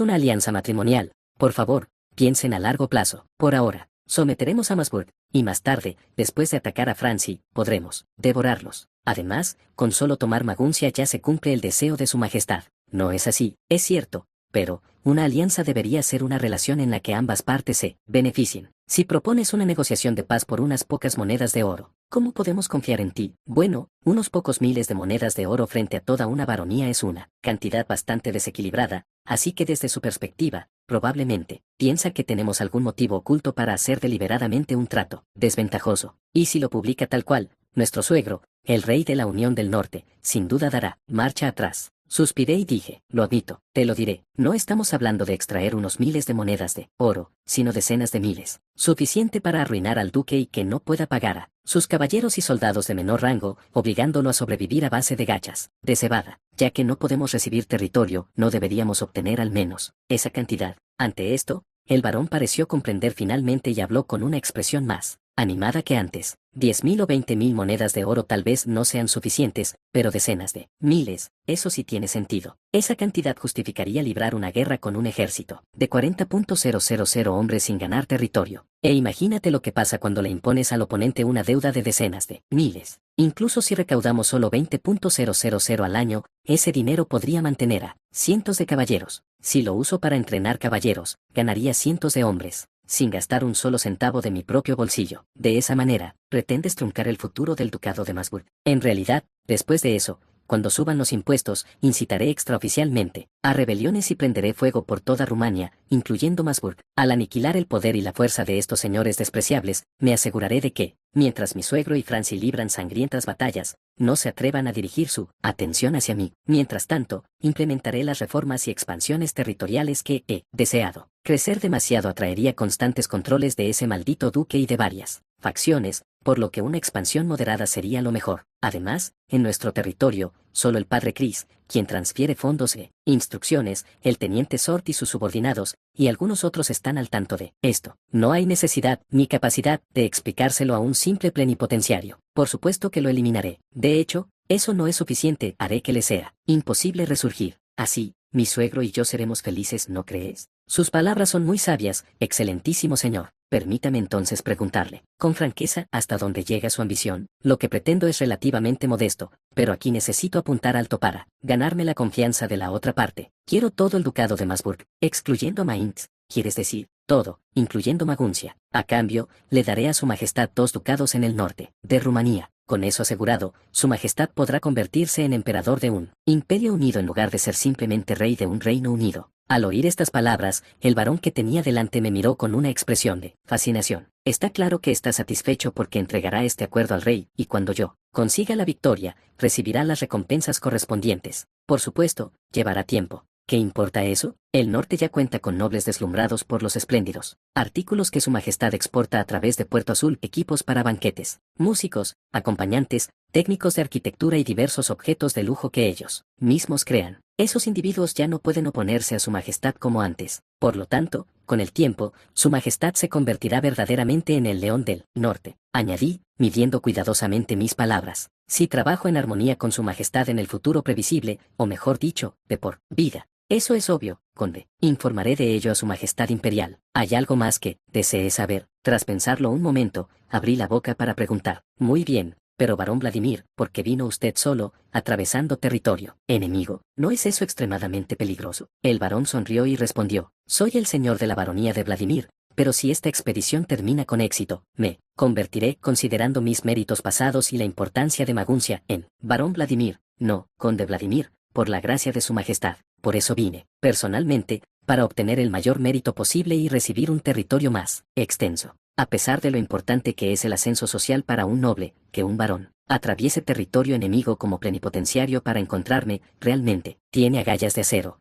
una alianza matrimonial. Por favor, piensen a largo plazo. Por ahora, someteremos a Masburg, y más tarde, después de atacar a Francia, podremos devorarlos. Además, con solo tomar Maguncia ya se cumple el deseo de Su Majestad. No es así, es cierto, pero una alianza debería ser una relación en la que ambas partes se beneficien. Si propones una negociación de paz por unas pocas monedas de oro, ¿cómo podemos confiar en ti? Bueno, unos pocos miles de monedas de oro frente a toda una baronía es una cantidad bastante desequilibrada, así que desde su perspectiva, probablemente, piensa que tenemos algún motivo oculto para hacer deliberadamente un trato desventajoso. Y si lo publica tal cual, nuestro suegro, el rey de la Unión del Norte, sin duda dará marcha atrás. Suspiré y dije, lo admito, te lo diré, no estamos hablando de extraer unos miles de monedas de oro, sino decenas de miles, suficiente para arruinar al duque y que no pueda pagar a sus caballeros y soldados de menor rango, obligándolo a sobrevivir a base de gachas, de cebada. Ya que no podemos recibir territorio, no deberíamos obtener al menos esa cantidad. Ante esto, el varón pareció comprender finalmente y habló con una expresión más animada que antes. 10.000 o 20.000 monedas de oro tal vez no sean suficientes, pero decenas de miles, eso sí tiene sentido. Esa cantidad justificaría librar una guerra con un ejército de 40.000 hombres sin ganar territorio. E imagínate lo que pasa cuando le impones al oponente una deuda de decenas de miles. Incluso si recaudamos solo 20.000 al año, ese dinero podría mantener a cientos de caballeros. Si lo uso para entrenar caballeros, ganaría cientos de hombres, sin gastar un solo centavo de mi propio bolsillo. De esa manera, pretendes truncar el futuro del ducado de Masburg. En realidad, después de eso, cuando suban los impuestos, incitaré extraoficialmente a rebeliones y prenderé fuego por toda Rumania, incluyendo Masburg. Al aniquilar el poder y la fuerza de estos señores despreciables, me aseguraré de que, mientras mi suegro y Francia libran sangrientas batallas, no se atrevan a dirigir su atención hacia mí. Mientras tanto, implementaré las reformas y expansiones territoriales que he deseado. Crecer demasiado atraería constantes controles de ese maldito duque y de varias facciones, por lo que una expansión moderada sería lo mejor. Además, en nuestro territorio, solo el padre Chris, quien transfiere fondos e instrucciones, el teniente Sort y sus subordinados, y algunos otros están al tanto de esto. No hay necesidad ni capacidad de explicárselo a un simple plenipotenciario. Por supuesto que lo eliminaré. De hecho, eso no es suficiente, haré que le sea imposible resurgir. Así, mi suegro y yo seremos felices, ¿no crees? Sus palabras son muy sabias, excelentísimo señor. Permítame entonces preguntarle, con franqueza, ¿hasta dónde llega su ambición? Lo que pretendo es relativamente modesto, pero aquí necesito apuntar alto para ganarme la confianza de la otra parte. Quiero todo el ducado de Masburg, excluyendo Mainz, quieres decir, todo, incluyendo Maguncia. A cambio, le daré a su majestad 2 ducados en el norte de Rumanía. Con eso asegurado, su majestad podrá convertirse en emperador de un imperio unido en lugar de ser simplemente rey de un reino unido. Al oír estas palabras, el varón que tenía delante me miró con una expresión de fascinación. Está claro que está satisfecho porque entregará este acuerdo al rey, y cuando yo consiga la victoria, recibirá las recompensas correspondientes. Por supuesto, llevará tiempo, ¿Qué importa eso? El norte ya cuenta con nobles deslumbrados por los espléndidos artículos que su majestad exporta a través de Puerto Azul, equipos para banquetes, músicos, acompañantes, técnicos de arquitectura y diversos objetos de lujo que ellos mismos crean. Esos individuos ya no pueden oponerse a su majestad como antes. Por lo tanto, con el tiempo, su majestad se convertirá verdaderamente en el león del norte. Añadí, midiendo cuidadosamente mis palabras. Si trabajo en armonía con su majestad en el futuro previsible, o mejor dicho, de por vida. Eso es obvio, conde. Informaré de ello a su majestad imperial. ¿Hay algo más que desee saber? Tras pensarlo un momento, abrí la boca para preguntar. Muy bien, pero barón Vladimir, ¿por qué vino usted solo, atravesando territorio enemigo? ¿No es eso extremadamente peligroso? El barón sonrió y respondió. Soy el señor de la baronía de Vladimir, pero si esta expedición termina con éxito, me convertiré, considerando mis méritos pasados y la importancia de Maguncia, en barón Vladimir, no, conde Vladimir, por la gracia de su majestad. Por eso vine, personalmente, para obtener el mayor mérito posible y recibir un territorio más extenso. A pesar de lo importante que es el ascenso social para un noble, que un varón atraviese territorio enemigo como plenipotenciario para encontrarme, realmente, tiene agallas de acero.